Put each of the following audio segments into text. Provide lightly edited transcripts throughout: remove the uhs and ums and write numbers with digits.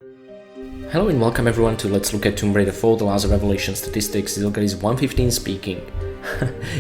Hello and welcome everyone to Let's Look at Tomb Raider 4, The Last Revelation Statistics. This is 115 speaking.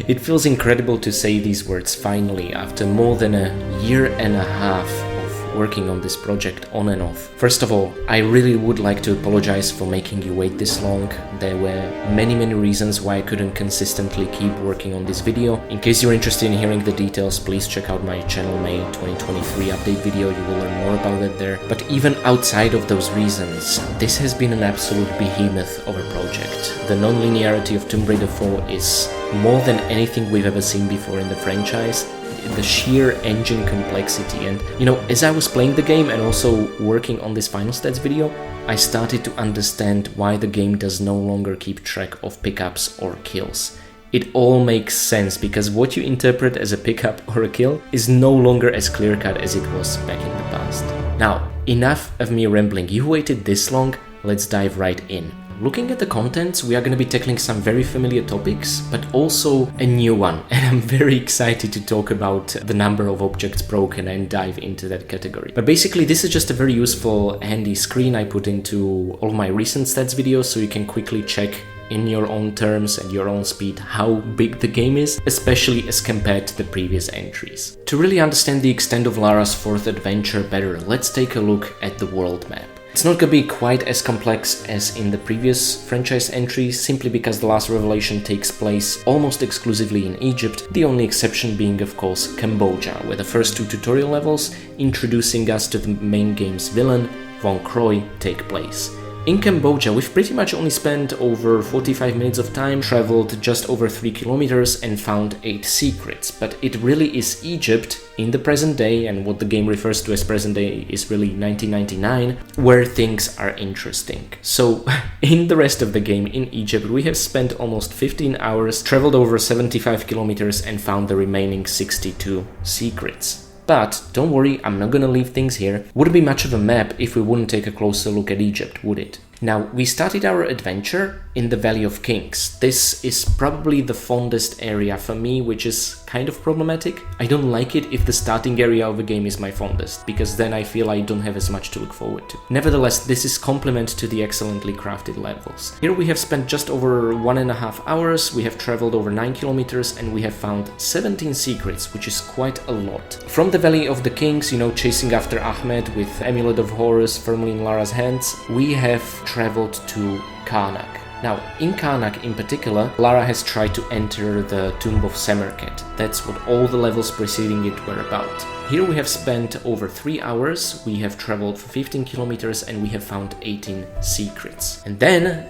It feels incredible to say these words finally, after more than a year and a half of working on this project on and off. First of all, I really would like to apologize for making you wait this long. There were many reasons why I couldn't consistently keep working on this video. In case you're interested in hearing the details, please check out my channel May 2023 update video, you will learn more about it there. But even outside of those reasons, this has been an absolute behemoth of a project. The non-linearity of Tomb Raider 4 is more than anything we've ever seen before in the franchise. The sheer engine complexity, and as I was playing the game and also working on this final stats video, I started to understand why the game does no longer keep track of pickups or kills. It all makes sense because what you interpret as a pickup or a kill is no longer as clear-cut as it was back in the past. Now, enough of me rambling. You waited this long, let's dive right in. Looking at the contents, we are going to be tackling some very familiar topics, but also a new one, and I'm very excited to talk about the number of objects broken and dive into that category. But basically, this is just a very useful, handy screen I put into all my recent stats videos, so you can quickly check in your own terms and your own speed how big the game is, especially as compared to the previous entries. To really understand the extent of Lara's fourth adventure better, let's take a look at the world map. It's not gonna be quite as complex as in the previous franchise entries, simply because The Last Revelation takes place almost exclusively in Egypt, the only exception being of course Cambodia, where the first two tutorial levels, introducing us to the main game's villain, Von Croy, take place. In Cambodia, we've pretty much only spent over 45 minutes of time, traveled just over 3 kilometers and found 8 secrets, but it really is Egypt in the present day, and what the game refers to as present day is really 1999, where things are interesting. So in the rest of the game in Egypt, we have spent almost 15 hours, traveled over 75 kilometers and found the remaining 62 secrets. But don't worry, I'm not gonna leave things here. Wouldn't be much of a map if we wouldn't take a closer look at Egypt, would it? Now, we started our adventure in the Valley of Kings. This is probably the fondest area for me, which is kind of problematic. I don't like it if the starting area of a game is my fondest, because then I feel I don't have as much to look forward to. Nevertheless, this is complement to the excellently crafted levels. Here we have spent just over 1.5 hours, we have traveled over 9 kilometers, and we have found 17 secrets, which is quite a lot. From the Valley of the Kings, chasing after Ahmed with Amulet of Horus firmly in Lara's hands, we have traveled to Karnak. Now, in Karnak in particular, Lara has tried to enter the Tomb of Samarkand. That's what all the levels preceding it were about. Here we have spent over 3 hours, we have traveled for 15 kilometers and we have found 18 secrets. And then,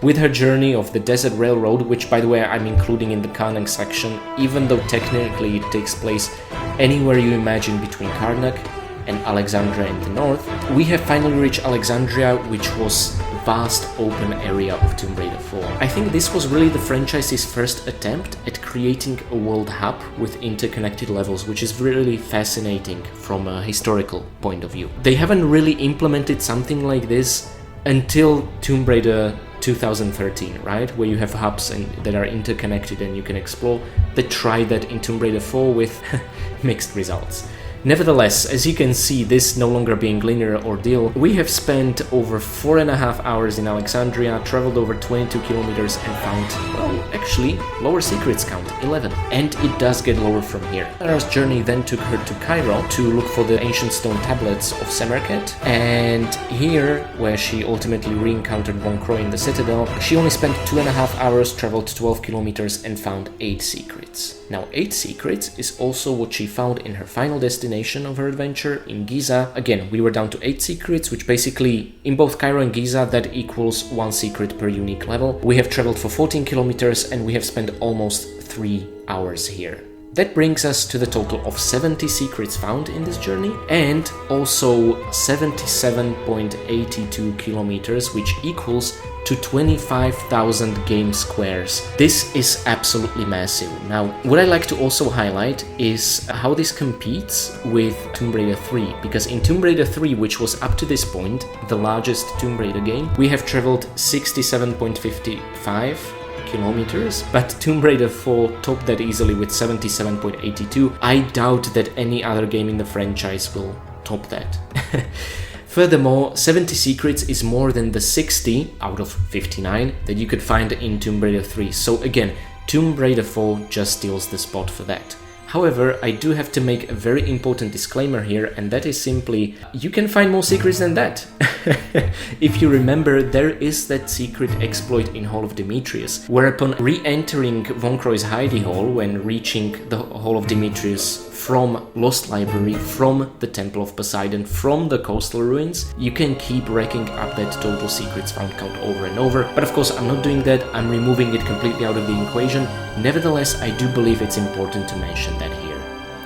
with her journey of the Desert Railroad, which by the way I'm including in the Karnak section, even though technically it takes place anywhere you imagine between Karnak and Alexandria in the north, we have finally reached Alexandria, which was vast open area of Tomb Raider 4. I think this was really the franchise's first attempt at creating a world hub with interconnected levels, which is really fascinating from a historical point of view. They haven't really implemented something like this until Tomb Raider 2013, right? Where you have hubs that are interconnected and you can explore. They tried that in Tomb Raider 4 with mixed results. Nevertheless, as you can see, this no longer being linear ordeal, we have spent over 4.5 hours in Alexandria, traveled over 22 kilometers and found, well, actually, lower secrets count, 11. And it does get lower from here. Lara's journey then took her to Cairo to look for the ancient stone tablets of Samarkand, and here, where she ultimately re-encountered Von Croy in the Citadel, she only spent 2.5 hours, traveled 12 kilometers and found 8 secrets. Now, 8 secrets is also what she found in her final destination of her adventure in Giza. Again, we were down to 8 secrets, which basically, in both Cairo and Giza, that equals 1 secret per unique level. We have traveled for 14 kilometers and we have spent almost 3 hours here. That brings us to the total of 70 secrets found in this journey and also 77.82 kilometers, which equals to 25,000 game squares. This is absolutely massive. Now, what I like to also highlight is how this competes with Tomb Raider 3, because in Tomb Raider 3, which was up to this point the largest Tomb Raider game, we have traveled 67.55 kilometers, but Tomb Raider 4 topped that easily with 77.82. I doubt that any other game in the franchise will top that. Furthermore, 70 secrets is more than the 60 out of 59 that you could find in Tomb Raider 3. So again, Tomb Raider 4 just steals the spot for that. However, I do have to make a very important disclaimer here, and that is simply, you can find more secrets than that. If you remember, there is that secret exploit in Hall of Demetrius, where upon re-entering Von Croy's hidey hole when reaching the Hall of Demetrius from Lost Library, from the Temple of Poseidon, from the coastal ruins, you can keep racking up that total secrets found count over and over. But of course, I'm not doing that, I'm removing it completely out of the equation. Nevertheless, I do believe it's important to mention that here.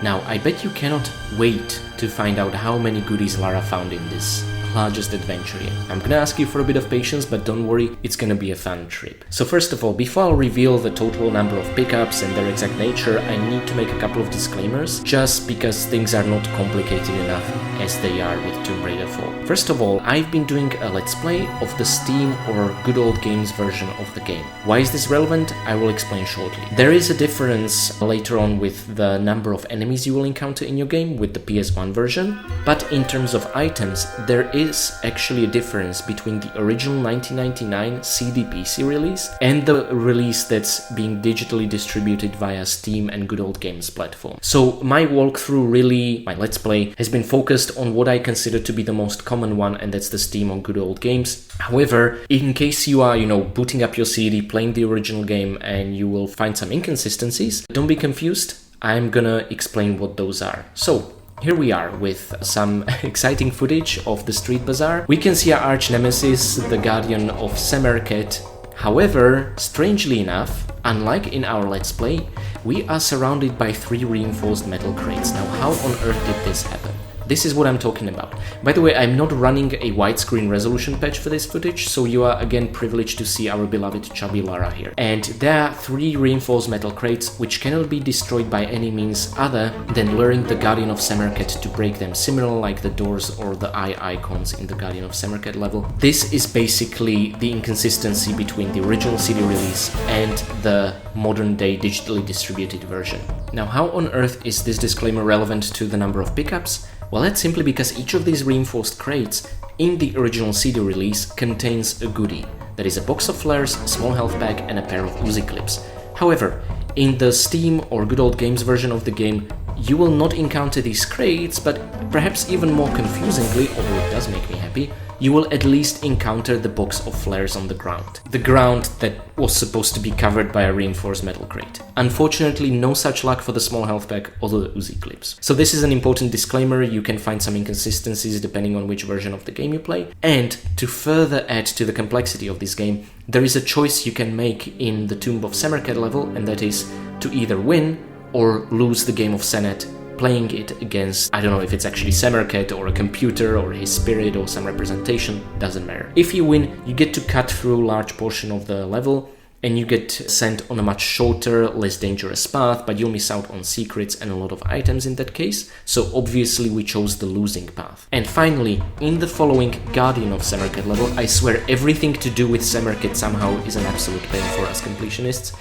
Now, I bet you cannot wait to find out how many goodies Lara found in this largest adventure yet. I'm gonna ask you for a bit of patience, but don't worry, it's gonna be a fun trip. So first of all, before I'll reveal the total number of pickups and their exact nature, I need to make a couple of disclaimers, just because things are not complicated enough as they are with Tomb Raider 4. First of all, I've been doing a let's play of the Steam or Good Old Games version of the game. Why is this relevant? I will explain shortly. There is a difference later on with the number of enemies you will encounter in your game with the PS1 version, but in terms of items, there is actually a difference between the original 1999 CD-PC release and the release that's being digitally distributed via Steam and Good Old Games platform. So my walkthrough, my let's play, has been focused on what I consider to be the most common one, and that's the Steam on Good Old Games. However, in case you are, booting up your CD, playing the original game, and you will find some inconsistencies, don't be confused. I'm gonna explain what those are. So, here we are with some exciting footage of the street bazaar. We can see our arch nemesis, the Guardian of Samarkand. However, strangely enough, unlike in our Let's Play, we are surrounded by 3 reinforced metal crates. Now, how on earth did this happen? This is what I'm talking about. By the way, I'm not running a widescreen resolution patch for this footage, so you are again privileged to see our beloved chubby Lara here. And there are 3 reinforced metal crates which cannot be destroyed by any means other than luring the Guardian of Samarkand to break them, similar like the doors or the eye icons in the Guardian of Samarkand level. This is basically the inconsistency between the original CD release and the modern day digitally distributed version. Now, how on earth is this disclaimer relevant to the number of pickups? Well, that's simply because each of these reinforced crates in the original CD release contains a goodie. That is a box of flares, a small health pack, and a pair of Uzi clips. However, in the Steam or Good Old Games version of the game, you will not encounter these crates, but perhaps even more confusingly, although it does make me happy, you will at least encounter the box of flares on the ground. The ground that was supposed to be covered by a reinforced metal crate. Unfortunately, no such luck for the small health pack or the Uzi clips. So this is an important disclaimer. You can find some inconsistencies depending on which version of the game you play. And to further add to the complexity of this game, there is a choice you can make in the Tomb of Samarkand level, and that is to either win or lose the game of Senet, playing it against, I don't know if it's actually Samarkand or a computer or his spirit or some representation, doesn't matter. If you win, you get to cut through a large portion of the level and you get sent on a much shorter, less dangerous path, but you'll miss out on secrets and a lot of items in that case, so obviously we chose the losing path. And finally, in the following Guardian of Samarkand level, I swear everything to do with Samarkand somehow is an absolute pain for us completionists.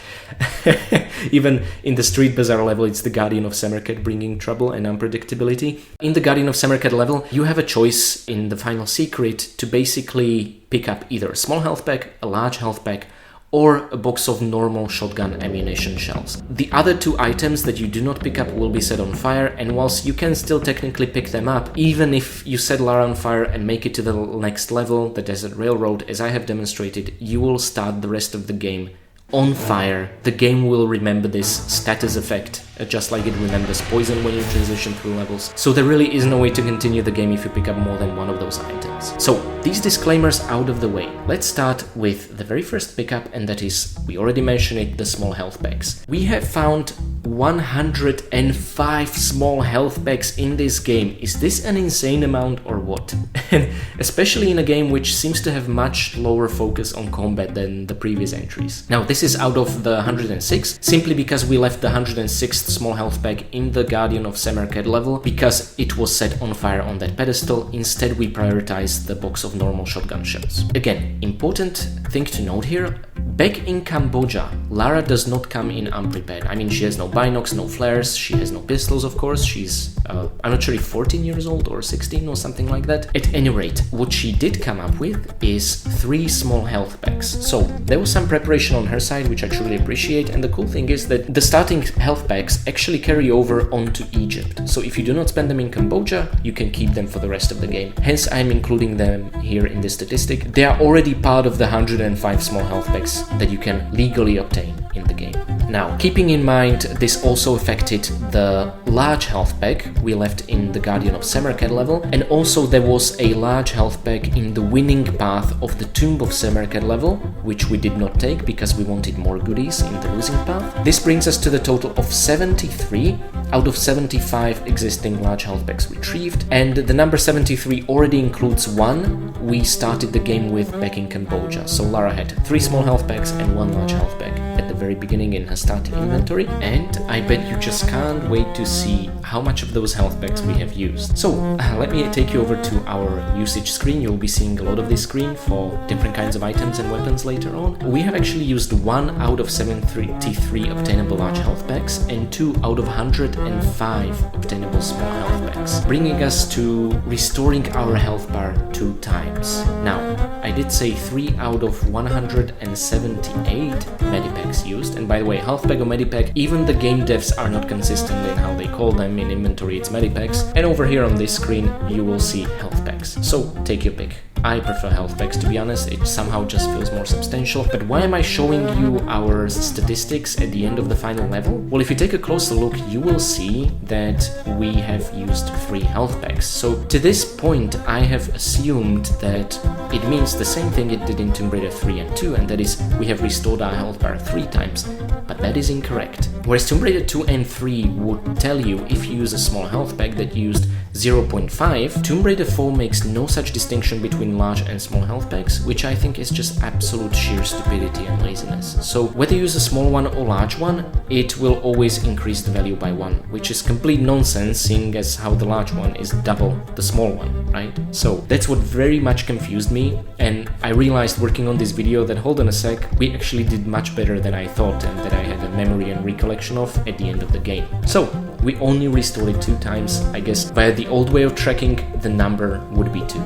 Even in the Street Bazaar level, it's the Guardian of Samarkand bringing trouble and unpredictability. In the Guardian of Samarkand level, you have a choice in the final secret to basically pick up either a small health pack, a large health pack, or a box of normal shotgun ammunition shells. The other 2 items that you do not pick up will be set on fire, and whilst you can still technically pick them up, even if you set Lara on fire and make it to the next level, the Desert Railroad, as I have demonstrated, you will start the rest of the game on fire. The game will remember this status effect, just like it remembers poison when you transition through levels. So there really is no way to continue the game if you pick up more than one of those items. So these disclaimers out of the way, let's start with the very first pickup, and that is, we already mentioned it, the small health packs. We have found 105 small health packs in this game. Is this an insane amount or what? And especially in a game which seems to have much lower focus on combat than the previous entries. Now this is out of the 106, simply because we left the 106th small health pack in the Guardian of Samarkand level because it was set on fire on that pedestal. Instead we prioritized the box of normal shotgun shells. Again, important thing to note here, back in Cambodia, Lara does not come in unprepared. I mean, she has no binocs, no flares, she has no pistols, of course. She's, I'm not sure if 14 years old or 16 or something like that. At any rate, what she did come up with is 3 small health packs. So there was some preparation on her side, which I truly appreciate, and the cool thing is that the starting health packs actually carry over onto Egypt. So if you do not spend them in Cambodia, you can keep them for the rest of the game. Hence, I'm including them here in this statistic. They are already part of the 105 small health packs that you can legally obtain in the game. Now, keeping in mind this also affected the large health pack we left in the Guardian of Samarkand level, and also there was a large health pack in the winning path of the Tomb of Samarkand level, which we did not take because we wanted more goodies in the losing path. This brings us to the total of 73 out of 75 existing large health packs retrieved, and the number 73 already includes one we started the game with back in Cambodia. So Lara had 3 small health packs and 1 large health pack at the very beginning in her starting inventory, and I bet you just can't wait to see how much of those health packs we have used. So let me take you over to our usage screen. You'll be seeing a lot of this screen for different kinds of items and weapons later on. We have actually used 1 out of 73 obtainable large health packs and 2 out of 105 obtainable small health packs, bringing us to restoring our health bar 2 times. Now, I did say 3 out of 178 medipacks used, and by the way, health pack or medipack, even the game devs are not consistent in how they call them. In inventory it's medipacks, and over here on this screen you will see health packs. So take your pick. I prefer health packs, to be honest. It somehow just feels more substantial. But why am I showing you our statistics at the end of the final level? Well, if you take a closer look, you will see that we have used 3 health packs. So to this point, I have assumed that it means the same thing it did in Tomb Raider 3 and 2, and that is we have restored our health bar 3 times. But that is incorrect. Whereas Tomb Raider 2 and 3 would tell you if you use a small health pack that used 0.5, Tomb Raider 4 makes no such distinction between large and small health packs, which I think is just absolute sheer stupidity and laziness. So whether you use a small one or large one, it will always increase the value by 1, which is complete nonsense, seeing as how the large one is double the small one, right? So that's what very much confused me, and I realized working on this video that, hold on a sec, we actually did much better than I thought and that I had a memory and recollection of at the end of the game. So we only restored it 2 times. I guess via the old way of tracking, the number would be 2.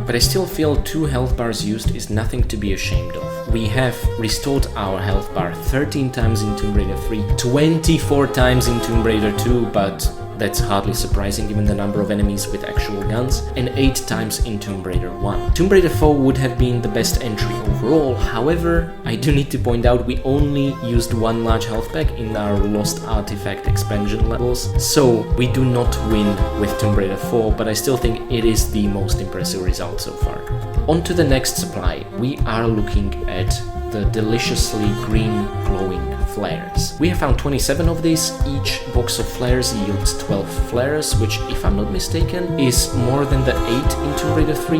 But I still feel 2 health bars used is nothing to be ashamed of. We have restored our health bar 13 times in Tomb Raider 3, 24 times in Tomb Raider 2, but that's hardly surprising given the number of enemies with actual guns, and 8 times in Tomb Raider 1. Tomb Raider 4 would have been the best entry overall. However, I do need to point out we only used 1 large health pack in our Lost Artifact expansion levels, so we do not win with Tomb Raider 4, but I still think it is the most impressive result so far. On to the next supply. We are looking at the deliciously green glowing flares. We have found 27 of these. Each box of flares yields 12 flares, which, if I'm not mistaken, is more than the 8 in Tomb Raider 3,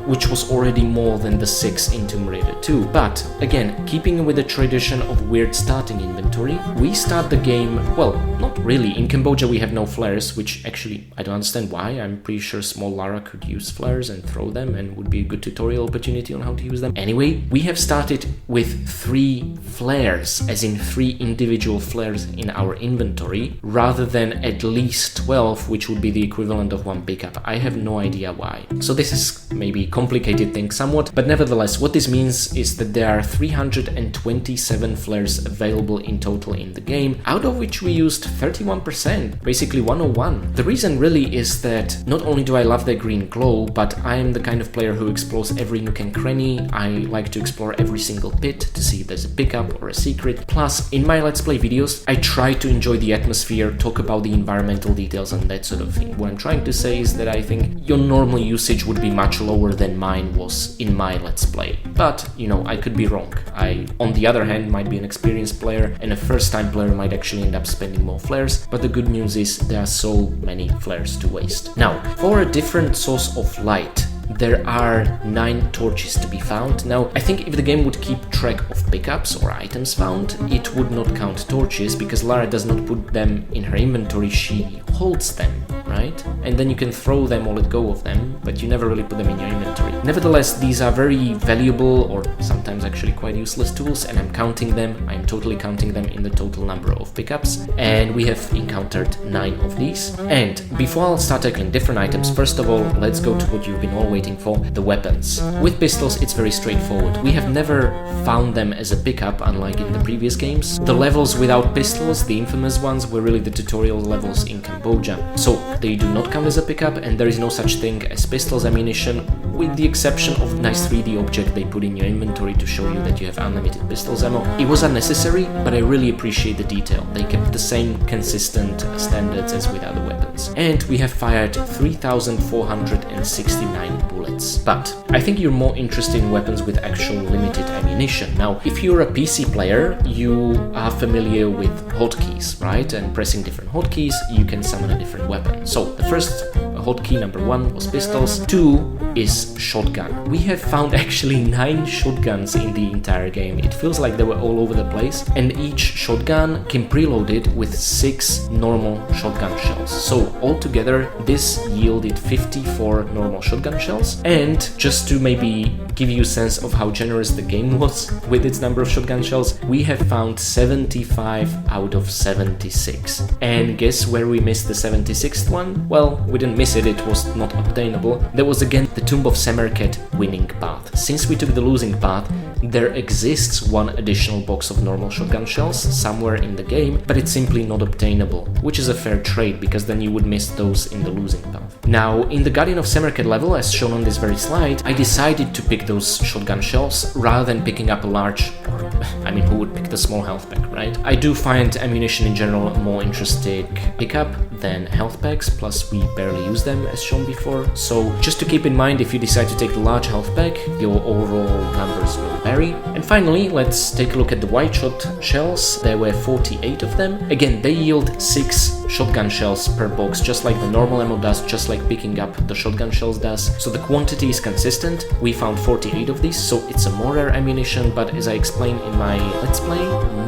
which was already more than the 6 in Tomb Raider 2. But again, keeping with the tradition of weird starting inventory, we start the game, well, not really. In Cambodia we have no flares, which actually I don't understand why. I'm pretty sure small Lara could use flares and throw them and would be a good tutorial opportunity on how to use them. Anyway, we have started with 3 flares, as in 3 individual flares in our inventory, rather than at least 12, which would be the equivalent of 1 pickup. I have no idea why. So this is maybe complicated thing somewhat, but nevertheless, what this means is that there are 327 flares available in total in the game, out of which we used 31%, basically 101. The reason really is that not only do I love their green glow, but I am the kind of player who explores every nook and cranny. I like to explore every single pit to see if there's a pickup or a secret. Plus, in my Let's Play videos, I try to enjoy the atmosphere, talk about the environmental details and that sort of thing. What I'm trying to say is that I think your normal usage would be much lower than mine was in my Let's Play. But, you know, I could be wrong. I, on the other hand, might be an experienced player, and a first-time player might actually end up spending more flares, but the good news is there are so many flares to waste. Now, for a different source of light, there are 9 torches to be found. Now, I think if the game would keep track of pickups or items found, it would not count torches, because Lara does not put them in her inventory, she holds them, right? And then you can throw them or let go of them, but you never really put them in your inventory. Nevertheless, these are very valuable or sometimes actually quite useless tools, and I'm counting them. I'm totally counting them in the total number of pickups, and we have encountered 9 of these. And before I'll start tackling different items, first of all, let's go to what you've been all waiting for, the weapons. With pistols, it's very straightforward. We have never found them as a pickup, unlike in the previous games. The levels without pistols, the infamous ones, were really the tutorial levels in Cambodia. So they do not count as a pickup, and there is no such thing as pistols ammunition, with the exception of nice 3D object they put in your inventory to show you that you have unlimited pistols ammo. It was unnecessary, but I really appreciate the detail. They kept the same consistent standards as with other weapons. And we have fired 3,469 bullets. But I think you're more interested in weapons with actual limited ammunition. Now, if you're a PC player, you are familiar with hotkeys, right? And pressing different hotkeys, you can summon a different weapon. So the first hotkey, number 1, was pistols. 2 is shotgun. We have found actually 9 shotguns in the entire game. It feels like they were all over the place, and each shotgun came preloaded with 6 normal shotgun shells. So altogether this yielded 54 normal shotgun shells. And just to maybe give you a sense of how generous the game was with its number of shotgun shells, we have found 75 out of 76. And guess where we missed the 76th one? Well, we didn't miss it, it was not obtainable. There was again the Tomb of Semerkhet winning path. Since we took the losing path, there exists one additional box of normal shotgun shells somewhere in the game, but it's simply not obtainable, which is a fair trade because then you would miss those in the losing path. Now, in the Guardian of Semerkhet level, as shown on this very slide, I decided to pick those shotgun shells rather than picking up a large, or I mean, who would pick the small health pack, right? I do find ammunition in general a more interesting pickup than health packs, plus we barely use them as shown before. So just to keep in mind, if you decide to take the large health pack, your overall numbers will vary. And finally, let's take a look at the white shot shells. There were 48 of them. Again, they yield 6 shotgun shells per box, just like the normal ammo does, just like picking up the shotgun shells does. So the quantity is consistent. We found 48 of these, so it's a more rare ammunition, but as I explained in my Let's Play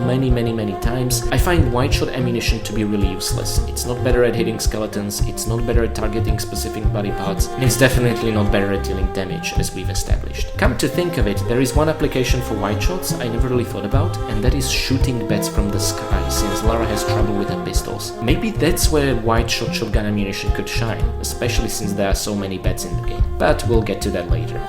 many times, I find white shot ammunition to be really useless. It's not better at hitting skeletons, it's not better at targeting specific body parts, and it's definitely not better at dealing damage, as we've established. Come to think of it, there is one application for white shots I never really thought about, and that is shooting bats from the sky, since Lara has trouble with her pistols. Maybe that's where white shot shotgun ammunition could shine, especially since there are so many bats in the game. But we'll get to that later.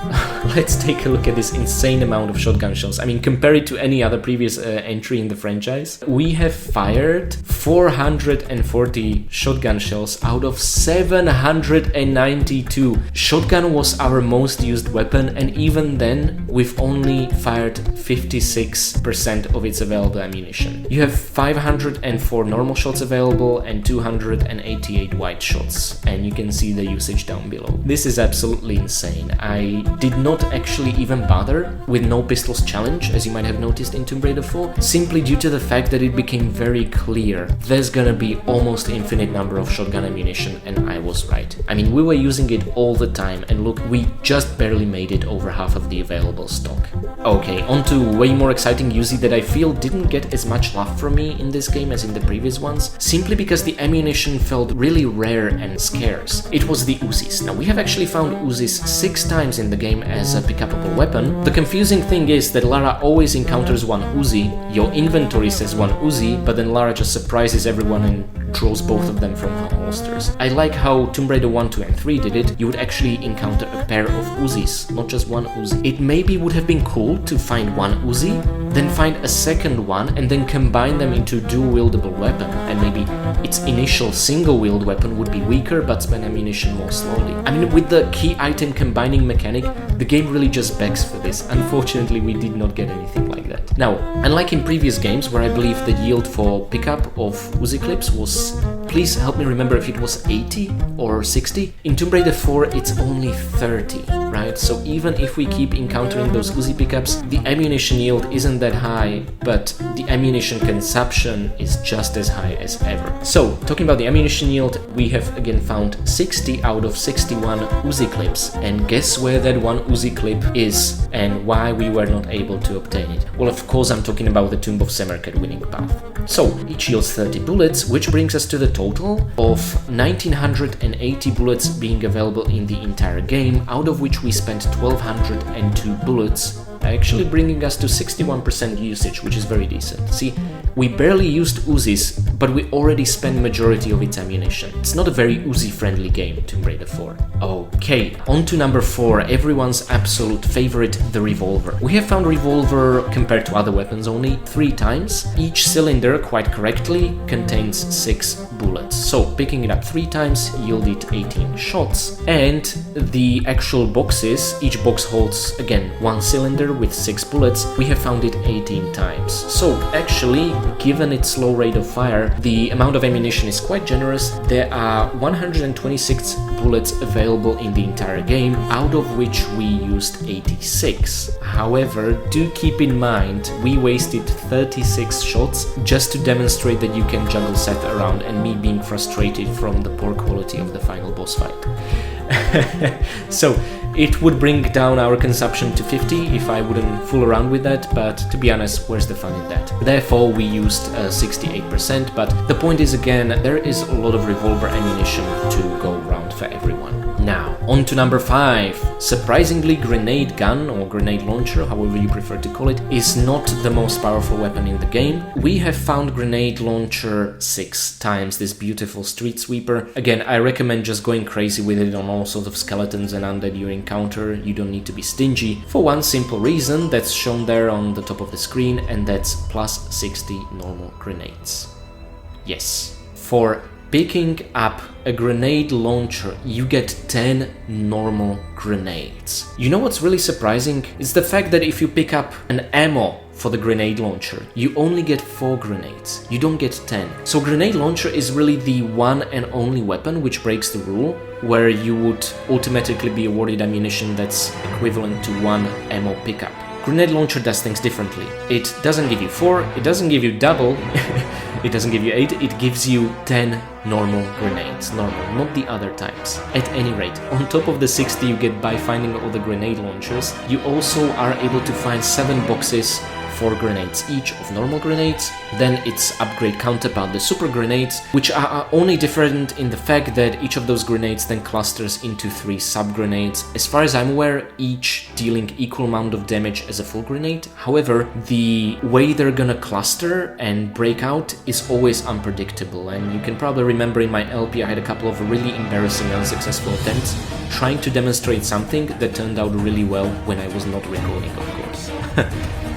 Let's take a look at this insane amount of shotgun shells. I mean, compare it to any other previous entry in the franchise. We have fired 440 shotgun shells out of 792. Shotgun was our most used weapon, and even then, we've only fired 56% of its available ammunition. You have 504 normal shots available and 288 white shots, and you can see the usage down below. This is absolutely insane. I did not actually even bother with no pistols challenge, as you might have noticed in Tomb Raider 4, simply due to the fact that it became very clear there's gonna be almost infinite number of shotgun ammunition, and I was right. I mean, we were using it all the time, and look, we just barely made it over half of the available stock. Okay, on to way more exciting Uzi that I feel didn't get as much love from me in this game as in the previous ones, simply because the ammunition felt really rare and scarce. It was the Uzis. Now, we have actually found Uzis 6 times in the game as a pick-upable weapon. The confusing thing is that Lara always encounters one Uzi, your inventory says one Uzi, but then Lara just surprises everyone and draws both of them from her holsters. I like how Tomb Raider 1, 2 and 3 did it. You would actually encounter a pair of Uzis, not just one Uzi. It maybe would have been cool to find one Uzi, then find a second one, and then combine them into a dual-wieldable weapon, and maybe its initial single-wield weapon would be weaker but spend ammunition more slowly. I mean, with the key item combining mechanic, the game really just begs for this. Unfortunately, we did not get anything like that. Now, unlike in previous games where I believe the yield for pickup of Uzi clips was, please help me remember if it was 80 or 60, in Tomb Raider 4 it's only 30, right? So even if we keep encountering those Uzi pickups, the ammunition yield isn't that high, but the ammunition consumption is just as high as ever. So, talking about the ammunition yield, we have again found 60 out of 61 Uzi clips, and guess where that one Uzi clip is and why we were not able to obtain it? Well, of course I'm talking about the Tomb of Semerkhet winning path. So, each yields 30 bullets, which brings us to the total of 1980 bullets being available in the entire game, out of which we spent 1202 bullets, actually bringing us to 61% usage, which is very decent. See, we barely used Uzis, but we already spent majority of its ammunition. It's not a very Uzi-friendly game, Tomb Raider 4. Okay, on to number 4, everyone's absolute favorite, the revolver. We have found revolver, compared to other weapons, only 3 times. Each cylinder, quite correctly, contains 6 bullets. So, picking it up 3 times yielded 18 shots. And the actual boxes, each box holds, again, 1 cylinder with 6 bullets. We have found it 18 times. So, actually, given its low rate of fire, the amount of ammunition is quite generous. There are 126 bullets available in the entire game, out of which we used 86. However, do keep in mind, we wasted 36 shots just to demonstrate that you can juggle Seth around, and me being frustrated from the poor quality of the final boss fight. So, it would bring down our consumption to 50 if I wouldn't fool around with that, but to be honest, where's the fun in that? Therefore, we used 68%, but the point is, again, there is a lot of revolver ammunition to go around for everyone. Now, on to number 5. Surprisingly, grenade gun, or grenade launcher, however you prefer to call it, is not the most powerful weapon in the game. We have found grenade launcher 6 times, this beautiful street sweeper. Again, I recommend just going crazy with it on all sorts of skeletons and undead you encounter. You don't need to be stingy, for one simple reason that's shown there on the top of the screen, and that's plus 60 normal grenades. Yes, for picking up a grenade launcher, you get 10 normal grenades. You know what's really surprising? It's the fact that if you pick up an ammo for the grenade launcher, you only get 4 grenades. You don't get 10. So grenade launcher is really the one and only weapon which breaks the rule, where you would automatically be awarded ammunition that's equivalent to 1 ammo pickup. Grenade launcher does things differently. It doesn't give you 4, it doesn't give you double, it doesn't give you 8, it gives you 10 normal grenades. Normal, not the other types. At any rate, on top of the 60 you get by finding all the grenade launchers, you also are able to find 7 boxes, 4 grenades each of normal grenades, then its upgrade counterpart, the super grenades, which are only different in the fact that each of those grenades then clusters into 3 sub-grenades. As far as I'm aware, each dealing equal amount of damage as a full grenade. However, the way they're gonna cluster and break out is always unpredictable, and you can probably remember in my LP I had a couple of really embarrassing unsuccessful attempts trying to demonstrate something that turned out really well when I was not recording, of course.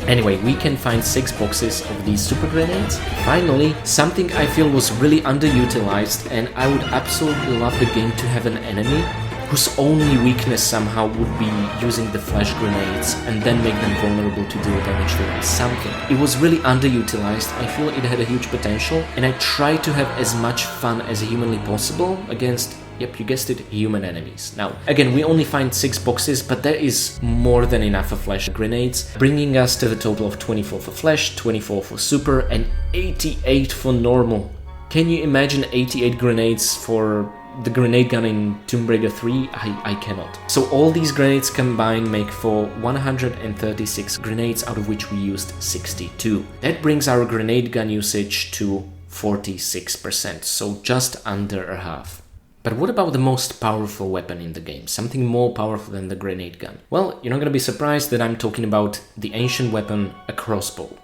Anyway, we can find 6 boxes of these super grenades. Finally, something I feel was really underutilized, and I would absolutely love the game to have an enemy whose only weakness somehow would be using the flash grenades and then make them vulnerable to deal damage to them. Something. It was really underutilized. I feel it had a huge potential, and I tried to have as much fun as humanly possible against, yep, you guessed it, human enemies. Now, again, we only find 6 boxes, but there is more than enough for flash grenades, bringing us to the total of 24 for flash, 24 for super, and 88 for normal. Can you imagine 88 grenades for the grenade gun in Tomb Raider 3? I cannot. So all these grenades combined make for 136 grenades, out of which we used 62. That brings our grenade gun usage to 46%, so just under a half. But what about the most powerful weapon in the game? Something more powerful than the grenade gun? Well, you're not gonna be surprised that I'm talking about the ancient weapon, a crossbow.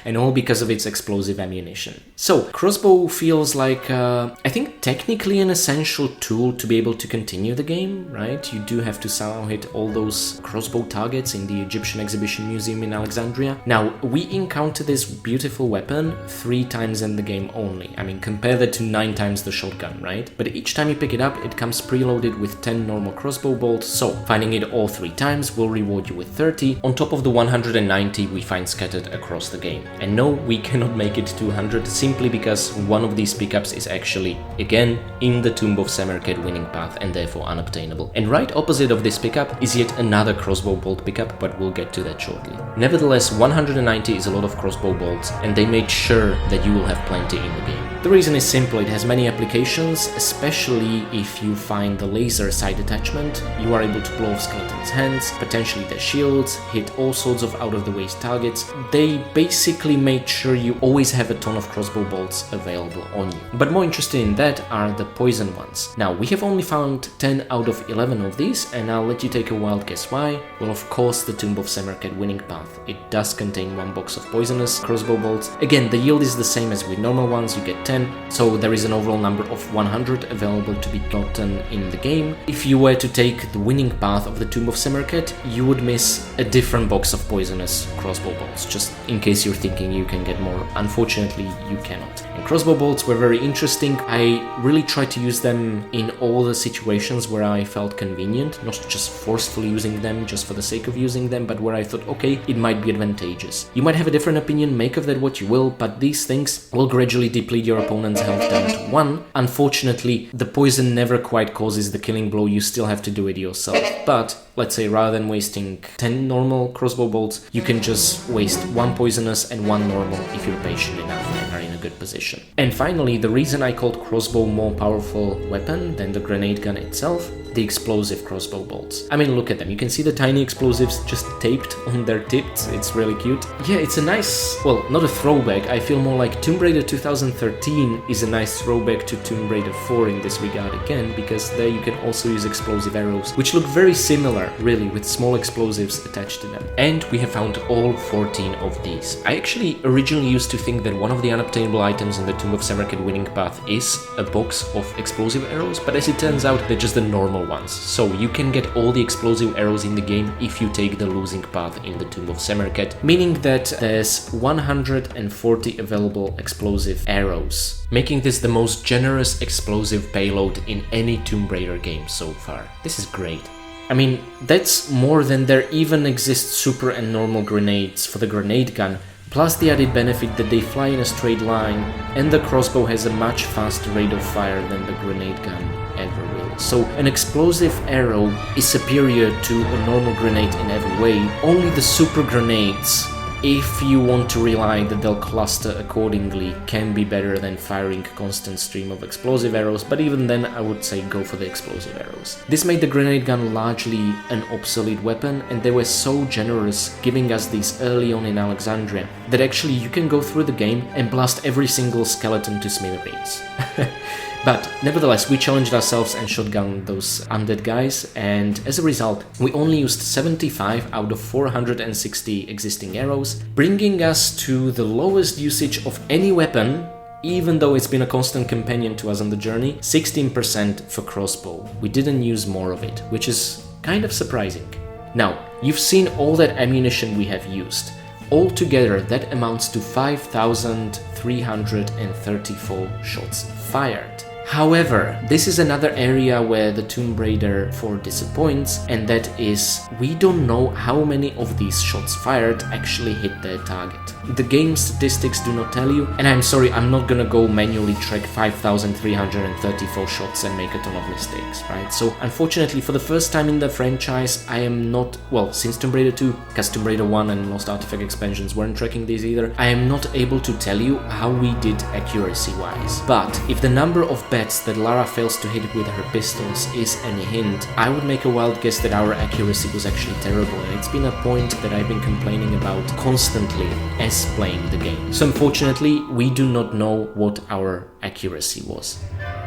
And all because of its explosive ammunition. So, crossbow feels like, I think technically an essential tool to be able to continue the game, right? You do have to somehow hit all those crossbow targets in the Egyptian Exhibition Museum in Alexandria. Now, we encounter this beautiful weapon 3 times in the game only. I mean, compare that to 9 times the shotgun, right? But each time you pick it up, it comes preloaded with 10 normal crossbow bolts, so finding it all 3 times will reward you with 30, on top of the 190 we find scattered across the game. And no, we cannot make it to 100 simply because one of these pickups is actually, again, in the Tomb of Samarkand winning path and therefore unobtainable. And right opposite of this pickup is yet another crossbow bolt pickup, but we'll get to that shortly. Nevertheless, 190 is a lot of crossbow bolts, and they made sure that you will have plenty in the game. The reason is simple, it has many applications, especially if you find the laser side attachment. You are able to blow off skeletons' hands, potentially their shields, hit all sorts of out-of-the-way targets. They basically made sure you always have a ton of crossbow bolts available on you. But more interested in that are the poison ones. Now, we have only found 10 out of 11 of these, and I'll let you take a wild guess why. Well, of course, the Tomb of Samarkand winning path. It does contain 1 box of poisonous crossbow bolts. Again, the yield is the same as with normal ones, you get 10, so there is an overall number of 100 available to be gotten in the game. If you were to take the winning path of the Tomb of Samarkand, you would miss a different box of poisonous crossbow bolts, just in case you're thinking you can get more. Unfortunately, you cannot. And crossbow bolts were very interesting. I really tried to use them in all the situations where I felt convenient, not just forcefully using them just for the sake of using them, but where I thought, okay, it might be advantageous. You might have a different opinion, make of that what you will, but these things will gradually deplete your opponent's health down to 1. Unfortunately, the poison never quite causes the killing blow, you still have to do it yourself. But let's say rather than wasting 10 normal crossbow bolts, you can just waste 1 poisonous and 1 normal if you're patient enough and are in a good position. And finally, the reason I called crossbow more powerful weapon than the grenade gun itself, the explosive crossbow bolts. I mean, look at them. You can see the tiny explosives just taped on their tips. It's really cute. Yeah, it's a nice, well, not a throwback. I feel more like Tomb Raider 2013 is a nice throwback to Tomb Raider 4 in this regard again, because there you can also use explosive arrows, which look very similar, really, with small explosives attached to them. And we have found all 14 of these. I actually originally used to think that one of the unobtainable items in the Tomb of Samarkand winning path is a box of explosive arrows, but as it turns out, they're just the normal ones. So you can get all the explosive arrows in the game if you take the losing path in the Tomb of Samarkand, meaning that there's 140 available explosive arrows, making this the most generous explosive payload in any Tomb Raider game so far. This is great. I mean, that's more than there even exist super and normal grenades for the grenade gun, plus the added benefit that they fly in a straight line, and the crossbow has a much faster rate of fire than the grenade gun ever will. So an explosive arrow is superior to a normal grenade in every way. Only the super grenades, if you want to rely that they'll cluster accordingly, can be better than firing a constant stream of explosive arrows, but even then I would say go for the explosive arrows. This made the grenade gun largely an obsolete weapon, and they were so generous giving us these early on in Alexandria that actually you can go through the game and blast every single skeleton to smithereens. But nevertheless, we challenged ourselves and shotgunned those undead guys, and as a result, we only used 75 out of 460 existing arrows, bringing us to the lowest usage of any weapon, even though it's been a constant companion to us on the journey, 16% for crossbow. We didn't use more of it, which is kind of surprising. Now, you've seen all that ammunition we have used. Altogether, that amounts to 5,334 shots fired. However, this is another area where the Tomb Raider 4 disappoints, and that is, we don't know how many of these shots fired actually hit their target. The game statistics do not tell you, and I'm sorry, I'm not gonna go manually track 5,334 shots and make a ton of mistakes, right? So unfortunately, for the first time in the franchise, I am not, well, since Tomb Raider 2, because Tomb Raider 1 and Lost Artifact expansions weren't tracking these either, I am not able to tell you how we did accuracy-wise. But if the number of bets that Lara fails to hit with her pistols is any hint, I would make a wild guess that our accuracy was actually terrible, and it's been a point that I've been complaining about constantly as playing the game. So unfortunately, we do not know what our accuracy was.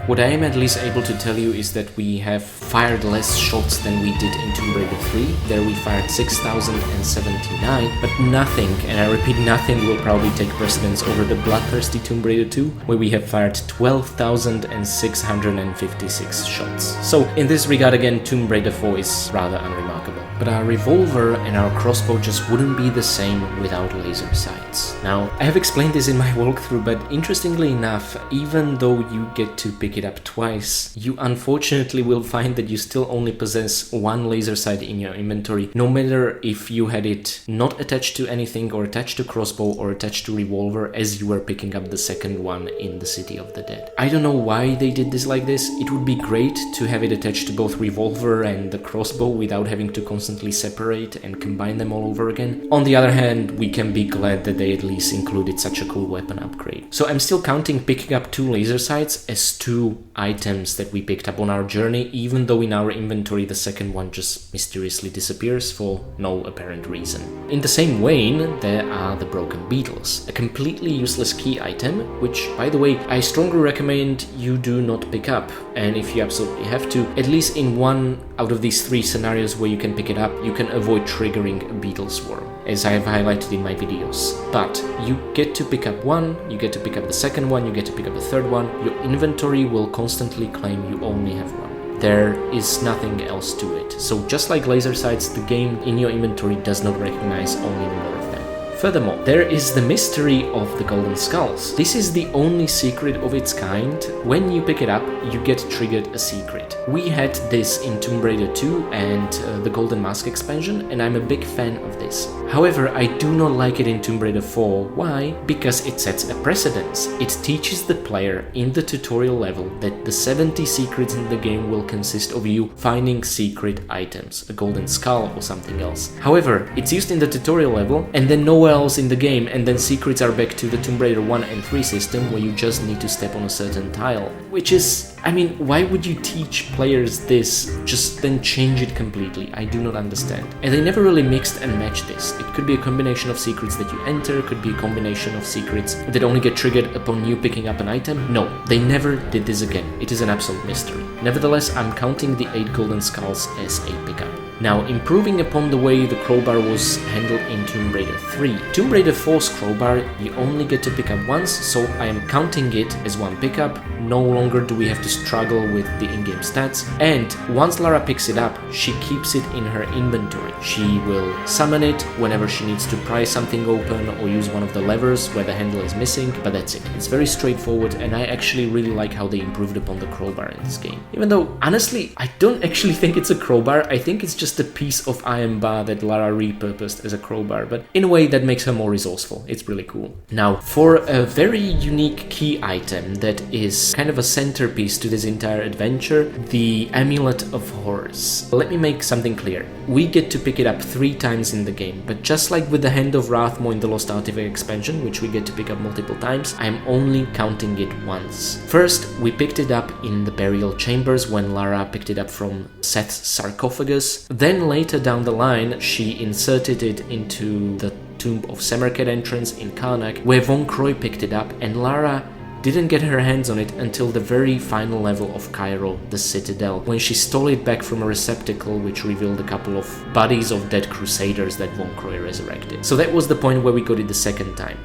What I am at least able to tell you is that we have fired less shots than we did in Tomb Raider 3. There we fired 6,079, but nothing, and I repeat nothing, will probably take precedence over the bloodthirsty Tomb Raider 2, where we have fired 12,656 shots. So in this regard again, Tomb Raider 4 is rather unremarkable. But our revolver and our crossbow just wouldn't be the same without laser sights. Now, I have explained this in my walkthrough, but interestingly enough, even though you get to pick it up twice, you unfortunately will find that you still only possess one laser sight in your inventory, no matter if you had it not attached to anything or attached to crossbow or attached to revolver as you were picking up the second one in the City of the Dead. I don't know why they did this like this. It would be great to have it attached to both revolver and the crossbow without having to constantly constantly separate and combine them all over again. On the other hand, we can be glad that they at least included such a cool weapon upgrade. So I'm still counting picking up 2 laser sights as 2 items that we picked up on our journey, even though in our inventory the second one just mysteriously disappears for no apparent reason. In the same vein, there are the broken beetles, a completely useless key item, which, by the way, I strongly recommend you do not pick up, and if you absolutely have to, at least in one out of these 3 scenarios where you can pick it up, you can avoid triggering a beetle swarm, as I have highlighted in my videos. But you get to pick up one, you get to pick up the second one, you get to pick up the third one, your inventory will constantly claim you only have one. There is nothing else to it. So just like laser sights, the game in your inventory does not recognize only more of them. Furthermore, there is the mystery of the golden skulls. This is the only secret of its kind. When you pick it up, you get triggered a secret. We had this in Tomb Raider 2 and the Golden Mask expansion, and I'm a big fan of this. However, I do not like it in Tomb Raider 4. Why? Because it sets a precedence. It teaches the player in the tutorial level that the 70 secrets in the game will consist of you finding secret items, a golden skull or something else. However, it's used in the tutorial level and then nowhere else in the game, and then secrets are back to the Tomb Raider 1 and 3 system where you just need to step on a certain tile. Which is, I mean, why would you teach players this, just then change it completely? I do not understand. And they never really mixed and matched this. It could be a combination of secrets that you enter, could be a combination of secrets that only get triggered upon you picking up an item. No, they never did this again. It is an absolute mystery. Nevertheless, I'm counting the 8 golden skulls as a pickup. Now, improving upon the way the crowbar was handled in Tomb Raider 3. Tomb Raider 4's crowbar you only get to pick up once, so I am counting it as one pickup. No longer do we have to struggle with the in-game stats. And once Lara picks it up, she keeps it in her inventory. She will summon it whenever she needs to pry something open or use one of the levers where the handle is missing, but that's it. It's very straightforward, and I actually really like how they improved upon the crowbar in this game. Even though, honestly, I don't actually think it's a crowbar. I think it's just a piece of iron bar that Lara repurposed as a crowbar, but in a way that makes her more resourceful. It's really cool. Now, for a very unique key item that is kind of a centerpiece to this entire adventure, the Amulet of Horus. Let me make something clear. We get to pick it up 3 times in the game, but just like with the Hand of Rathmo in the Lost Artifact expansion, which we get to pick up multiple times, I'm only counting it once. First, we picked it up in the burial chambers when Lara picked it up from Seth's sarcophagus. Then later down the line, she inserted it into the Tomb of Samarkand entrance in Karnak, where Von Croy picked it up, and Lara didn't get her hands on it until the very final level of Cairo, the Citadel, when she stole it back from a receptacle which revealed a couple of bodies of dead crusaders that Von Croy resurrected. So that was the point where we got it the second time.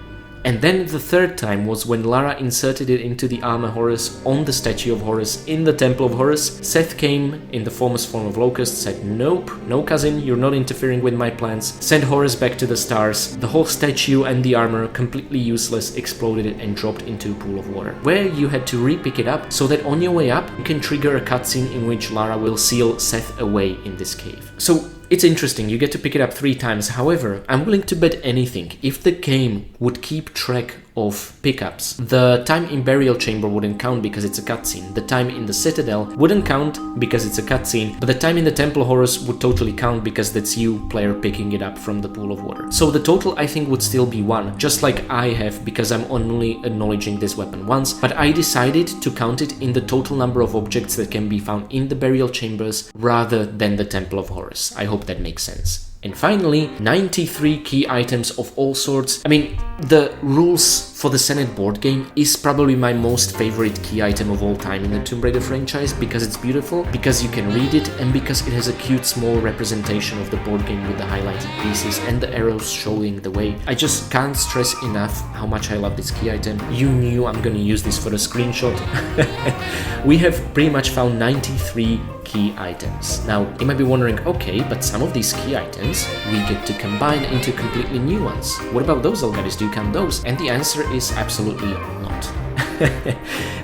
And then the third time was when Lara inserted it into the armor Horus on the statue of Horus in the Temple of Horus. Seth came in the foremost form of Locust, said, "Nope, no cousin, you're not interfering with my plans." Sent Horus back to the stars. The whole statue and the armor, completely useless, exploded and dropped into a pool of water, where you had to re-pick it up so that on your way up you can trigger a cutscene in which Lara will seal Seth away in this cave. So it's interesting, you get to pick it up 3 times. However, I'm willing to bet anything. If the game would keep track of pickups, the time in Burial Chamber wouldn't count because it's a cutscene. The time in the Citadel wouldn't count because it's a cutscene, but the time in the Temple of Horus would totally count because that's you, player, picking it up from the pool of water. So the total, I think, would still be 1, just like I have, because I'm only acknowledging this weapon once, but I decided to count it in the total number of objects that can be found in the Burial Chambers rather than the Temple of Horus. I hope that makes sense. And finally, 93 key items of all sorts. I mean, the rules for the Senate board game is probably my most favorite key item of all time in the Tomb Raider franchise, because it's beautiful, because you can read it, and because it has a cute small representation of the board game with the highlighted pieces and the arrows showing the way. I just can't stress enough how much I love this key item. You knew I'm gonna use this for the screenshot. We have pretty much found 93 key items. Now, you might be wondering, okay, but some of these key items we get to combine into completely new ones. What about those, Elgaris? Do you count those? And the answer is absolutely not.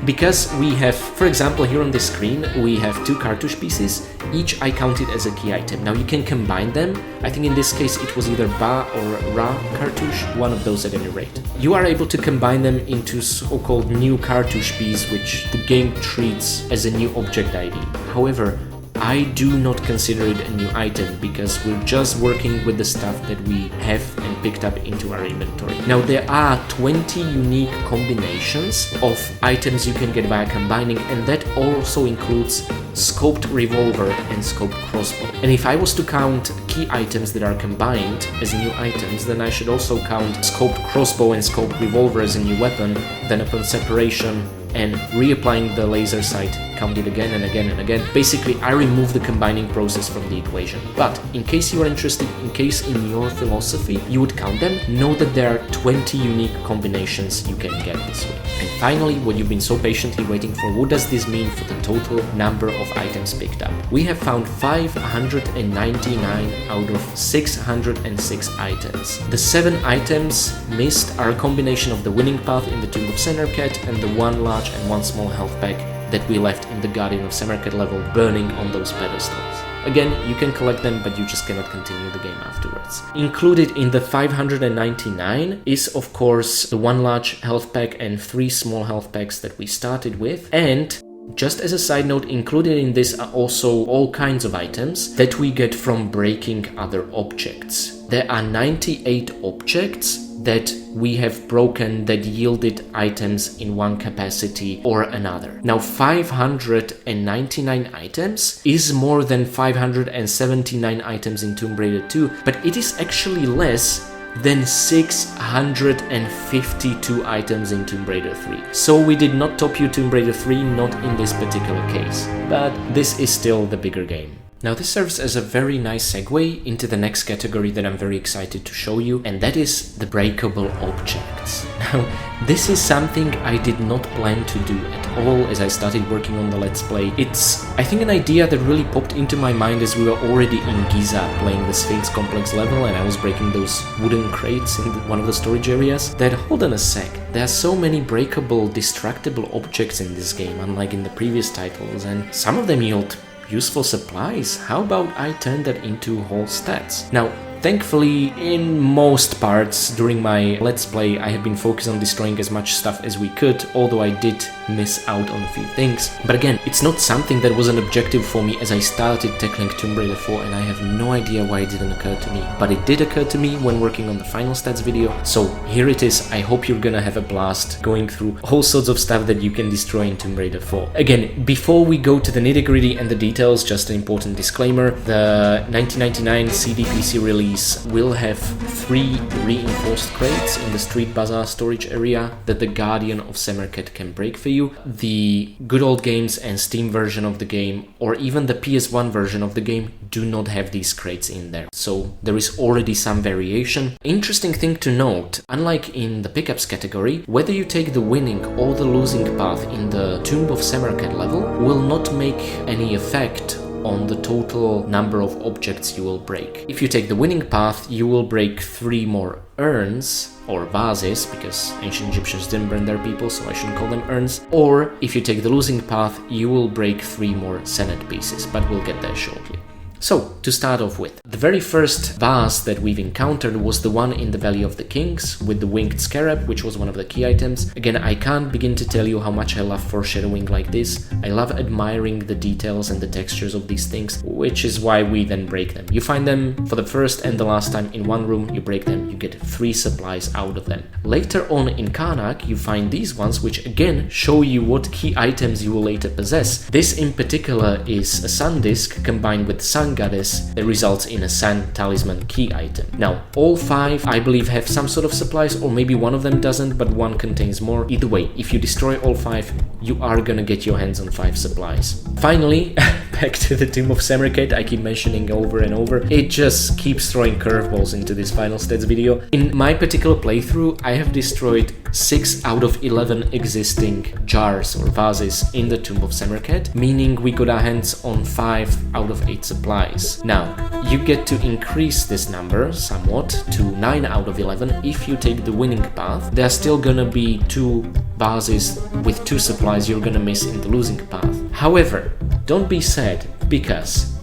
Because we have, for example, here on the screen, we have 2 cartouche pieces. Each I counted as a key item. Now you can combine them. I think in this case it was either Ba or Ra cartouche, one of those at any rate. You are able to combine them into so-called new cartouche piece, which the game treats as a new object ID. However, I do not consider it a new item because we're just working with the stuff that we have and picked up into our inventory. Now there are 20 unique combinations of items you can get by combining, and that also includes scoped revolver and scoped crossbow. And if I was to count key items that are combined as new items, then I should also count scoped crossbow and scoped revolver as a new weapon. Then upon separation and reapplying the laser sight, count it again and again and again. Basically, I remove the combining process from the equation. But in case you are interested, in case in your philosophy you would count them, know that there are 20 unique combinations you can get this way. And finally, what you've been so patiently waiting for, what does this mean for the total number of items picked up? We have found 599 out of 606 items. The 7 items missed are a combination of the winning path in the Tomb of Semerket and the 1 large and 1 small health pack that we left in the Guardian of Semerket level burning on those pedestals. Again, you can collect them, but you just cannot continue the game afterwards. Included in the 599 is, of course, the 1 large health pack and 3 small health packs that we started with. And just as a side note, included in this are also all kinds of items that we get from breaking other objects. There are 98 objects that we have broken that yielded items in one capacity or another. Now 599 items is more than 579 items in Tomb Raider 2, but it is actually less than 652 items in Tomb Raider 3. So we did not top you Tomb Raider 3, not in this particular case, but this is still the bigger game. Now this serves as a very nice segue into the next category that I'm very excited to show you, and that is the breakable objects. Now this is something I did not plan to do at all as I started working on the Let's Play. It's, I think, an idea that really popped into my mind as we were already in Giza playing the Sphinx Complex level, and I was breaking those wooden crates in one of the storage areas. That, hold on a sec, there are so many breakable, destructible objects in this game, unlike in the previous titles, and some of them yield useful supplies. How about I turn that into whole stats? Now, thankfully, in most parts during my Let's Play, I have been focused on destroying as much stuff as we could, although I did miss out on a few things. But again, it's not something that was an objective for me as I started tackling Tomb Raider 4, and I have no idea why it didn't occur to me. But it did occur to me when working on the final stats video, so here it is. I hope you're gonna have a blast going through all sorts of stuff that you can destroy in Tomb Raider 4. Again, before we go to the nitty-gritty and the details, just an important disclaimer: the 1999 CD-PC release will have 3 reinforced crates in the Street Bazaar storage area that the Guardian of Semerket can break for you. The good old games and Steam version of the game, or even the PS1 version of the game, do not have these crates in there. So there is already some variation. Interesting thing to note, unlike in the pickups category, whether you take the winning or the losing path in the Tomb of Semerket level will not make any effect on the total number of objects you will break. If you take the winning path, you will break 3 more urns, or vases, because ancient Egyptians didn't burn their people, so I shouldn't call them urns. Or if you take the losing path, you will break 3 more Senate pieces, but we'll get there shortly. So, to start off with, the very first vase that we've encountered was the one in the Valley of the Kings with the winged scarab, which was one of the key items. Again, I can't begin to tell you how much I love foreshadowing like this. I love admiring the details and the textures of these things, which is why we then break them. You find them for the first and the last time in one room, you break them, you get 3 supplies out of them. Later on in Karnak, you find these ones, which again show you what key items you will later possess. This in particular is a sun disk combined with sun goddess that results in a sand talisman key item. Now, all 5 I believe have some sort of supplies, or maybe one of them doesn't, but one contains more. Either way, if you destroy all 5, you are gonna get your hands on 5 supplies. Finally, back to the Tomb of Semerket, I keep mentioning over and over. It just keeps throwing curveballs into this final stats video. In my particular playthrough, I have destroyed 6 out of 11 existing jars or vases in the Tomb of Semerket, meaning we got our hands on 5 out of 8 supplies. Now, you get to increase this number somewhat to 9 out of 11 if you take the winning path. There are still gonna be 2 vases with 2 supplies you're gonna miss in the losing path. However, don't be sad, because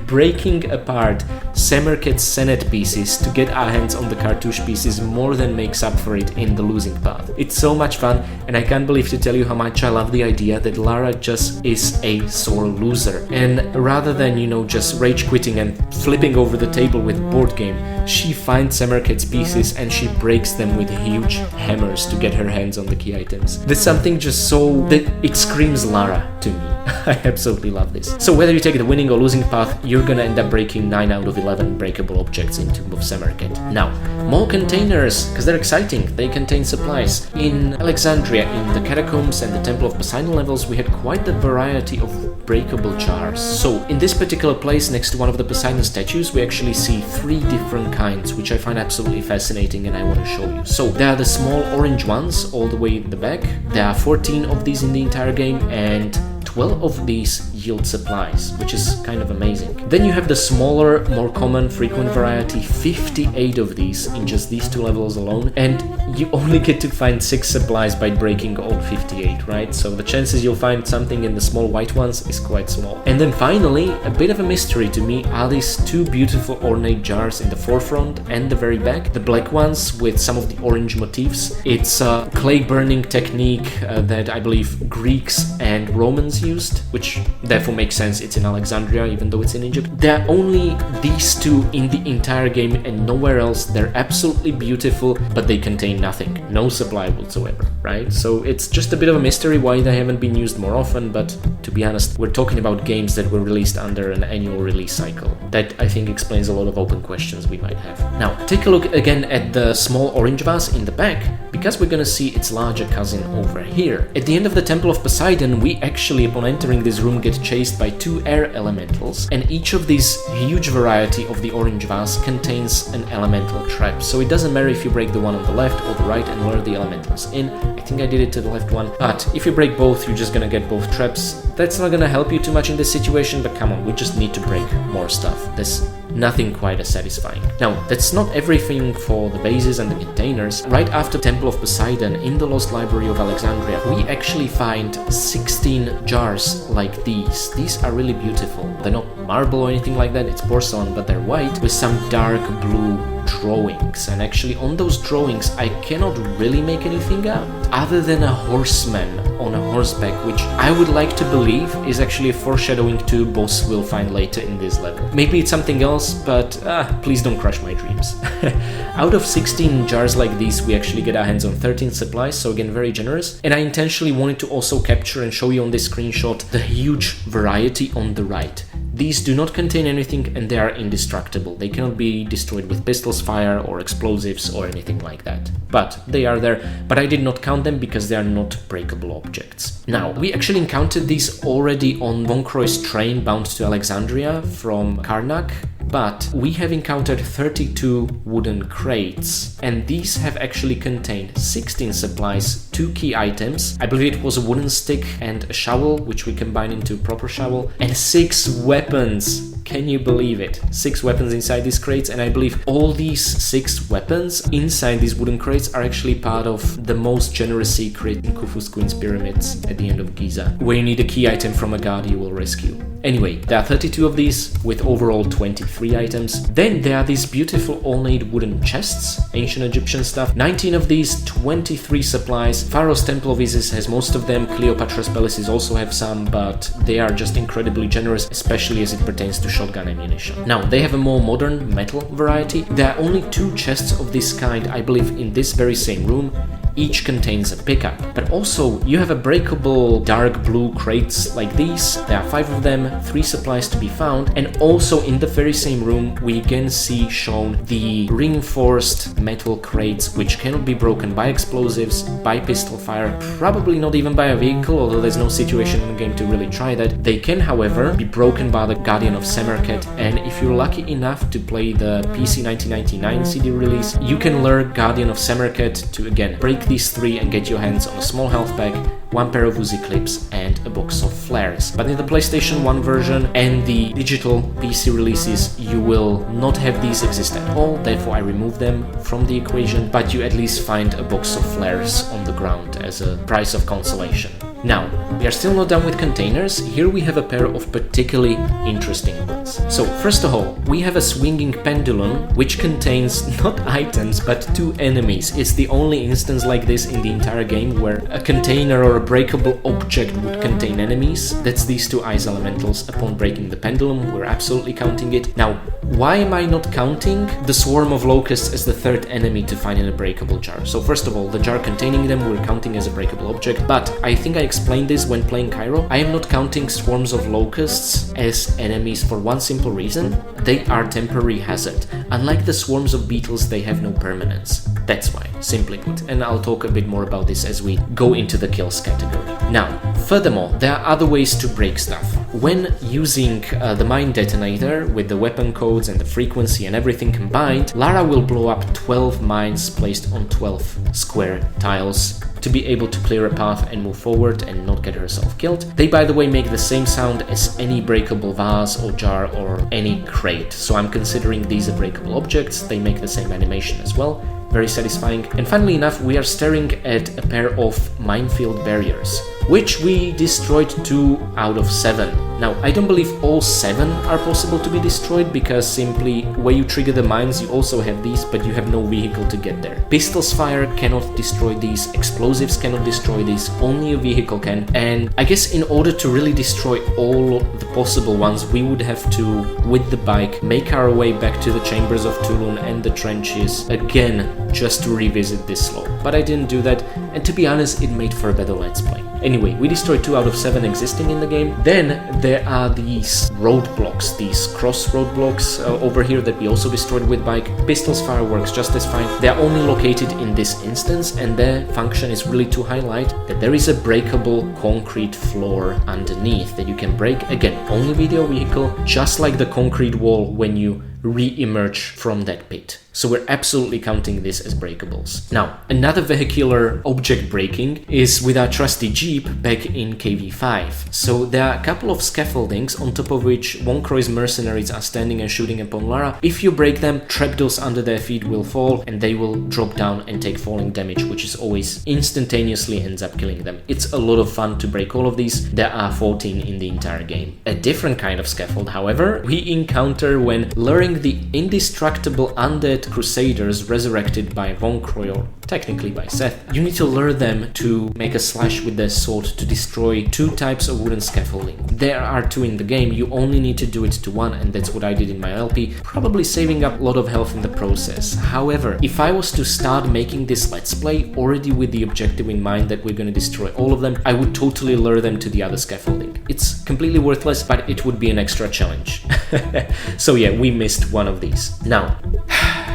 breaking apart Semerket Senate pieces to get our hands on the cartouche pieces more than makes up for it in the losing path. It's so much fun, and I can't believe to tell you how much I love the idea that Lara just is a sore loser. And rather than, just rage quitting and flipping over the table with board game, she finds Semerket's pieces and she breaks them with huge hammers to get her hands on the key items. There's something just so that it screams Lara to me. I absolutely love this. So whether you take the winning or losing path, you're gonna end up breaking 9 out of 11 breakable objects in Tomb of Semerket. Now, more containers, because they're exciting. They contain supplies. In Alexandria, in the Catacombs and the Temple of Poseidon levels, we had quite the variety of breakable jars. So in this particular place, next to one of the Poseidon statues, we actually see 3 different kinds, which I find absolutely fascinating and I want to show you. So there are the small orange ones all the way in the back. There are 14 of these in the entire game, and 12 of these yield supplies, which is kind of amazing. Then you have the smaller, more common, frequent variety, 58 of these in just these 2 levels alone, and you only get to find 6 supplies by breaking all 58, right? So the chances you'll find something in the small white ones is quite small. And then finally, a bit of a mystery to me are these 2 beautiful ornate jars in the forefront and the very back. The black ones with some of the orange motifs. It's a clay burning technique that I believe Greeks and Romans used, which therefore makes sense. It's in Alexandria, even though it's in Egypt. There are only these 2 in the entire game and nowhere else. They're absolutely beautiful, but they contain nothing. No supply whatsoever, right? So it's just a bit of a mystery why they haven't been used more often, but to be honest, we're talking about games that were released under an annual release cycle. That, I think, explains a lot of open questions we might have. Now, take a look again at the small orange vase in the back, because we're gonna see its larger cousin over here. At the end of the Temple of Poseidon, we actually, upon entering this room, get chased by 2 air elementals, and each of these huge variety of the orange vase contains an elemental trap. So it doesn't matter if you break the one on the left or the right and lure the elementals in. I think I did it to the left one, but if you break both, you're just gonna get both traps. That's not gonna help you too much in this situation, but come on, we just need to break more stuff. There's nothing quite as satisfying. Now, that's not everything for the bases and the containers. Right after Temple of Poseidon, in the Lost Library of Alexandria, we actually find 16 jars like these. These are really beautiful. They're not marble or anything like that, it's porcelain, but they're white with some dark blue drawings. And actually on those drawings I cannot really make anything out other than a horseman on a horseback, which I would like to believe is actually a foreshadowing to a boss we'll find later in this level. Maybe it's something else, but please don't crush my dreams. Out of 16 jars like these, we actually get our hands on 13 supplies, so again, very generous. And I intentionally wanted to also capture and show you on this screenshot the huge variety on the right. These do not contain anything and they are indestructible. They cannot be destroyed with pistols, fire, or explosives or anything like that. But they are there, but I did not count them because they are not breakable objects. Now, we actually encountered these already on Von Croy's train bound to Alexandria from Karnak, but we have encountered 32 wooden crates, and these have actually contained 16 supplies, 2 key items. I believe it was a wooden stick and a shovel, which we combine into a proper shovel, and 6 weapons. Can you believe it? 6 weapons inside these crates, and I believe all these 6 weapons inside these wooden crates are actually part of the most generous secret in Khufu's Queen's Pyramids at the end of Giza, where you need a key item from a god you will rescue. Anyway, there are 32 of these, with overall 23 items. Then there are these beautiful ornate wooden chests, ancient Egyptian stuff. 19 of these, 23 supplies. Pharaoh's Temple of Isis has most of them, Cleopatra's Palaces also have some, but they are just incredibly generous, especially as it pertains to shotgun ammunition. Now, they have a more modern metal variety. There are only 2 chests of this kind, I believe, in this very same room. Each contains a pickup, but also you have a breakable dark blue crates like these. There are 5 of them, 3 supplies to be found, and also in the very same room we again see shown the reinforced metal crates which cannot be broken by explosives, by pistol fire, probably not even by a vehicle, although there's no situation in the game to really try that. They can, however, be broken by the Guardian of Semerket, and if you're lucky enough to play the PC 1999 CD release, you can lure Guardian of Semerket to again break these 3 and get your hands on a small health pack, 1 pair of Uzi clips and a box of flares. But in the PlayStation 1 version and the digital PC releases, you will not have these exist at all, therefore I removed them from the equation, but you at least find a box of flares on the ground as a price of consolation. Now, we are still not done with containers. Here we have a pair of particularly interesting ones. So, first of all, we have a swinging pendulum, which contains not items, but 2 enemies. It's the only instance like this in the entire game where a container or a breakable object would contain enemies. That's these 2 ice elementals. Upon breaking the pendulum, we're absolutely counting it. Now, why am I not counting the swarm of locusts as the 3rd enemy to find in a breakable jar? So first of all, the jar containing them we're counting as a breakable object, but I think I explained this when playing Cairo. I am not counting swarms of locusts as enemies for one simple reason: they are temporary hazard. Unlike the swarms of beetles, they have no permanence. That's why, simply put, and I'll talk a bit more about this as we go into the kills category. Now, furthermore, there are other ways to break stuff. When using the mine detonator with the weapon codes and the frequency and everything combined, Lara will blow up 12 mines placed on 12 square tiles to be able to clear a path and move forward and not get herself killed. They, by the way, make the same sound as any breakable vase or jar or any crate, so I'm considering these are breakable objects. They make the same animation as well. Very satisfying. And funnily enough, we are staring at a pair of minefield barriers, which we destroyed 2 out of 7. Now, I don't believe all 7 are possible to be destroyed, because simply where you trigger the mines, you also have these, but you have no vehicle to get there. Pistols fire cannot destroy these, explosives cannot destroy these, only a vehicle can. And I guess in order to really destroy all the possible ones, we would have to, with the bike, make our way back to the chambers of Tulun and the trenches again, just to revisit this slope. But I didn't do that, and to be honest, it made for a better let's play. Anyway, we destroyed 2 out of 7 existing in the game. Then there are these roadblocks, these cross roadblocks over here that we also destroyed with bike. Pistols fire works just as fine. They are only located in this instance, and their function is really to highlight that there is a breakable concrete floor underneath that you can break. Again, only with your vehicle, just like the concrete wall when you re-emerge from that pit. So we're absolutely counting this as breakables. Now, another vehicular object breaking is with our trusty Jeep back in KV5. So there are a couple of scaffoldings on top of which Von Croy's mercenaries are standing and shooting upon Lara. If you break them, trapdoors under their feet will fall and they will drop down and take falling damage, which is always instantaneously ends up killing them. It's a lot of fun to break all of these. There are 14 in the entire game. A different kind of scaffold, however, we encounter when luring the indestructible undead crusaders resurrected by Von Croy, or technically by Seth. You need to lure them to make a slash with their sword to destroy 2 types of wooden scaffolding. There are 2 in the game, you only need to do it to 1, and that's what I did in my LP, probably saving up a lot of health in the process. However, if I was to start making this let's play already with the objective in mind that we're gonna destroy all of them, I would totally lure them to the other scaffolding. It's completely worthless, but it would be an extra challenge. So yeah, we missed one of these. Now,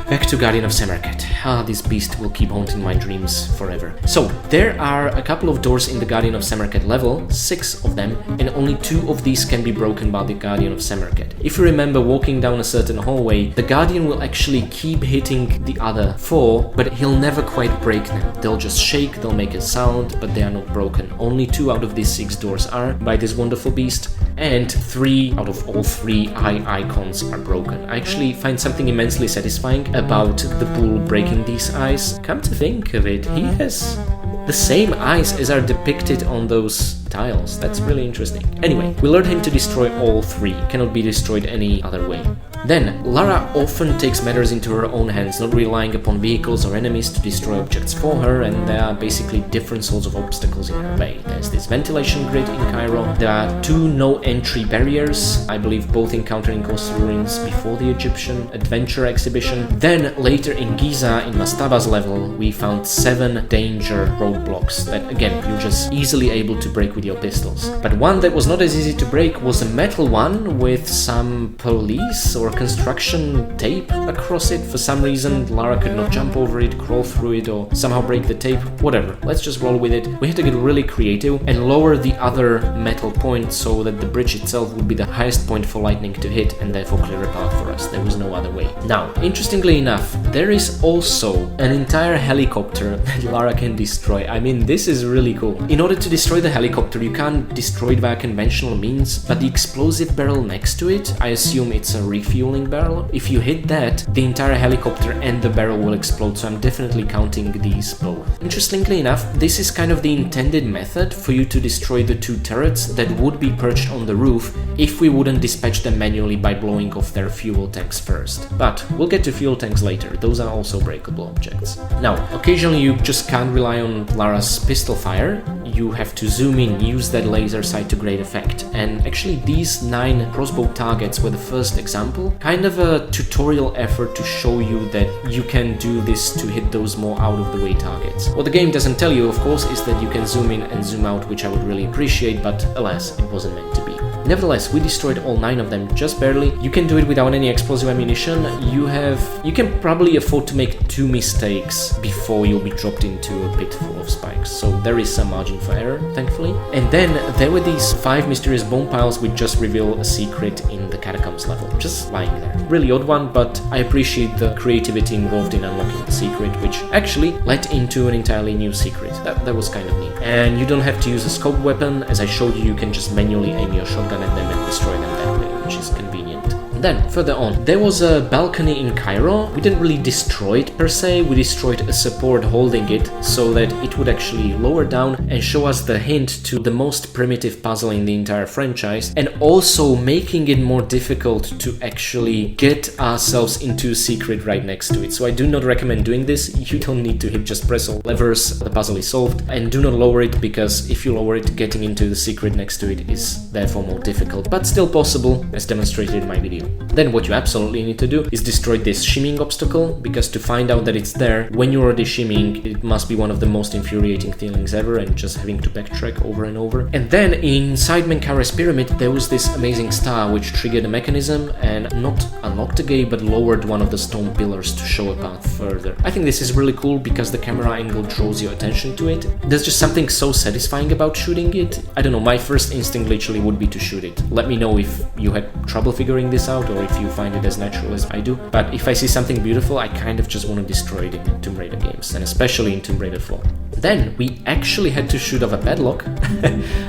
back to Guardian of Samarkand. This beast will keep haunting my dreams forever. So, there are a couple of doors in the Guardian of Samarkand level, 6 of them, and only 2 of these can be broken by the Guardian of Samarkand. If you remember, walking down a certain hallway, the Guardian will actually keep hitting the other 4, but he'll never quite break them. They'll just shake, they'll make a sound, but they are not broken. Only 2 out of these 6 doors are by this wonderful beast, and 3 out of all 3 eye icons are broken. I actually find something immensely satisfying about the bull breaking these eyes. Come to think of it, he has the same eyes as are depicted on those tiles. That's really interesting. Anyway, we learned him to destroy all 3. Cannot be destroyed any other way. Then, Lara often takes matters into her own hands, not relying upon vehicles or enemies to destroy objects for her, and there are basically different sorts of obstacles in her way. There's this ventilation grid in Cairo, there are 2 no-entry barriers, I believe both encountered in coastal ruins before the Egyptian adventure exhibition. Then, later in Giza, in Mastaba's level, we found 7 danger roadblocks that, again, you're just easily able to break with your pistols. But one that was not as easy to break was a metal one with some police or construction tape across it. For some reason, Lara could not jump over it, crawl through it, or somehow break the tape. Whatever, let's just roll with it. We had to get really creative and lower the other metal point so that the bridge itself would be the highest point for lightning to hit and therefore clear a path for us. There was no other way. Now, interestingly enough, there is also an entire helicopter that Lara can destroy. I mean, this is really cool. In order to destroy the helicopter, you can't destroy it via conventional means, but the explosive barrel next to it, I assume it's a refuel fueling barrel. If you hit that, the entire helicopter and the barrel will explode, so I'm definitely counting these both. Interestingly enough, this is kind of the intended method for you to destroy the two turrets that would be perched on the roof if we wouldn't dispatch them manually by blowing off their fuel tanks first. But we'll get to fuel tanks later, those are also breakable objects. Now, occasionally you just can't rely on Lara's pistol fire, you have to zoom in, use that laser sight to great effect. And actually these 9 crossbow targets were the first example, kind of a tutorial effort to show you that you can do this to hit those more out of the way targets. What the game doesn't tell you, of course, is that you can zoom in and zoom out, which I would really appreciate, but alas, it wasn't meant to be. Nevertheless, we destroyed all 9 of them, just barely. You can do it without any explosive ammunition. You can probably afford to make 2 mistakes before you'll be dropped into a pit full of spikes, so there is some margin for error, thankfully. And then there were these 5 mysterious bomb piles which just reveal a secret in the catacombs level, just lying there. Really odd one, but I appreciate the creativity involved in unlocking the secret, which actually led into an entirely new secret. That was kind of neat. And you don't have to use a scope weapon, as I showed you can just manually aim your shotgun at them and destroy them that way, which is convenient. Then, further on, there was a balcony in Cairo. We didn't really destroy it per se, we destroyed a support holding it so that it would actually lower down and show us the hint to the most primitive puzzle in the entire franchise, and also making it more difficult to actually get ourselves into a secret right next to it. So I do not recommend doing this, you don't need to hit, just press all levers, the puzzle is solved, and do not lower it, because if you lower it, getting into the secret next to it is therefore more difficult, but still possible, as demonstrated in my video. Then what you absolutely need to do is destroy this shimmying obstacle, because to find out that it's there when you're already shimmying, it must be one of the most infuriating feelings ever, and just having to backtrack over and over. And then inside Menkara's pyramid there was this amazing star which triggered a mechanism and not unlocked the gate but lowered one of the stone pillars to show a path further. I think this is really cool because the camera angle draws your attention to it. There's just something so satisfying about shooting it. I don't know, my first instinct literally would be to shoot it. Let me know if you had trouble figuring this out or if you find it as natural as I do. But if I see something beautiful, I kind of just want to destroy it in Tomb Raider games, and especially in Tomb Raider 4. Then we actually had to shoot off a padlock,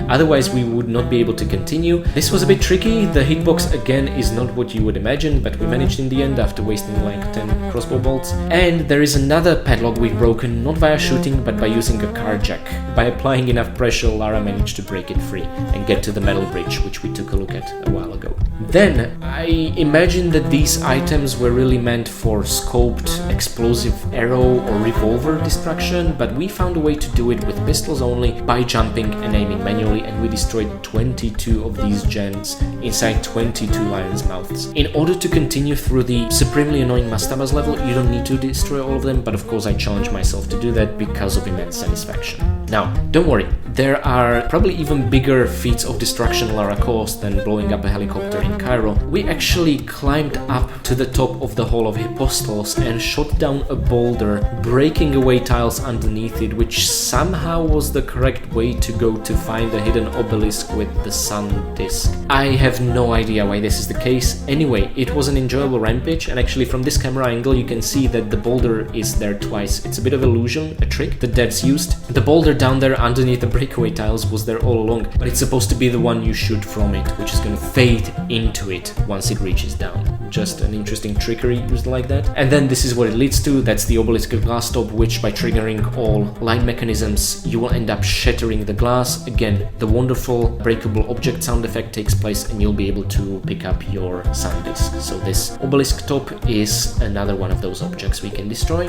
otherwise we would not be able to continue. This was a bit tricky, the hitbox again is not what you would imagine, but we managed in the end after wasting like 10 crossbow bolts. And there is another padlock we've broken, not via shooting but by using a car jack. By applying enough pressure, Lara managed to break it free and get to the metal bridge, which we took a look at a while ago. Then I imagine that these items were really meant for scoped explosive arrow or revolver destruction, but we found a way to do it with pistols only by jumping and aiming manually, and we destroyed 22 of these gens inside 22 lions' mouths. In order to continue through the supremely annoying Mastabas level, you don't need to destroy all of them, but of course I challenge myself to do that because of immense satisfaction. Now, don't worry, there are probably even bigger feats of destruction Lara caused than blowing up a helicopter in Cairo. We actually climbed up to the top of the Hall of Apostles and shot down a boulder, breaking away tiles underneath it, which somehow was the correct way to go to find a hidden obelisk with the sun disk. I have no idea why this is the case. Anyway, it was an enjoyable rampage, and actually from this camera angle you can see that the boulder is there twice. It's a bit of illusion, a trick the devs used. The boulder down there underneath the breakaway tiles was there all along, but it's supposed to be the one you shoot from it, which is gonna fade into it once it reaches down. Just an interesting trickery used like that. And then this is what it leads to. That's the obelisk glass top, which by triggering all line mechanisms you will end up shattering the glass. Again, the wonderful breakable object sound effect takes place and you'll be able to pick up your sun disk. So this obelisk top is another one of those objects we can destroy.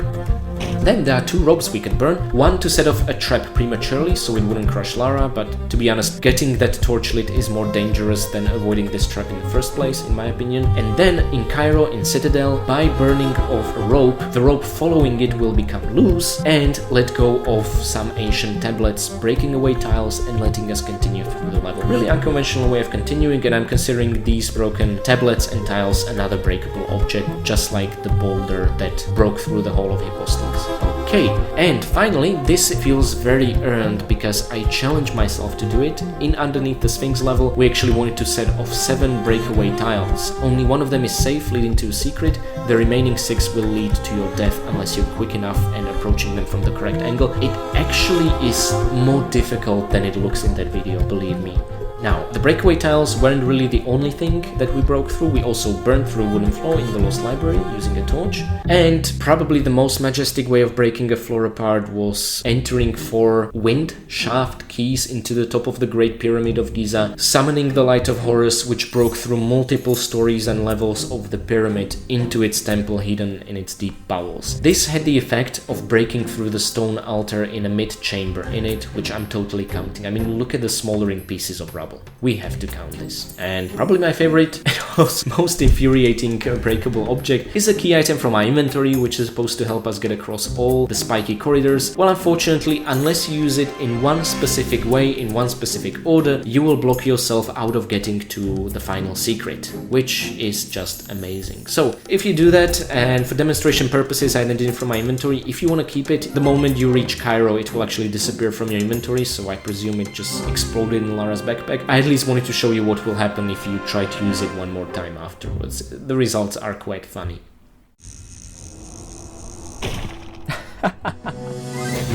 Then there are 2 ropes we can burn. One to set off a trap prematurely so it wouldn't crush Lara, but to be honest, getting that torch lit is more dangerous than avoiding this trap in the first place, in my opinion. And then in Cairo, in Citadel, by burning off a rope, the rope following it will become loose and let go of some ancient tablets, breaking away tiles and letting us continue through the level. Really unconventional way of continuing, and I'm considering these broken tablets and tiles another breakable object, just like the boulder that broke through the Hall of Apostles. Okay, and finally, this feels very earned because I challenged myself to do it. In Underneath the Sphinx level, we actually wanted to set off 7 breakaway tiles. Only one of them is safe, leading to a secret. The remaining 6 will lead to your death unless you're quick enough and approaching them from the correct angle. It actually is more difficult than it looks in that video, believe me. Now, the breakaway tiles weren't really the only thing that we broke through. We also burned through a wooden floor in the Lost Library using a torch. And probably the most majestic way of breaking a floor apart was entering 4 wind shaft keys into the top of the Great Pyramid of Giza, summoning the Light of Horus, which broke through multiple stories and levels of the pyramid into its temple hidden in its deep bowels. This had the effect of breaking through the stone altar in a mid-chamber in it, which I'm totally counting. I mean, look at the smoldering pieces of rubble. We have to count this. And probably my favorite and most infuriating breakable object is a key item from our inventory, which is supposed to help us get across all the spiky corridors. Well, unfortunately, unless you use it in one specific way, in one specific order, you will block yourself out of getting to the final secret, which is just amazing. So, if you do that, and for demonstration purposes, I did it from my inventory, if you want to keep it, the moment you reach Cairo, it will actually disappear from your inventory, so I presume it just exploded in Lara's backpack. I at least wanted to show you what will happen if you try to use it one more time afterwards. The results are quite funny.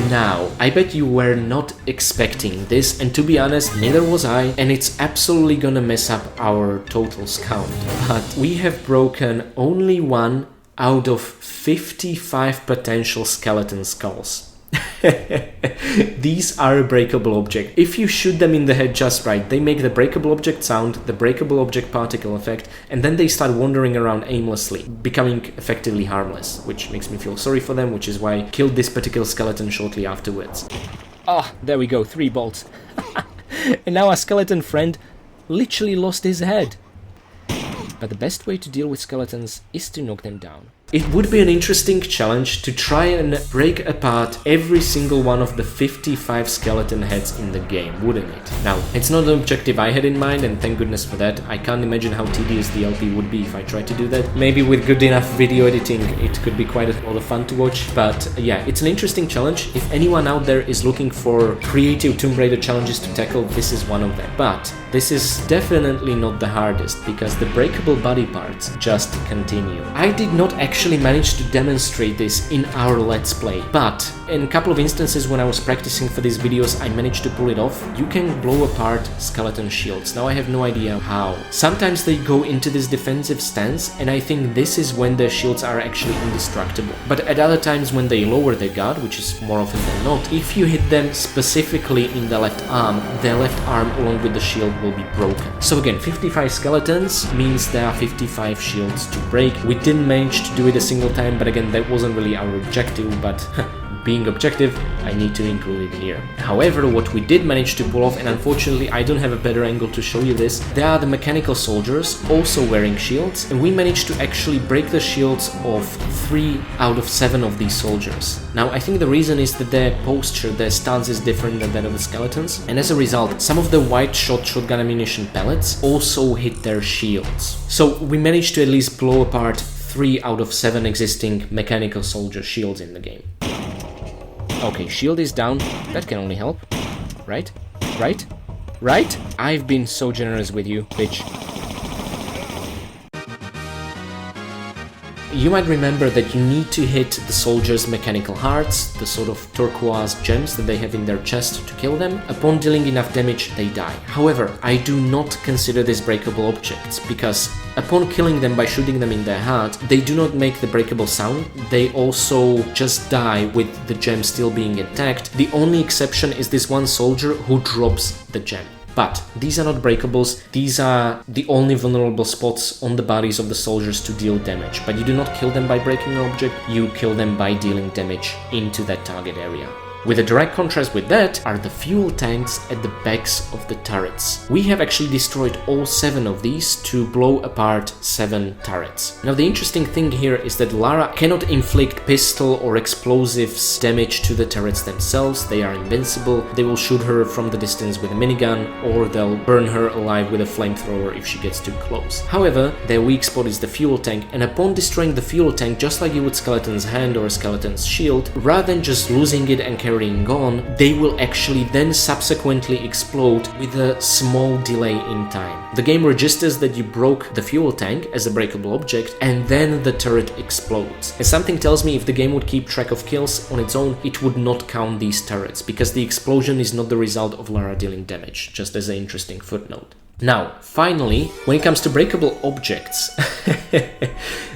Now, I bet you were not expecting this, and to be honest, neither was I, and it's absolutely gonna mess up our totals count. But we have broken only 1 out of 55 potential skeleton skulls. These are a breakable object. If you shoot them in the head just right, they make the breakable object sound, the breakable object particle effect, and then they start wandering around aimlessly, becoming effectively harmless, which makes me feel sorry for them, which is why I killed this particular skeleton shortly afterwards. Ah, there we go, 3 bolts. And now our skeleton friend literally lost his head. But the best way to deal with skeletons is to knock them down. It would be an interesting challenge to try and break apart every single one of the 55 skeleton heads in the game, wouldn't it? Now, it's not an objective I had in mind, and thank goodness for that. I can't imagine how tedious the LP would be if I tried to do that. Maybe with good enough video editing, it could be quite a lot of fun to watch. But yeah, it's an interesting challenge. If anyone out there is looking for creative Tomb Raider challenges to tackle, this is one of them. But this is definitely not the hardest, because the breakable body parts just continue. I did not actually managed to demonstrate this in our Let's Play, but in a couple of instances when I was practicing for these videos, I managed to pull it off. You can blow apart skeleton shields. Now I have no idea how. Sometimes they go into this defensive stance, and I think this is when their shields are actually indestructible. But at other times when they lower their guard, which is more often than not, if you hit them specifically in the left arm, their left arm along with the shield will be broken. So again, 55 skeletons means there are 55 shields to break. We didn't manage to do it a single time, but again, that wasn't really our objective, but being objective, I need to include it here. However, what we did manage to pull off, and unfortunately I don't have a better angle to show you this, there are the mechanical soldiers also wearing shields, and we managed to actually break the shields of 3 out of 7 of these soldiers. Now, I think the reason is that their posture, their stance is different than that of the skeletons, and as a result, some of the white shotgun ammunition pellets also hit their shields. So we managed to at least blow apart 3 out of 7 existing mechanical soldier shields in the game. Okay, shield is down. That can only help. Right? Right? Right? I've been so generous with you, bitch. You might remember that you need to hit the soldiers' mechanical hearts, the sort of turquoise gems that they have in their chest, to kill them. Upon dealing enough damage, they die. However, I do not consider these breakable objects, because upon killing them by shooting them in their heart, they do not make the breakable sound. They also just die with the gem still being intact. The only exception is this one soldier who drops the gem. But these are not breakables, these are the only vulnerable spots on the bodies of the soldiers to deal damage. But you do not kill them by breaking an object, you kill them by dealing damage into that target area. With a direct contrast with that are the fuel tanks at the backs of the turrets. We have actually destroyed all 7 of these to blow apart 7 turrets. Now the interesting thing here is that Lara cannot inflict pistol or explosives damage to the turrets themselves. They are invincible. They will shoot her from the distance with a minigun, or they'll burn her alive with a flamethrower if she gets too close. However, their weak spot is the fuel tank, and upon destroying the fuel tank, just like you would skeleton's hand or a skeleton's shield, rather than just losing it and carrying carrying on, they will actually then subsequently explode with a small delay in time. The game registers that you broke the fuel tank as a breakable object, and then the turret explodes. And something tells me if the game would keep track of kills on its own, it would not count these turrets, because the explosion is not the result of Lara dealing damage, just as an interesting footnote. Now, finally, when it comes to breakable objects,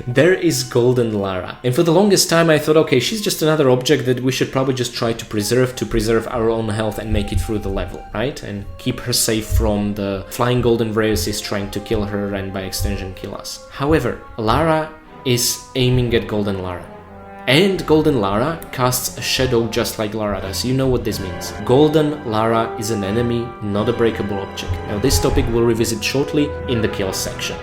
there is Golden Lara. And for the longest time I thought, okay, she's just another object that we should probably just try to preserve our own health and make it through the level, right? And keep her safe from the flying golden Vraeses trying to kill her and by extension kill us. However, Lara is aiming at Golden Lara. And Golden Lara casts a shadow just like Lara does. You know what this means. Golden Lara is an enemy, not a breakable object. Now this topic we'll revisit shortly in the kill section.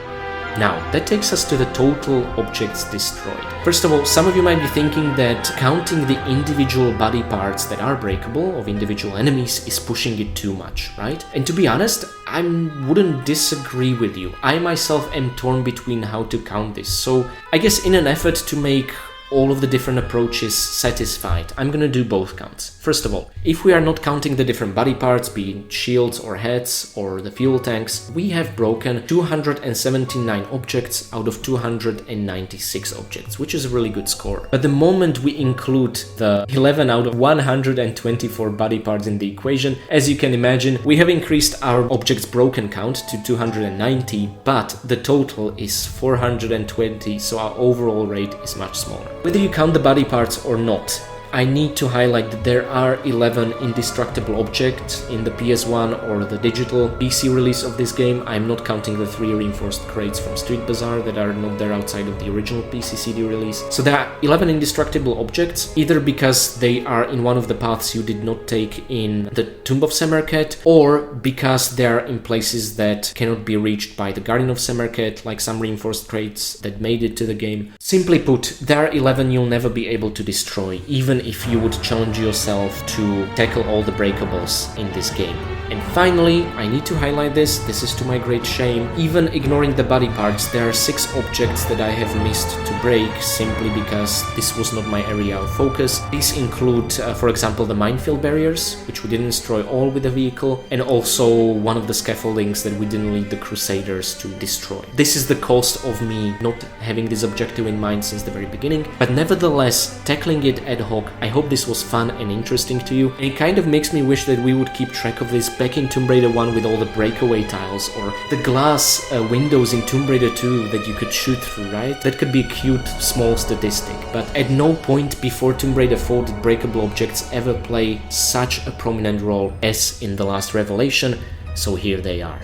Now, that takes us to the total objects destroyed. First of all, some of you might be thinking that counting the individual body parts that are breakable of individual enemies is pushing it too much, right? And to be honest, I wouldn't disagree with you. I myself am torn between how to count this. So I guess in an effort to make all of the different approaches satisfied, I'm gonna do both counts. First of all, if we are not counting the different body parts, be it shields or heads or the fuel tanks, we have broken 279 objects out of 296 objects, which is a really good score. But the moment we include the 11 out of 124 body parts in the equation, as you can imagine, we have increased our objects broken count to 290, but the total is 420, so our overall rate is much smaller. Whether you count the body parts or not, I need to highlight that there are 11 indestructible objects in the PS1 or the digital PC release of this game. I'm not counting the 3 reinforced crates from Street Bazaar that are not there outside of the original PC CD release. So there are 11 indestructible objects, either because they are in one of the paths you did not take in the Tomb of Semerkhet, or because they are in places that cannot be reached by the Guardian of Semerkhet, like some reinforced crates that made it to the game. Simply put, there are 11 you'll never be able to destroy, even if you would challenge yourself to tackle all the breakables in this game. And finally, I need to highlight this is to my great shame, even ignoring the body parts, there are 6 objects that I have missed to break simply because this was not my area of focus. These include, for example, the minefield barriers, which we didn't destroy all with the vehicle, and also one of the scaffoldings that we didn't lead the Crusaders to destroy. This is the cost of me not having this objective in mind since the very beginning, but nevertheless, tackling it ad hoc, I hope this was fun and interesting to you. And it kind of makes me wish that we would keep track of this back in Tomb Raider 1 with all the breakaway tiles, or the glass windows in Tomb Raider 2 that you could shoot through, right? That could be a cute small statistic, but at no point before Tomb Raider 4 did breakable objects ever play such a prominent role as in the last revelation, so here they are.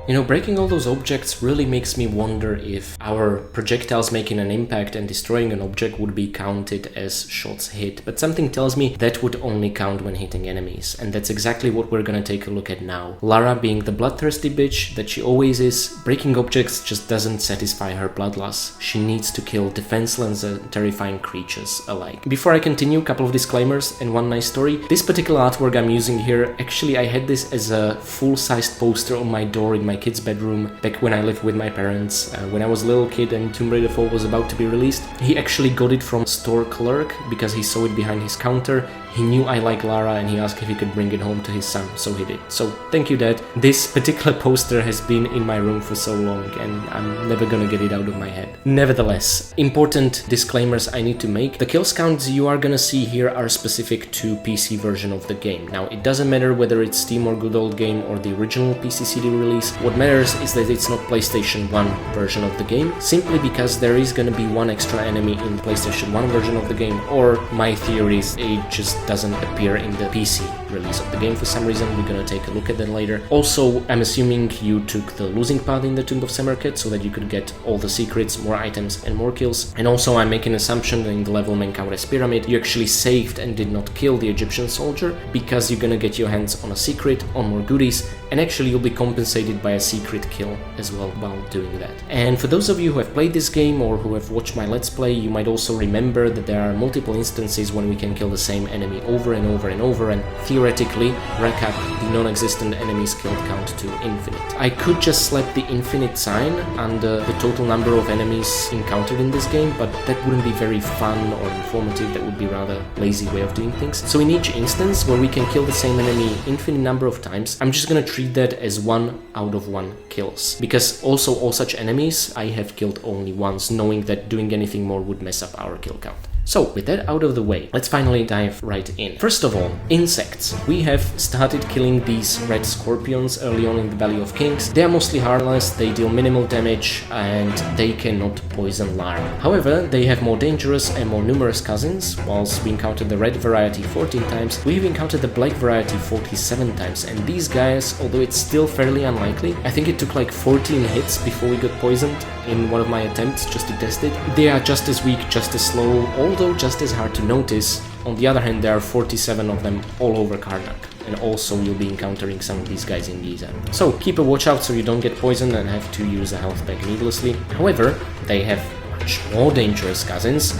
You know, breaking all those objects really makes me wonder if our projectiles making an impact and destroying an object would be counted as shots hit, but something tells me that would only count when hitting enemies, and that's exactly what we're gonna take a look at now. Lara, being the bloodthirsty bitch that she always is, breaking objects just doesn't satisfy her bloodlust. She needs to kill defenseless and terrifying creatures alike. Before I continue, a couple of disclaimers and one nice story. This particular artwork I'm using here, actually I had this as a full-sized poster on my door in my kid's bedroom back when I lived with my parents. When I was a little kid and Tomb Raider 4 was about to be released, he actually got it from a store clerk because he saw it behind his counter. He knew I like Lara and he asked if he could bring it home to his son, so he did. So thank you, Dad. This particular poster has been in my room for so long and I'm never gonna get it out of my head. Nevertheless, important disclaimers I need to make. The kills counts you are gonna see here are specific to PC version of the game. Now, it doesn't matter whether it's Steam or Good Old Game or the original PC CD release. What matters is that it's not PlayStation 1 version of the game, simply because there is gonna be one extra enemy in the PlayStation 1 version of the game, or my theory is it just doesn't appear in the PC release of the game for some reason. We're gonna take a look at that later. Also, I'm assuming you took the losing path in the Tomb of Semerkhet so that you could get all the secrets, more items and more kills. And also I'm making an assumption that in the level Menkaure's Pyramid you actually saved and did not kill the Egyptian soldier, because you're gonna get your hands on a secret, on more goodies, and actually you'll be compensated by a secret kill as well while doing that. And for those of you who have played this game or who have watched my Let's Play, you might also remember that there are multiple instances when we can kill the same enemy over and over and over, and theoretically theoretically rack up the non-existent enemies killed count to infinite. I could just slap the infinite sign under the total number of enemies encountered in this game, but that wouldn't be very fun or informative. That would be rather lazy way of doing things. So in each instance where we can kill the same enemy infinite number of times, I'm just gonna treat that as 1 out of 1 kills, because also all such enemies I have killed only once, knowing that doing anything more would mess up our kill count. So, with that out of the way, let's finally dive right in. First of all, insects. We have started killing these red scorpions early on in the Valley of Kings. They are mostly harmless, they deal minimal damage, and they cannot poison Lara. However, they have more dangerous and more numerous cousins. Whilst we encountered the red variety 14 times, we've encountered the black variety 47 times, and these guys, although it's still fairly unlikely, I think it took like 14 hits before we got poisoned in one of my attempts just to test it. They are just as weak, just as slow, although just as hard to notice. On the other hand, there are 47 of them all over Karnak, and also you'll be encountering some of these guys in Giza. So keep a watch out so you don't get poisoned and have to use a health pack needlessly. However, they have much more dangerous cousins,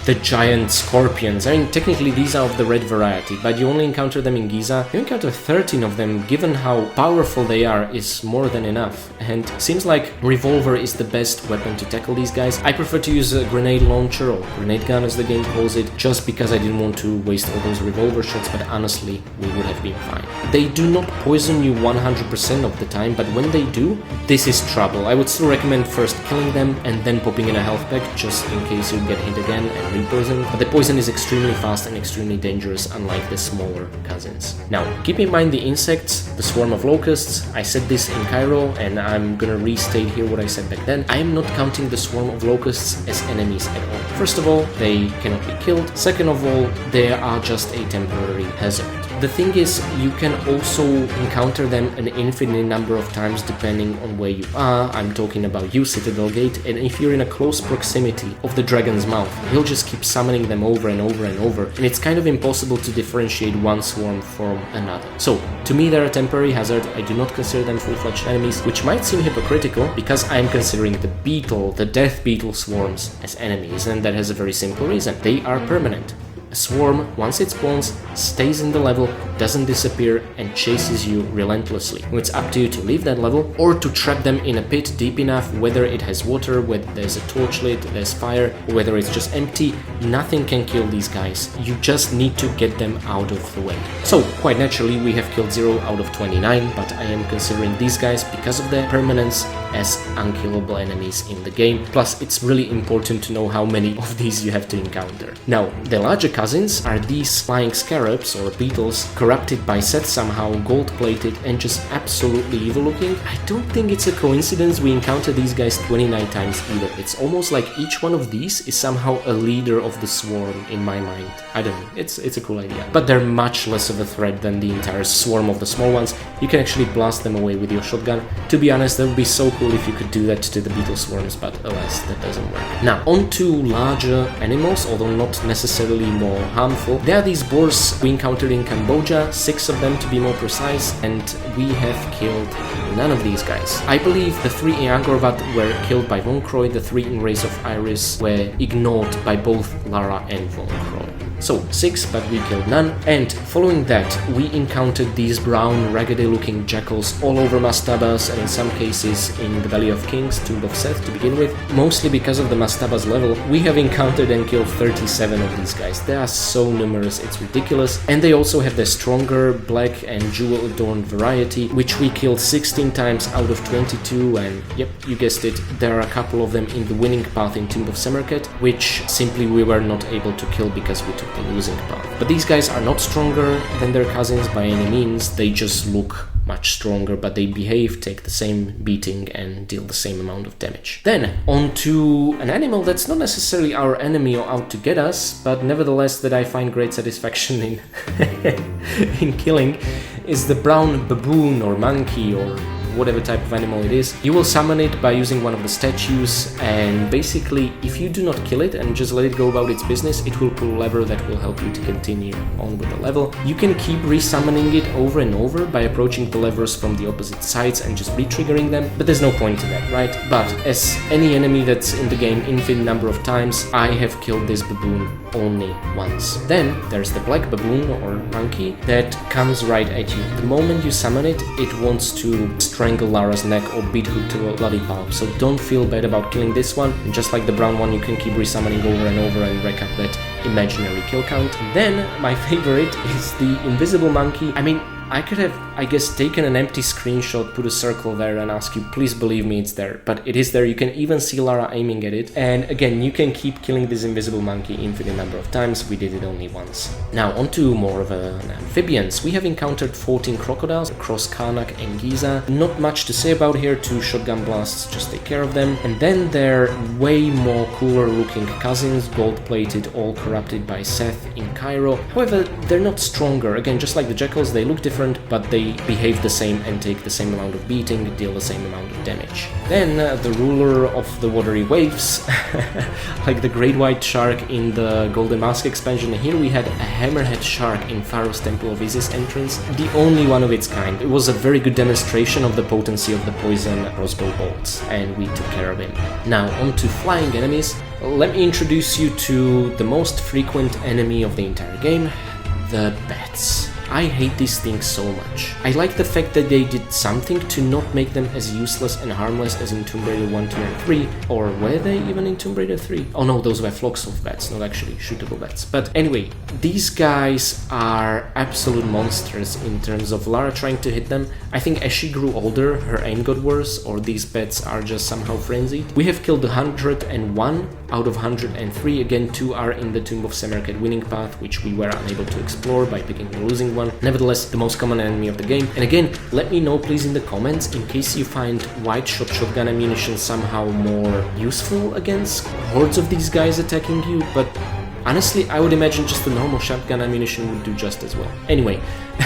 the giant scorpions. I mean, technically these are of the red variety, but you only encounter them in Giza. You encounter 13 of them. Given how powerful they are, is more than enough, and seems like revolver is the best weapon to tackle these guys. I prefer to use a grenade launcher, or grenade gun as the game calls it, just because I didn't want to waste all those revolver shots, but honestly, we would have been fine. They do not poison you 100% of the time, but when they do, this is trouble. I would still recommend first killing them and then popping in a health pack, just in case you get hit again and re-poison. But the poison is extremely fast and extremely dangerous, unlike the smaller cousins. Now, keep in mind the insects, the swarm of locusts. I said this in Cairo, and I'm gonna restate here what I said back then. I am not counting the swarm of locusts as enemies at all. First of all, they cannot be killed. Second of all, they are just a temporary hazard. The thing is, you can also encounter them an infinite number of times depending on where you are. I'm talking about you, Citadel Gate, and if you're in a close proximity of the dragon's mouth, he'll just keep summoning them over and over and over, and it's kind of impossible to differentiate one swarm from another. So, to me they're a temporary hazard. I do not consider them full-fledged enemies, which might seem hypocritical because I am considering the beetle, the death beetle swarms as enemies, and that has a very simple reason. They are permanent. A swarm, once it spawns, stays in the level, doesn't disappear, and chases you relentlessly. It's up to you to leave that level or to trap them in a pit deep enough, whether it has water, whether there's a torch lit, there's fire, or whether it's just empty. Nothing can kill these guys. You just need to get them out of the way. So, quite naturally, we have killed 0 out of 29, but I am considering these guys, because of their permanence, as unkillable enemies in the game. Plus, it's really important to know how many of these you have to encounter. Now, the larger cousins are these flying scarabs or beetles, corrupted by Seth somehow, gold-plated, and just absolutely evil-looking. I don't think it's a coincidence we encounter these guys 29 times either. It's almost like each one of these is somehow a leader of the swarm in my mind. I don't know, it's a cool idea. But they're much less of a threat than the entire swarm of the small ones. You can actually blast them away with your shotgun. To be honest, that would be so cool if you could do that to the beetle swarms, but alas, that doesn't work. Now, on to larger animals, although not necessarily more harmful. There are these boars we encountered in Cambodia, 6 of them to be more precise, and we have killed none of these guys. I believe the 3 in Angorvat were killed by Von Croy, the 3 in Race of Iris were ignored by both Lara and Von Croy. So, 6, but we killed none. And following that, we encountered these brown, raggedy-looking jackals all over Mastabas, and in some cases in the Valley of Kings, Tomb of Seth to begin with. Mostly because of the Mastabas level, we have encountered and killed 37 of these guys. They are so numerous, it's ridiculous. And they also have the stronger, black and jewel-adorned variety, which we killed 16 times out of 22, and yep, you guessed it, there are a couple of them in the winning path in Tomb of Samarkand, which simply we were not able to kill because we took the losing path. But these guys are not stronger than their cousins by any means, they just look much stronger, but they behave, take the same beating, and deal the same amount of damage. Then, on to an animal that's not necessarily our enemy or out to get us, but nevertheless that I find great satisfaction in in killing, is the brown baboon or monkey or whatever type of animal it is. You will summon it by using one of the statues, and basically if you do not kill it and just let it go about its business, it will pull a lever that will help you to continue on with the level. You can keep resummoning it over and over by approaching the levers from the opposite sides and just re-triggering them, but there's no point to that, right? But as any enemy that's in the game infinite number of times, I have killed this baboon only once. Then there's the black baboon or monkey that comes right at you. The moment you summon it, it wants to strangle Lara's neck or beat her to a bloody pulp, so don't feel bad about killing this one. And just like the brown one, you can keep resummoning over and over and rack up that imaginary kill count. Then my favorite is the invisible monkey. I mean, I could have, I guess, taken an empty screenshot, put a circle there and ask you, please believe me it's there. But it is there, you can even see Lara aiming at it. And again, you can keep killing this invisible monkey infinite number of times, we did it only once. Now onto more of an amphibians. We have encountered 14 crocodiles across Karnak and Giza. Not much to say about here, 2 shotgun blasts, just take care of them. And then they're way more cooler looking cousins, gold plated, all corrupted by Seth in Cairo. However, they're not stronger. Again, just like the jackals, they look different, but they behave the same and take the same amount of beating, deal the same amount of damage. Then the ruler of the watery waves, like the great white shark in the Golden Mask expansion, here we had a hammerhead shark in Pharaoh's Temple of Isis entrance, the only one of its kind. It was a very good demonstration of the potency of the poison crossbow bolts, and we took care of him. Now on to flying enemies. Let me introduce you to the most frequent enemy of the entire game, the bats. I hate these things so much. I like the fact that they did something to not make them as useless and harmless as in Tomb Raider 1, 2, and 3. Or were they even in Tomb Raider 3? Oh no, those were flocks of bats, not actually shootable bats. But anyway, these guys are absolute monsters in terms of Lara trying to hit them. I think as she grew older, her aim got worse, or these bats are just somehow frenzied. We have killed 101 out of 103. Again, 2 are in the Tomb of Semerkhet winning path, which we were unable to explore by picking the losing one. Nevertheless, the most common enemy of the game. And again, let me know please in the comments in case you find wide shot shotgun ammunition somehow more useful against hordes of these guys attacking you, but honestly, I would imagine just the normal shotgun ammunition would do just as well. Anyway,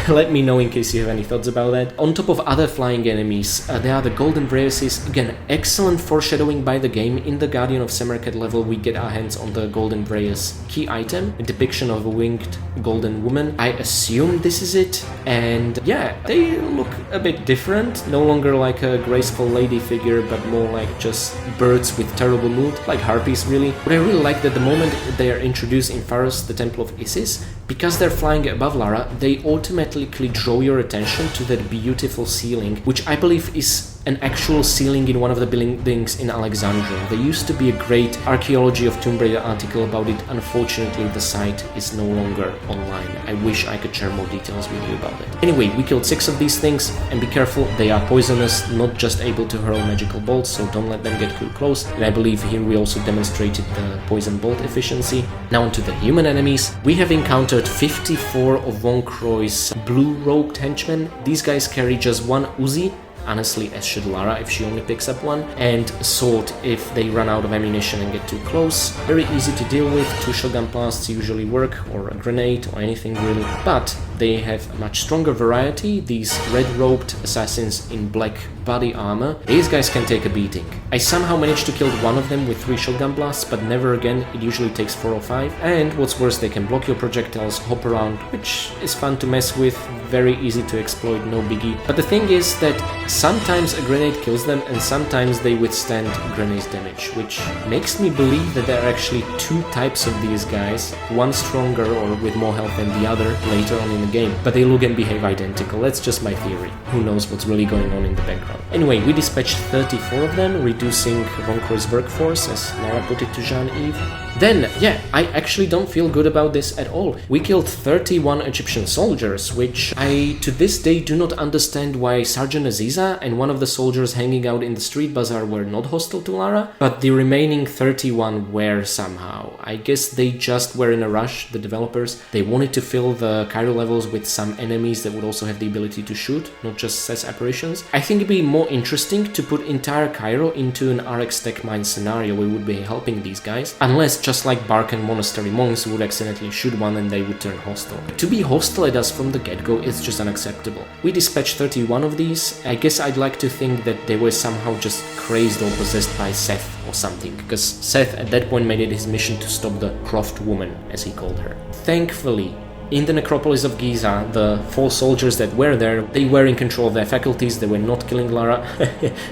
let me know in case you have any thoughts about that. On top of other flying enemies, there are the Golden Braces. Again, excellent foreshadowing by the game. In the Guardian of Semerkhet level, we get our hands on the Golden Brace key item, a depiction of a winged golden woman. I assume this is it, and yeah, they look a bit different. No longer like a graceful lady figure, but more like just birds with terrible mood, like harpies really. But I really like that the moment they are introduced in Pharaoh's, the Temple of Isis, because they're flying above Lara, they automatically draw your attention to that beautiful ceiling, which I believe is an actual ceiling in one of the buildings in Alexandria. There used to be a great Archaeology of Tomb Raider article about it. Unfortunately, the site is no longer online. I wish I could share more details with you about it. Anyway, we killed 6 of these things, and be careful, they are poisonous, not just able to hurl magical bolts, so don't let them get too close. And I believe here we also demonstrated the poison bolt efficiency. Now onto the human enemies. We have encountered 54 of Von Croy's blue-robed henchmen. These guys carry just one Uzi, honestly, as should Lara if she only picks up one, and a sword if they run out of ammunition and get too close. Very easy to deal with, 2 shotgun blasts usually work, or a grenade, or anything really, but they have a much stronger variety. These red-robed assassins in black body armor, these guys can take a beating. I somehow managed to kill one of them with 3 shotgun blasts, but never again. It usually takes 4 or 5, and what's worse, they can block your projectiles, hop around, which is fun to mess with, very easy to exploit, no biggie. But the thing is that sometimes a grenade kills them, and sometimes they withstand grenade damage, which makes me believe that there are actually 2 types of these guys, one stronger or with more health than the other later on in the game, but they look and behave identical. That's just my theory. Who knows what's really going on in the background. Anyway, we dispatched 34 of them, reducing Von Croy's workforce, as Lara put it to Jean-Yves. Then, yeah, I actually don't feel good about this at all. We killed 31 Egyptian soldiers, which I, to this day, do not understand why Sergeant Aziza and one of the soldiers hanging out in the street bazaar were not hostile to Lara, but the remaining 31 were somehow. I guess they just were in a rush, the developers. They wanted to fill the Cairo levels with some enemies that would also have the ability to shoot, not just Seth's apparitions. I think it'd be more interesting to put entire Cairo into an RX Tech Mine scenario where we would be helping these guys, unless just like Barkan monastery monks would accidentally shoot one and they would turn hostile. To be hostile at us from the get-go is just unacceptable. We dispatched 31 of these. I guess I'd like to think that they were somehow just crazed or possessed by Seth or something, because Seth at that point made it his mission to stop the Croft woman, as he called her. Thankfully, in the necropolis of Giza, the 4 soldiers that were there, they were in control of their faculties, they were not killing Lara.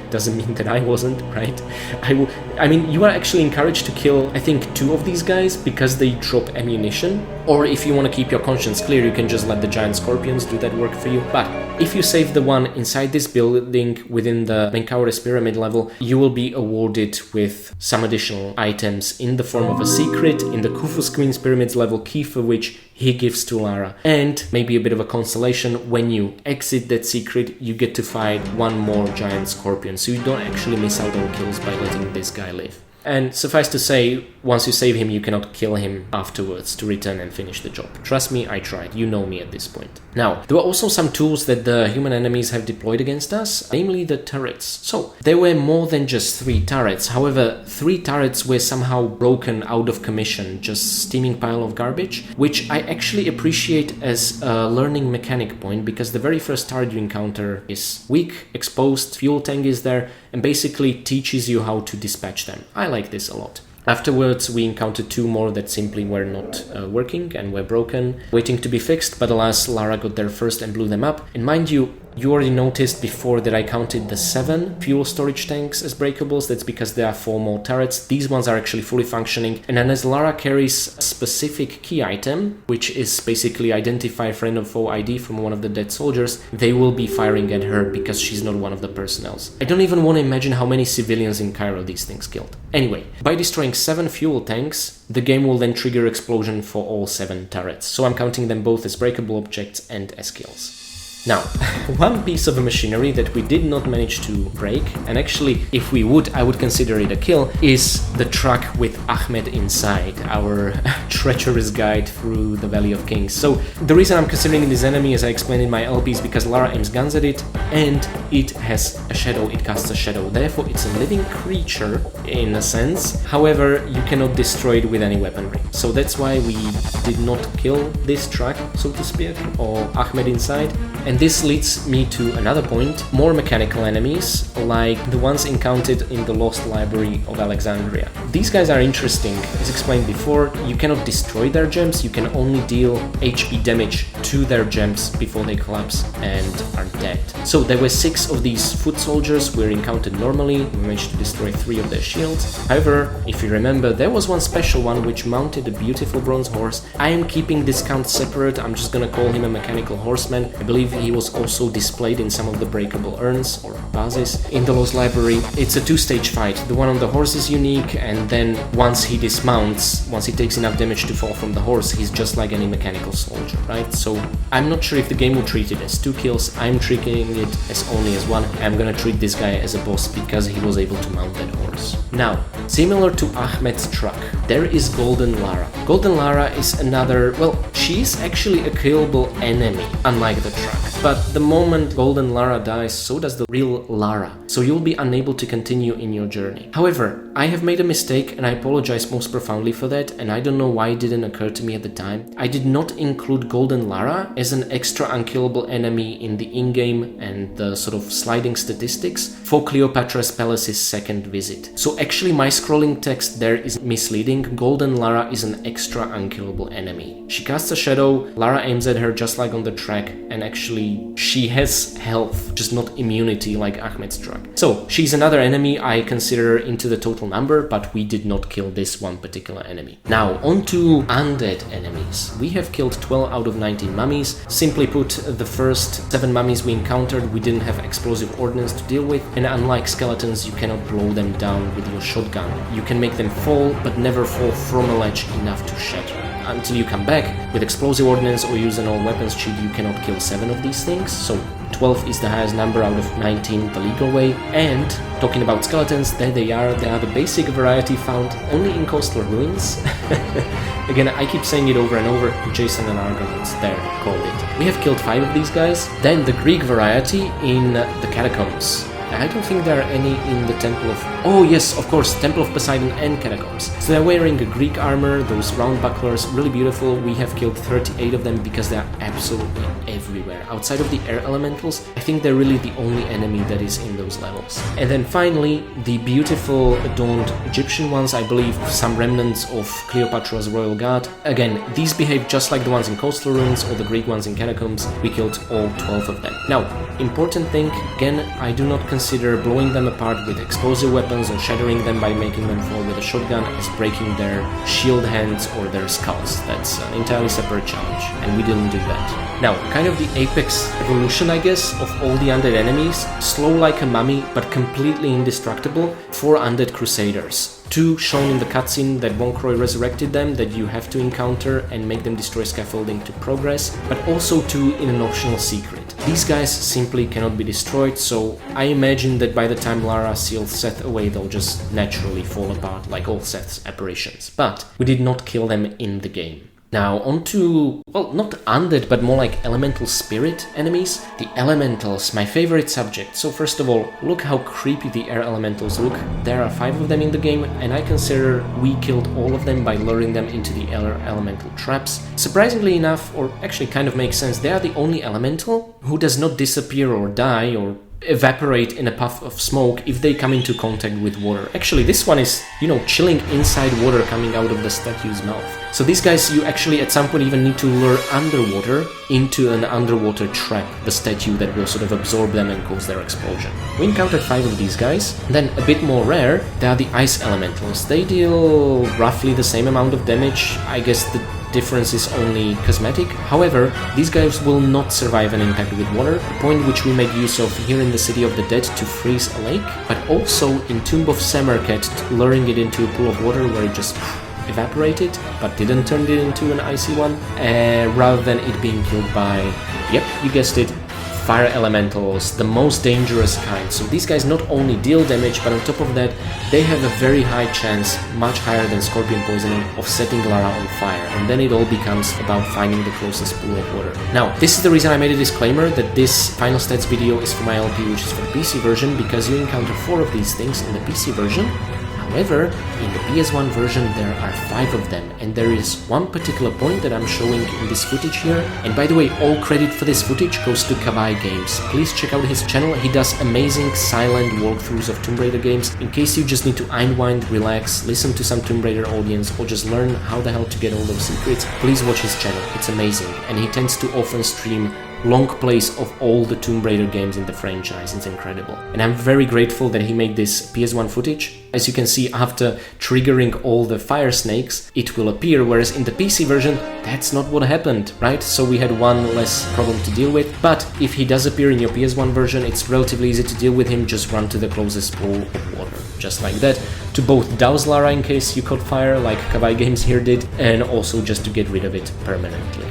Doesn't mean that I wasn't, right? I mean, you are actually encouraged to kill, I think, 2 of these guys because they drop ammunition. Or if you want to keep your conscience clear, you can just let the giant scorpions do that work for you. But if you save the one inside this building within the Menkaures pyramid level, you will be awarded with some additional items in the form of a secret in the Khufu's Queen's Pyramids level, key for which he gives to Lara. And maybe a bit of a consolation, when you exit that secret, you get to fight 1 more giant scorpion, so you don't actually miss out on kills by letting this guy live. And suffice to say, once you save him, you cannot kill him afterwards to return and finish the job. Trust me, I tried. You know me at this point. Now, there were also some tools that the human enemies have deployed against us, namely the turrets. So, there were more than just 3 turrets. However, 3 turrets were somehow broken out of commission, just steaming pile of garbage, which I actually appreciate as a learning mechanic point, because the very first turret you encounter is weak, exposed, fuel tank is there, and basically teaches you how to dispatch them. I like this a lot. Afterwards, we encountered 2 more that simply were not working and were broken, waiting to be fixed, but alas, Lara got there first and blew them up. And mind you, you already noticed before that I counted the 7 fuel storage tanks as breakables. That's because there are 4 more turrets. These ones are actually fully functioning. And then as Lara carries a specific key item, which is basically identify friend or foe ID from one of the dead soldiers, they will be firing at her because she's not one of the personnels. I don't even want to imagine how many civilians in Cairo these things killed. Anyway, by destroying 7 fuel tanks, the game will then trigger explosion for all 7 turrets. So I'm counting them both as breakable objects and as kills. Now, one piece of machinery that we did not manage to break, and actually if we would, I would consider it a kill, is the truck with Ahmed inside, our treacherous guide through the Valley of Kings. So the reason I'm considering this enemy, as I explained in my LP, is because Lara aims guns at it, and it has a shadow, it casts a shadow. Therefore, it's a living creature in a sense. However, you cannot destroy it with any weaponry. So that's why we did not kill this truck, so to speak, or Ahmed inside. And this leads me to another point, more mechanical enemies, like the ones encountered in the Lost Library of Alexandria. These guys are interesting. As explained before, you cannot destroy their gems, you can only deal HP damage to their gems before they collapse and are dead. So there were 6 of these foot soldiers were encountered normally, we managed to destroy 3 of their shields. However, if you remember, there was one special one which mounted a beautiful bronze horse. I am keeping this count separate, I'm just gonna call him a mechanical horseman. I believe he was also displayed in some of the breakable urns or vases in the Lost Library. It's a 2-stage fight. The one on the horse is unique, and then once he dismounts, once he takes enough damage to fall from the horse, he's just like any mechanical soldier, right? So I'm not sure if the game will treat it as 2 kills. I'm treating it as only as 1. I'm gonna treat this guy as a boss because he was able to mount that horse. Now, similar to Ahmed's truck, there is Golden Lara. Golden Lara is another, well, she's actually a killable enemy, unlike the truck. But the moment Golden Lara dies, so does the real Lara, so you'll be unable to continue in your journey. However, I have made a mistake and I apologize most profoundly for that, and I don't know why it didn't occur to me at the time. I did not include Golden Lara as an extra unkillable enemy in the in-game and the sort of sliding statistics for Cleopatra's Palace's second visit. So actually my scrolling text there is misleading. Golden Lara is an extra unkillable enemy. She casts a shadow, Lara aims at her just like on the track, and actually she has health, just not immunity like Ahmed's truck. So she's another enemy I consider into the total number, but we did not kill this one particular enemy. Now on to undead enemies. We have killed 12 out of 19 mummies. Simply put, the first 7 mummies we encountered, we didn't have explosive ordnance to deal with, and unlike skeletons, you cannot blow them down with your shotgun. You can make them fall, but never fall from a ledge enough to shatter. Until you come back with explosive ordnance or use an all weapons cheat, you cannot kill 7 of these things, so 12 is the highest number out of 19 the legal way. And talking about skeletons, there they are the basic variety found only in coastal ruins. Again, I keep saying it over and over, Jason and Argonauts there called it. We have killed 5 of these guys. Then the Greek variety in the catacombs. I don't think there are any in the Temple of... Oh yes, of course, Temple of Poseidon and Catacombs. So they're wearing a Greek armor, those round bucklers, really beautiful. We have killed 38 of them because they're absolutely everywhere. Outside of the air elementals, I think they're really the only enemy that is in those levels. And then finally, the beautiful adorned Egyptian ones, I believe some remnants of Cleopatra's royal guard. Again, these behave just like the ones in coastal ruins or the Greek ones in Catacombs. We killed all 12 of them. Now, important thing, again, I do not consider consider blowing them apart with explosive weapons or shattering them by making them fall with a shotgun as breaking their shield hands or their skulls. That's an entirely separate challenge, and we didn't do that. Now, kind of the apex evolution, I guess, of all the undead enemies, slow like a mummy but completely indestructible, 4 undead crusaders. 2 shown in the cutscene that Wonkroy resurrected them, that you have to encounter and make them destroy scaffolding to progress, but also 2 in an optional secret. These guys simply cannot be destroyed, so I imagine that by the time Lara seals Seth away, they'll just naturally fall apart like all Seth's apparitions. But we did not kill them in the game. Now on to, well, not undead, but more like elemental spirit enemies. The elementals, my favorite subject. So first of all, look how creepy the air elementals look. There are 5 of them in the game, and I consider we killed all of them by luring them into the air elemental traps. Surprisingly enough, or actually kind of makes sense, they are the only elemental who does not disappear or die or evaporate in a puff of smoke if they come into contact with water. Actually, this one is, chilling inside water coming out of the statue's mouth. So these guys, you actually at some point even need to lure underwater into an underwater trap, the statue that will sort of absorb them and cause their explosion. We encountered 5 of these guys. Then a bit more rare, there are the ice elementals. They deal roughly the same amount of damage. I guess the difference is only cosmetic. However, these guys will not survive an impact with water, a point which we made use of here in the City of the Dead to freeze a lake, but also in Tomb of Samarkand, luring it into a pool of water where it just evaporated, but didn't turn it into an icy one, rather than it being killed by, yep, you guessed it, fire elementals, the most dangerous kind. So these guys not only deal damage, but on top of that, they have a very high chance, much higher than scorpion poisoning, of setting Lara on fire, and then it all becomes about finding the closest pool of water. Now, this is the reason I made a disclaimer that this final stats video is for my LP, which is for the PC version, because you encounter 4 of these things in the PC version. However, in the PS1 version there are 5 of them, and there is one particular point that I'm showing in this footage here. And by the way, all credit for this footage goes to Kawaii Games. Please check out his channel, he does amazing silent walkthroughs of Tomb Raider games. In case you just need to unwind, relax, listen to some Tomb Raider audience, or just learn how the hell to get all those secrets, please watch his channel, it's amazing. And he tends to often stream long plays of all the Tomb Raider games in the franchise. It's incredible. And I'm very grateful that he made this PS1 footage. As you can see, after triggering all the fire snakes, it will appear, whereas in the PC version, that's not what happened, right? So we had one less problem to deal with. But if he does appear in your PS1 version, it's relatively easy to deal with him. Just run to the closest pool of water, just like that, to both douse Lara in case you caught fire, like Kawaii Games here did, and also just to get rid of it permanently.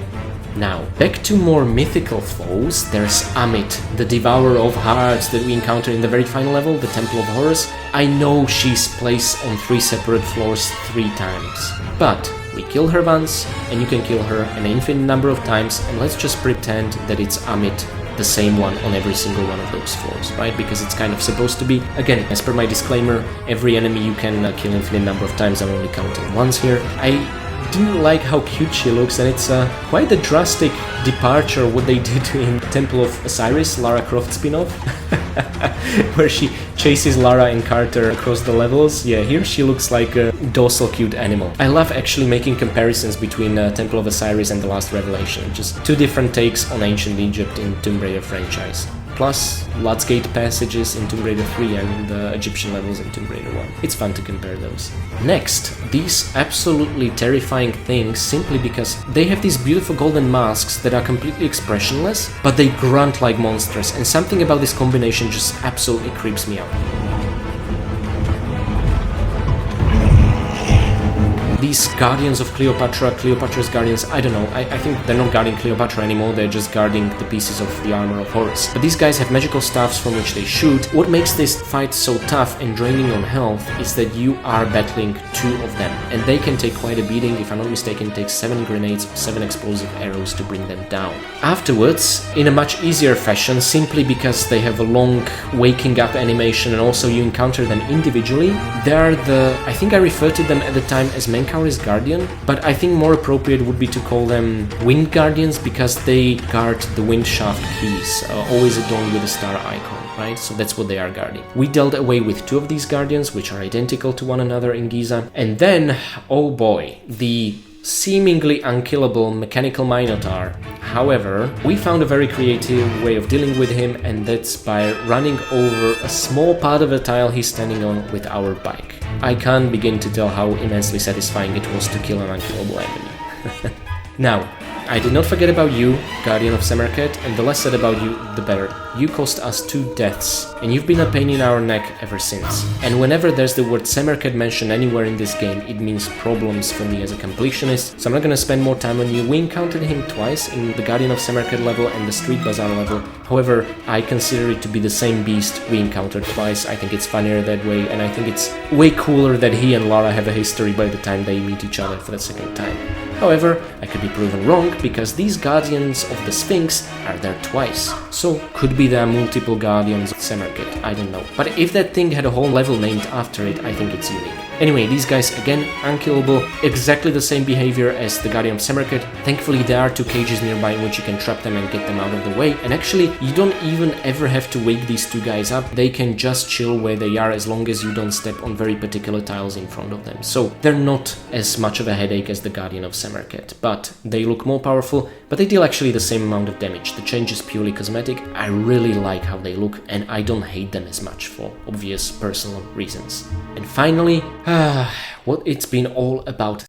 Now, back to more mythical foes, there's Amit, the Devourer of Hearts that we encounter in the very final level, the Temple of Horrors. I know she's placed on 3 separate floors 3 times, but we kill her once, and you can kill her an infinite number of times, and let's just pretend that it's Amit, the same one on every single one of those floors, right? Because it's kind of supposed to be. Again, as per my disclaimer, every enemy you can kill infinite number of times, I'm only counting once here. I do like how cute she looks, and it's quite a drastic departure what they did in Temple of Osiris, Lara Croft spin-off, where she chases Lara and Carter across the levels. Yeah, here she looks like a docile, cute animal. I love actually making comparisons between Temple of Osiris and The Last Revelation, just 2 different takes on ancient Egypt in Tomb Raider franchise. Plus Lord's Gate passages in Tomb Raider 3 and the Egyptian levels in Tomb Raider 1. It's fun to compare those. Next, these absolutely terrifying things, simply because they have these beautiful golden masks that are completely expressionless, but they grunt like monsters, and something about this combination just absolutely creeps me out. These Guardians of Cleopatra, Cleopatra's Guardians, I don't know, I think they're not guarding Cleopatra anymore, they're just guarding the pieces of the armor of Horus. But these guys have magical staffs from which they shoot. What makes this fight so tough and draining on health is that you are battling 2 of them, and they can take quite a beating. If I'm not mistaken, it takes 7 grenades, 7 explosive arrows to bring them down. Afterwards, in a much easier fashion, simply because they have a long waking up animation and also you encounter them individually, they are I think I referred to them at the time as Menkaure's Guardian, but I think more appropriate would be to call them Wind Guardians, because they guard the wind shaft keys, always adorned with a star icon, right? So that's what they are guarding. We dealt away with 2 of these Guardians, which are identical to one another in Giza, and then, oh boy, the seemingly unkillable mechanical Minotaur. However, we found a very creative way of dealing with him, and that's by running over a small part of the tile he's standing on with our bike. I can't begin to tell how immensely satisfying it was to kill an unkillable enemy. Now, I did not forget about you, Guardian of Samarkand, and the less said about you, the better. You cost us 2 deaths, and you've been a pain in our neck ever since. And whenever there's the word Samarkand mentioned anywhere in this game, it means problems for me as a completionist, so I'm not gonna spend more time on you. We encountered him twice in the Guardian of Samarkand level and the Street Bazaar level. However, I consider it to be the same beast we encountered twice. I think it's funnier that way, and I think it's way cooler that he and Lara have a history by the time they meet each other for the second time. However, I could be proven wrong because these Guardians of the Sphinx are there twice. So, could be there are multiple Guardians of Samarkand, I don't know. But if that thing had a whole level named after it, I think it's unique. Anyway, these guys, again, unkillable, exactly the same behavior as the Guardian of Samarkand. Thankfully, there are 2 cages nearby in which you can trap them and get them out of the way. And actually, you don't even ever have to wake these 2 guys up. They can just chill where they are as long as you don't step on very particular tiles in front of them. So, they're not as much of a headache as the Guardian of Samarkand, but they look more powerful, but they deal actually the same amount of damage. The change is purely cosmetic. I really like how they look, and I don't hate them as much for obvious personal reasons. And finally, what it's been all about.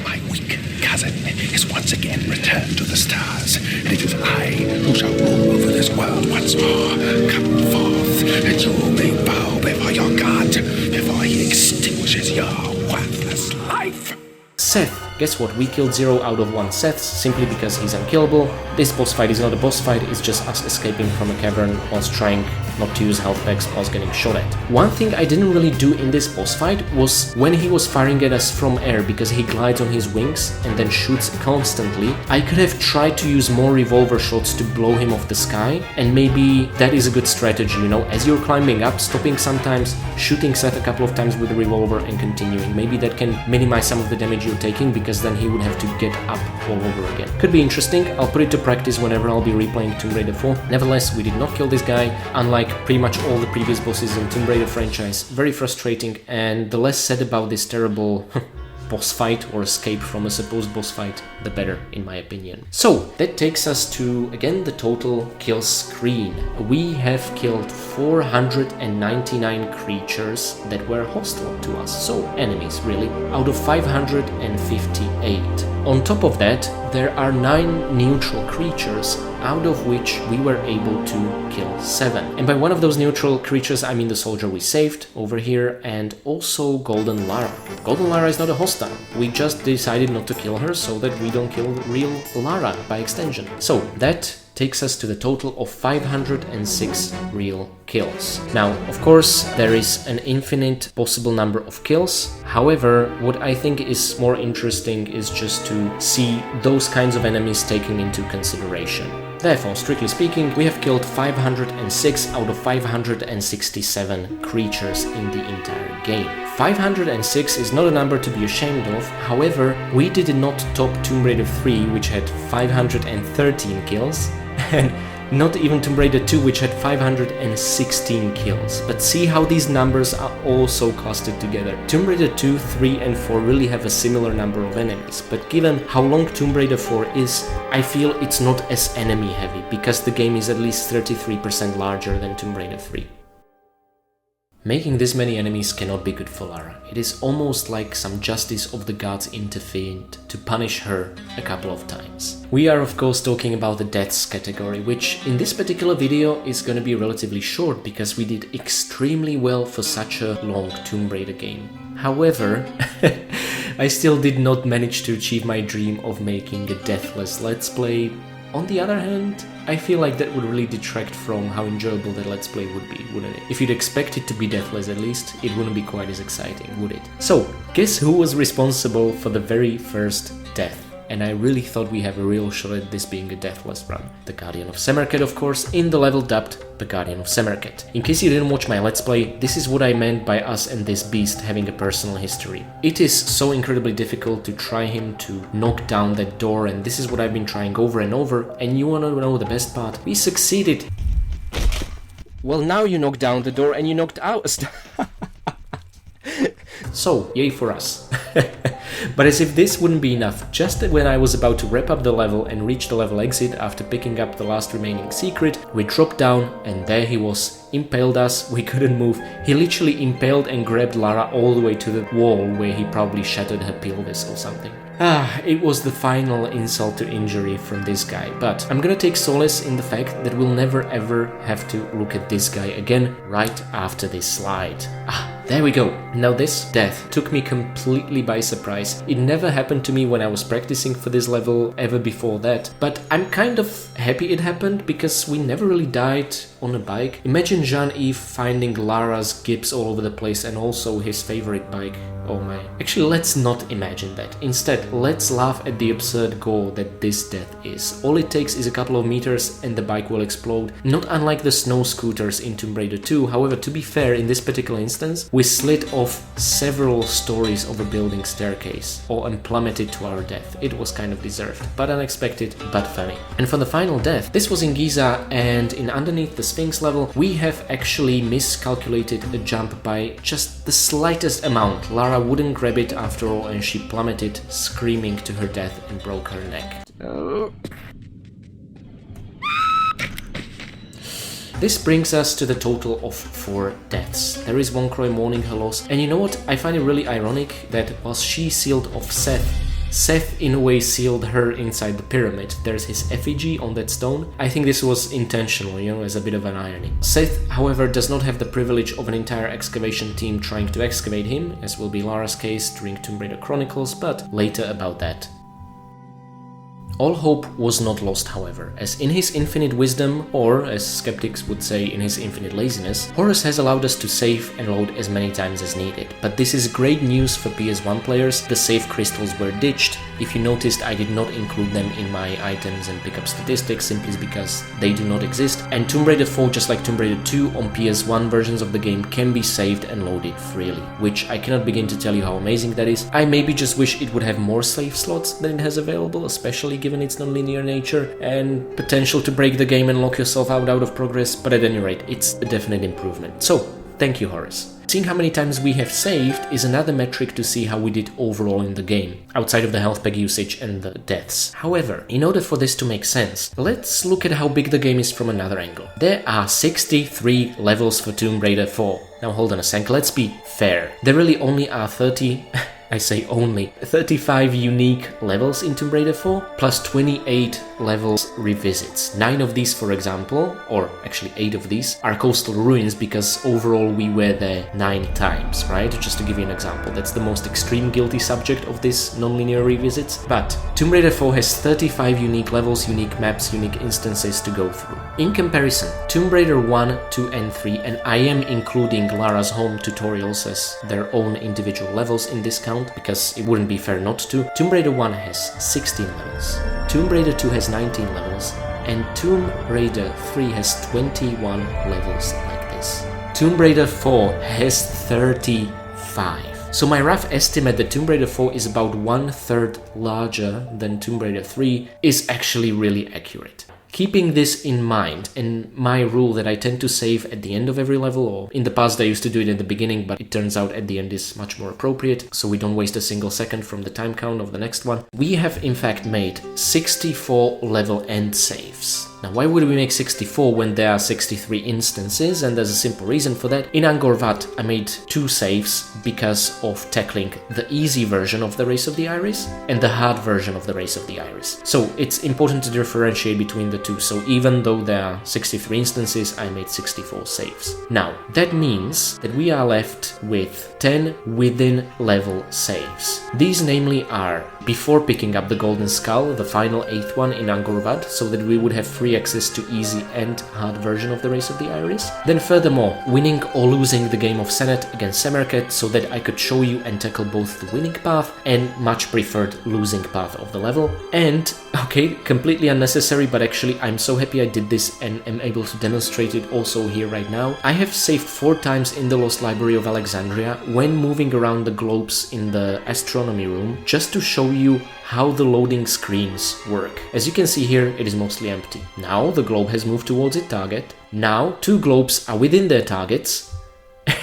My weak cousin is once again returned to the stars, and it is I who shall rule over this world once more. Come forth, and you may bow before your God, before he extinguishes your worthless life. Seth. Guess what? We killed 0 out of 1 Seths simply because he's unkillable. This boss fight is not a boss fight, it's just us escaping from a cavern whilst trying not to use health packs whilst getting shot at. One thing I didn't really do in this boss fight was when he was firing at us from air, because he glides on his wings and then shoots constantly. I could have tried to use more revolver shots to blow him off the sky, and maybe that is a good strategy, you know, as you're climbing up, stopping sometimes, shooting Seth a couple of times with the revolver and continuing. Maybe that can minimize some of the damage you're taking, because then he would have to get up all over again. Could be interesting. I'll put it to practice whenever I'll be replaying Tomb Raider 4. Nevertheless, we did not kill this guy, unlike pretty much all the previous bosses in Tomb Raider franchise. Very frustrating, and the less said about this terrible boss fight or escape from a supposed boss fight, the better, in my opinion. So, that takes us to, again, the total kill screen. We have killed 499 creatures that were hostile to us, so enemies, really, out of 558. On top of that, there are 9 neutral creatures, out of which we were able to kill 7. And by one of those neutral creatures, I mean the soldier we saved over here, and also Golden Lara. Golden Lara is not a hostile. We just decided not to kill her so that we don't kill real Lara by extension. So that takes us to the total of 506 real kills. Now, of course, there is an infinite possible number of kills. However, what I think is more interesting is just to see those kinds of enemies taken into consideration. Therefore, strictly speaking, we have killed 506 out of 567 creatures in the entire game. 506 is not a number to be ashamed of, however, we did not top Tomb Raider 3, which had 513 kills, and not even Tomb Raider 2, which had 516 kills. But see how these numbers are also clustered together. Tomb Raider 2, 3 and 4 really have a similar number of enemies, but given how long Tomb Raider 4 is, I feel it's not as enemy heavy, because the game is at least 33% larger than Tomb Raider 3. Making this many enemies cannot be good for Lara. It is almost like some justice of the gods intervened to punish her a couple of times. We are of course talking about the deaths category, which in this particular video is gonna be relatively short because we did extremely well for such a long Tomb Raider game. However, I still did not manage to achieve my dream of making a deathless Let's Play. On the other hand, I feel like that would really detract from how enjoyable that Let's Play would be, wouldn't it? If you'd expect it to be deathless at least, it wouldn't be quite as exciting, would it? So, guess who was responsible for the very first death? And I really thought we have a real shot at this being a deathless run. The Guardian of Samarkand, of course, in the level dubbed the Guardian of Samarkand. In case you didn't watch my Let's Play, this is what I meant by us and this beast having a personal history. It is so incredibly difficult to try him to knock down that door, and this is what I've been trying over and over, and you wanna know the best part? We succeeded! Well, now you knocked down the door and you knocked out. So, yay for us. But as if this wouldn't be enough, just when I was about to wrap up the level and reach the level exit after picking up the last remaining secret, we dropped down and there he was. Impaled us, we couldn't move. He literally impaled and grabbed Lara all the way to the wall where he probably shattered her pelvis or something. It was the final insult to injury from this guy, but I'm gonna take solace in the fact that we'll never ever have to look at this guy again right after this slide. There we go. Now this death took me completely by surprise. It never happened to me when I was practicing for this level ever before that, but I'm kind of happy it happened because we never really died on a bike. Imagine Jean-Yves finding Lara's gips all over the place and also his favorite bike. Oh my. Actually, let's not imagine that. Instead, let's laugh at the absurd gore that this death is. All it takes is a couple of meters and the bike will explode. Not unlike the snow scooters in Tomb Raider 2. However, to be fair, in this particular instance, we slid off several stories of a building staircase and plummeted to our death. It was kind of deserved, but unexpected, but funny. And for the final death, this was in Giza, and in underneath the Sphinx level, we have actually miscalculated a jump by just the slightest amount. Lara wouldn't grab it after all, and she plummeted, screaming to her death and broke her neck. This brings us to the total of 4 deaths. There is Von Croy mourning her loss, and you know what? I find it really ironic that whilst she sealed off Seth in a way sealed her inside the pyramid. There's his effigy on that stone. I think this was intentional, as a bit of an irony. Seth, however, does not have the privilege of an entire excavation team trying to excavate him, as will be Lara's case during Tomb Raider Chronicles, but later about that. All hope was not lost, however, as in his infinite wisdom, or as skeptics would say, in his infinite laziness, Horus has allowed us to save and load as many times as needed. But this is great news for PS1 players. The save crystals were ditched. If you noticed, I did not include them in my items and pickup statistics simply because they do not exist. And Tomb Raider 4, just like Tomb Raider 2 on PS1 versions of the game, can be saved and loaded freely, which I cannot begin to tell you how amazing that is. I maybe just wish it would have more save slots than it has available, especially given its non-linear nature and potential to break the game and lock yourself out of progress, but at any rate, it's a definite improvement. So, thank you, Horus. Seeing how many times we have saved is another metric to see how we did overall in the game, outside of the health pack usage and the deaths. However, in order for this to make sense, let's look at how big the game is from another angle. There are 63 levels for Tomb Raider 4. Now hold on a sec, let's be fair. There really only are 35 unique levels in Tomb Raider 4, plus 28 levels revisits. 9 of these, for example, or actually 8 of these, are coastal ruins because overall we were there 9 times, right? Just to give you an example, that's the most extreme guilty subject of this non-linear revisits. But Tomb Raider 4 has 35 unique levels, unique maps, unique instances to go through. In comparison, Tomb Raider 1, 2 and 3, and I am including Lara's home tutorials as their own individual levels in this count, because it wouldn't be fair not to. Tomb Raider 1 has 16 levels, Tomb Raider 2 has 19 levels, and Tomb Raider 3 has 21 levels like this. Tomb Raider 4 has 35. So my rough estimate that Tomb Raider 4 is about 1/3 larger than Tomb Raider 3 is actually really accurate. Keeping this in mind, and my rule that I tend to save at the end of every level, or in the past I used to do it at the beginning, but it turns out at the end is much more appropriate, so we don't waste a single second from the time count of the next one. We have in fact made 64 level end saves. Now, why would we make 64 when there are 63 instances? And there's a simple reason for that. In Angkor Wat, I made 2 saves because of tackling the easy version of the Race of the Iris and the hard version of the Race of the Iris. So it's important to differentiate between the two. So even though there are 63 instances, I made 64 saves. Now, that means that we are left with 10 within level saves. These namely are before picking up the Golden Skull, the final 8th one in Angkor Wat, so that we would have free access to easy and hard version of the Race of the Iris. Then furthermore, winning or losing the game of Senet against Semerkhet, so that I could show you and tackle both the winning path and much preferred losing path of the level. And, okay, completely unnecessary, but actually I'm so happy I did this and am able to demonstrate it also here right now. I have saved 4 times in the Lost Library of Alexandria when moving around the globes in the astronomy room, just to show you how the loading screens work. As you can see here, it is mostly empty. Now the globe has moved towards its target. Now 2 globes are within their targets,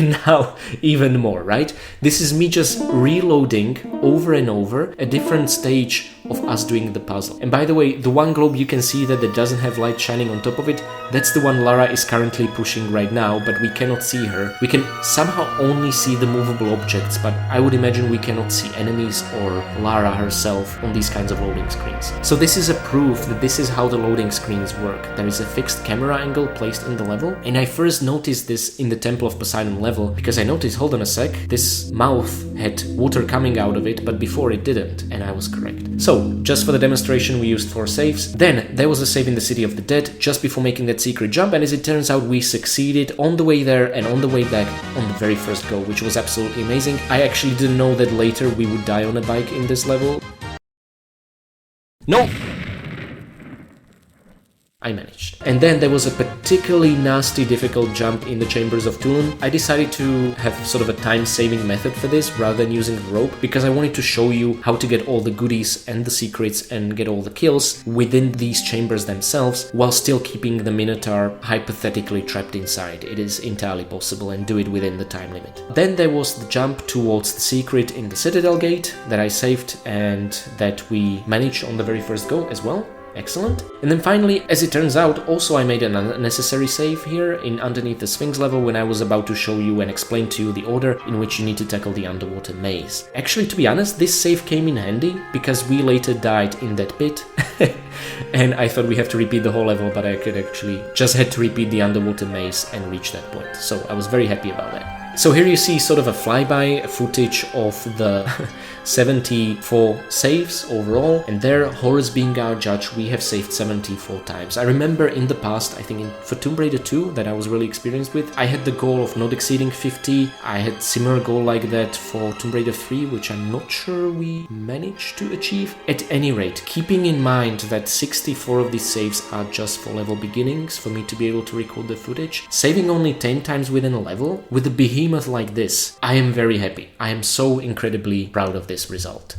and now even more, right? This is me just reloading over and over a different stage of us doing the puzzle. And by the way, the one globe you can see that doesn't have light shining on top of it, that's the one Lara is currently pushing right now, but we cannot see her. We can somehow only see the movable objects, but I would imagine we cannot see enemies or Lara herself on these kinds of loading screens. So this is a proof that this is how the loading screens work. There is a fixed camera angle placed in the level, and I first noticed this in the Temple of Poseidon level because I noticed, hold on a sec, this mouth had water coming out of it, but before it didn't, and I was correct. So, just for the demonstration we used 4 saves. Then there was a save in the City of the Dead just before making that secret jump, and as it turns out we succeeded on the way there and on the way back on the very first go, which was absolutely amazing. I actually didn't know that later we would die on a bike in this level. No! I managed. And then there was a particularly nasty, difficult jump in the Chambers of Tulun. I decided to have sort of a time-saving method for this rather than using the rope because I wanted to show you how to get all the goodies and the secrets and get all the kills within these chambers themselves while still keeping the Minotaur hypothetically trapped inside. It is entirely possible, and do it within the time limit. Then there was the jump towards the secret in the Citadel Gate that I saved and that we managed on the very first go as well. Excellent. And then finally, as it turns out, also I made an unnecessary save here in underneath the Sphinx level when I was about to show you and explain to you the order in which you need to tackle the underwater maze. Actually, to be honest, this save came in handy because we later died in that bit and I thought we have to repeat the whole level, but I could actually just had to repeat the underwater maze and reach that point. So I was very happy about that. So here you see sort of a flyby footage of the 74 saves overall, and there, Horus being our judge, we have saved 74 times. I remember in the past, I think for Tomb Raider 2 that I was really experienced with, I had the goal of not exceeding 50. I had similar goal like that for Tomb Raider 3, which I'm not sure we managed to achieve. At any rate, keeping in mind that 64 of these saves are just for level beginnings for me to be able to record the footage, saving only 10 times within a level with a behemoth like this, I am very happy. I am so incredibly proud of this result.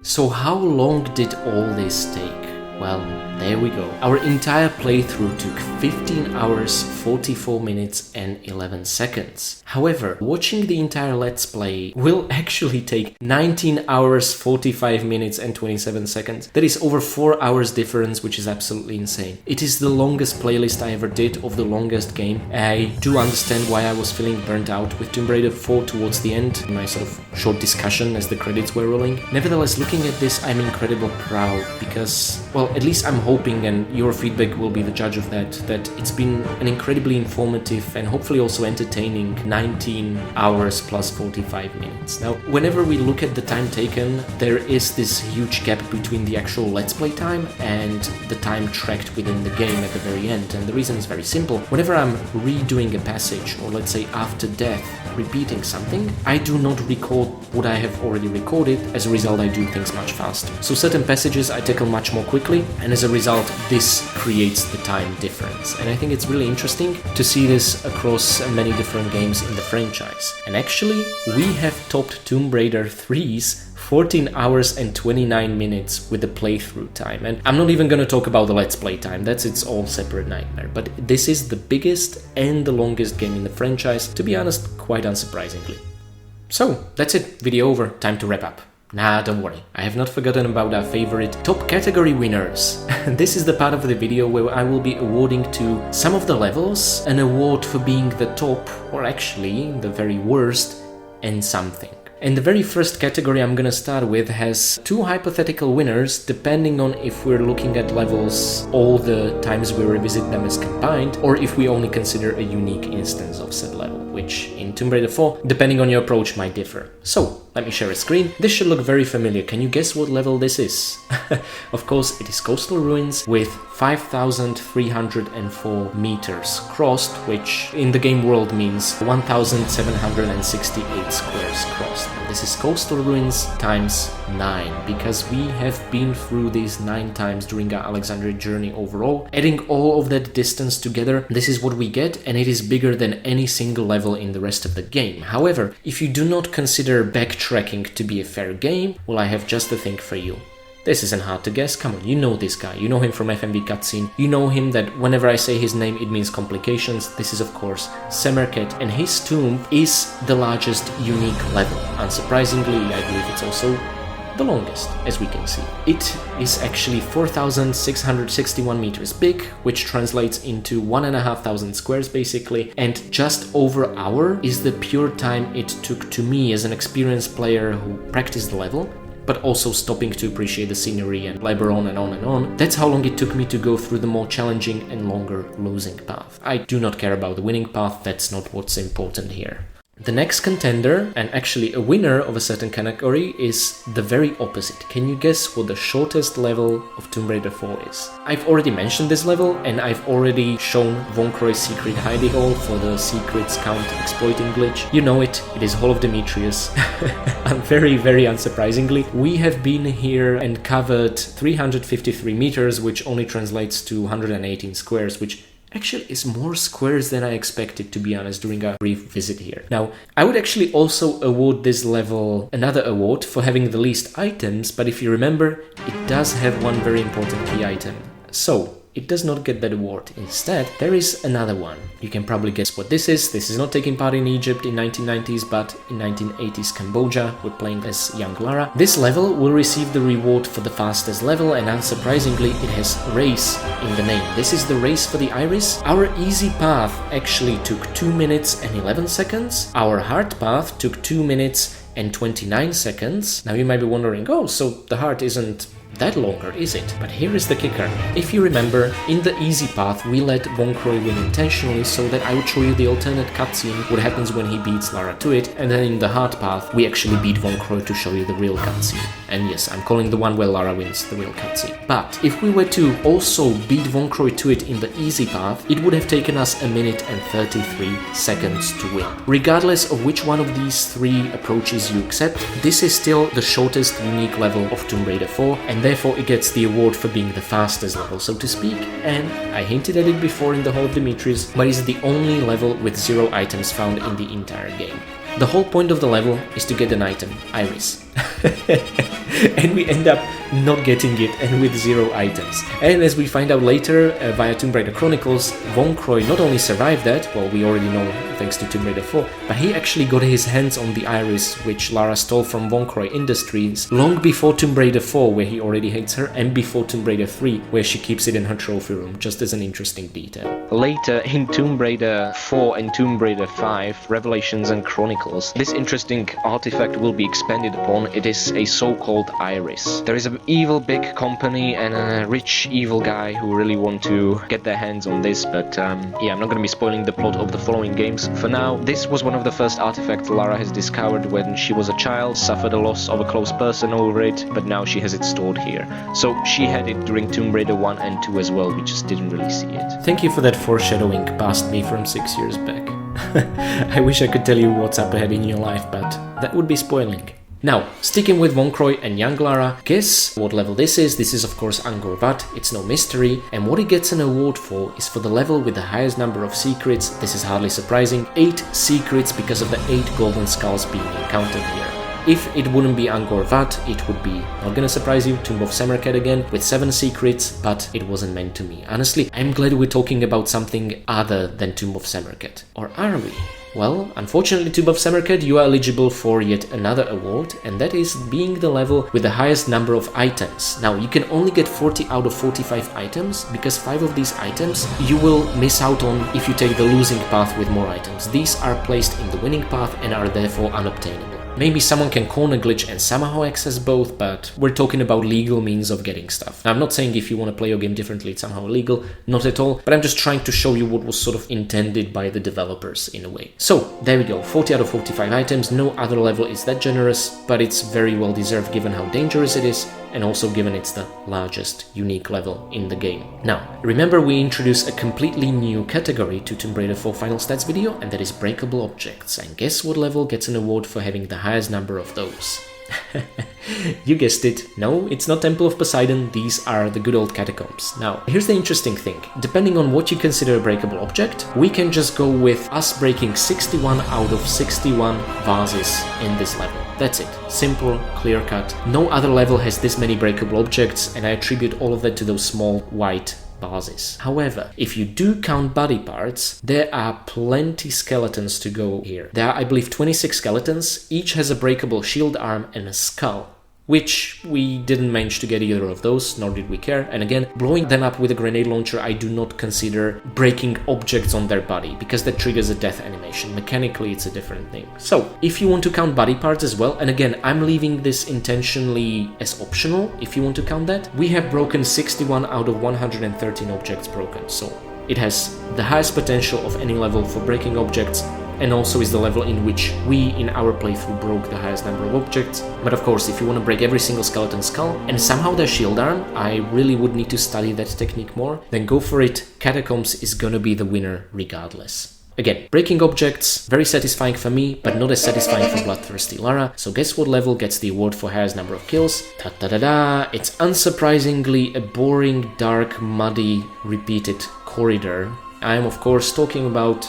So how long did all this take? Well, there we go. Our entire playthrough took 15 hours, 44 minutes and 11 seconds. However, watching the entire Let's Play will actually take 19 hours, 45 minutes and 27 seconds. That is over 4 hours difference, which is absolutely insane. It is the longest playlist I ever did of the longest game. I do understand why I was feeling burnt out with Tomb Raider 4 towards the end, in my sort of short discussion as the credits were rolling. Nevertheless, looking at this, I'm incredibly proud because, well, at least I'm hoping, and your feedback will be the judge of that it's been an incredibly informative and hopefully also entertaining 19 hours plus 45 minutes. Now, whenever we look at the time taken, there is this huge gap between the actual Let's Play time and the time tracked within the game at the very end, and the reason is very simple. Whenever I'm redoing a passage, or let's say after death, repeating something, I do not record what I have already recorded. As a result, I do things much faster. So certain passages I tackle much more quickly, and as a result, this creates the time difference. And I think it's really interesting to see this across many different games in the franchise. And actually, we have topped Tomb Raider 3's 14 hours and 29 minutes with the playthrough time. And I'm not even gonna talk about the Let's Play time, that's its all separate nightmare. But this is the biggest and the longest game in the franchise, to be honest, quite unsurprisingly. So, that's it, video over, time to wrap up. Nah, don't worry, I have not forgotten about our favorite top category winners. This is the part of the video where I will be awarding to some of the levels an award for being the top, or actually the very worst, and something. And the very first category I'm gonna start with has 2 hypothetical winners, depending on if we're looking at levels all the times we revisit them as combined, or if we only consider a unique instance of said level, which in Tomb Raider 4, depending on your approach, might differ. So, let me share a screen. This should look very familiar. Can you guess what level this is? Of course, it is Coastal Ruins with 5,304 meters crossed, which in the game world means 1,768 squares crossed. This is Coastal Ruins times 9, because we have been through these 9 times during our Alexandria journey overall. Adding all of that distance together, this is what we get, and it is bigger than any single level in the rest of the game. However, if you do not consider backtracking to be a fair game, well, I have just the thing for you. This isn't hard to guess, come on, you know this guy, you know him from FMV cutscene, you know him that whenever I say his name it means complications. This is of course Semerket, and his tomb is the largest unique level. Unsurprisingly, I believe it's also the longest, as we can see. It is actually 4,661 meters big, which translates into 1,500 squares basically, and just over an hour is the pure time it took to me as an experienced player who practiced the level, but also stopping to appreciate the scenery and labor on and on and on. That's how long it took me to go through the more challenging and longer losing path. I do not care about the winning path, that's not what's important here. The next contender, and actually a winner of a certain category, is the very opposite. Can you guess what the shortest level of Tomb Raider 4 is? I've already mentioned this level, and I've already shown Von Croy's secret hidey hole for the secrets count exploiting glitch. You know it, it is Hall of Demetrius. Very unsurprisingly. We have been here and covered 353 meters, which only translates to 118 squares, which actually is more squares than I expected, to be honest, during our brief visit here. Now, I would actually also award this level another award for having the least items, but if you remember, it does have one very important key item. So, it does not get that award. Instead, there is another one. You can probably guess what this is. This is not taking part in Egypt in 1990s, but in 1980s Cambodia. We're playing as young Lara. This level will receive the reward for the fastest level, and unsurprisingly, it has race in the name. This is the race for the iris. Our easy path actually took 2 minutes and 11 seconds. Our hard path took 2 minutes and 29 seconds. Now you might be wondering, oh, so the hard isn't that longer, is it? But here is the kicker. If you remember, in the easy path we let Von Croy win intentionally so that I would show you the alternate cutscene, what happens when he beats Lara to it, and then in the hard path we actually beat Von Croy to show you the real cutscene. And yes, I'm calling the one where Lara wins the real cutscene. But if we were to also beat Von Croy to it in the easy path, it would have taken us 1 minute and 33 seconds to win. Regardless of which one of these three approaches you accept, this is still the shortest unique level of Tomb Raider 4, and therefore it gets the award for being the fastest level, so to speak, and I hinted at it before in the Hall of Demetrius, but is the only level with 0 items found in the entire game. The whole point of the level is to get an item, Iris. And we end up not getting it and with 0 items. And as we find out later via Tomb Raider Chronicles, Von Croy not only survived that, well, we already know thanks to Tomb Raider 4, but he actually got his hands on the iris which Lara stole from Von Croy Industries long before Tomb Raider 4, where he already hates her, and before Tomb Raider 3, where she keeps it in her trophy room, just as an interesting detail. Later in Tomb Raider 4 and Tomb Raider 5, Revelations and Chronicles, this interesting artifact will be expanded upon. It is a so-called iris. There is an evil big company and a rich evil guy who really want to get their hands on this, but yeah, I'm not going to be spoiling the plot of the following games. For now, this was one of the first artifacts Lara has discovered when she was a child, suffered a loss of a close person over it, but now she has it stored here. So she had it during Tomb Raider 1 and 2 as well, we just didn't really see it. Thank you for that foreshadowing past me from 6 years back. I wish I could tell you what's up ahead in your life, but that would be spoiling. Now, sticking with Von Croy and young Lara, guess what level this is? This is of course Angkor Wat, it's no mystery, and what it gets an award for is for the level with the highest number of secrets. This is hardly surprising, 8 secrets because of the 8 golden skulls being encountered here. If it wouldn't be Angkor Wat, it would be, not gonna surprise you, Tomb of Semerket again, with 7 secrets, but it wasn't meant to me. Honestly, I'm glad we're talking about something other than Tomb of Semerket. Or are we? Well, unfortunately, Tomb of Semerket, you are eligible for yet another award, and that is being the level with the highest number of items. Now, you can only get 40 out of 45 items, because 5 of these items you will miss out on if you take the losing path with more items. These are placed in the winning path and are therefore unobtainable. Maybe someone can corner glitch and somehow access both, but we're talking about legal means of getting stuff. Now, I'm not saying if you want to play your game differently it's somehow illegal, not at all, but I'm just trying to show you what was sort of intended by the developers in a way. So, there we go, 40 out of 45 items, no other level is that generous, but it's very well deserved given how dangerous it is, and also given it's the largest unique level in the game. Now, remember we introduced a completely new category to Tomb Raider 4 Final Stats video, and that is breakable objects, and guess what level gets an award for having the highest number of those? You guessed it, no, it's not Temple of Poseidon, these are the good old catacombs. Now, here's the interesting thing, depending on what you consider a breakable object, we can just go with us breaking 61 out of 61 vases in this level. That's it. Simple, clear cut. No other level has this many breakable objects, and I attribute all of that to those small white bases. However, if you do count body parts, there are plenty skeletons to go here. There are, I believe, 26 skeletons. Each has a breakable shield arm and a skull, which we didn't manage to get either of those, nor did we care. And again, blowing them up with a grenade launcher, I do not consider breaking objects on their body, because that triggers a death animation. Mechanically, it's a different thing. So, if you want to count body parts as well, and again, I'm leaving this intentionally as optional, if you want to count that, we have broken 61 out of 113 objects broken. So, it has the highest potential of any level for breaking objects, and also is the level in which we, in our playthrough, broke the highest number of objects. But of course, if you want to break every single skeleton skull, and somehow their shield arm, I really would need to study that technique more, then go for it. Catacombs is gonna be the winner regardless. Again, breaking objects, very satisfying for me, but not as satisfying for Bloodthirsty Lara. So guess what level gets the award for highest number of kills? Ta-da-da-da! It's unsurprisingly a boring, dark, muddy, repeated corridor. I am of course talking about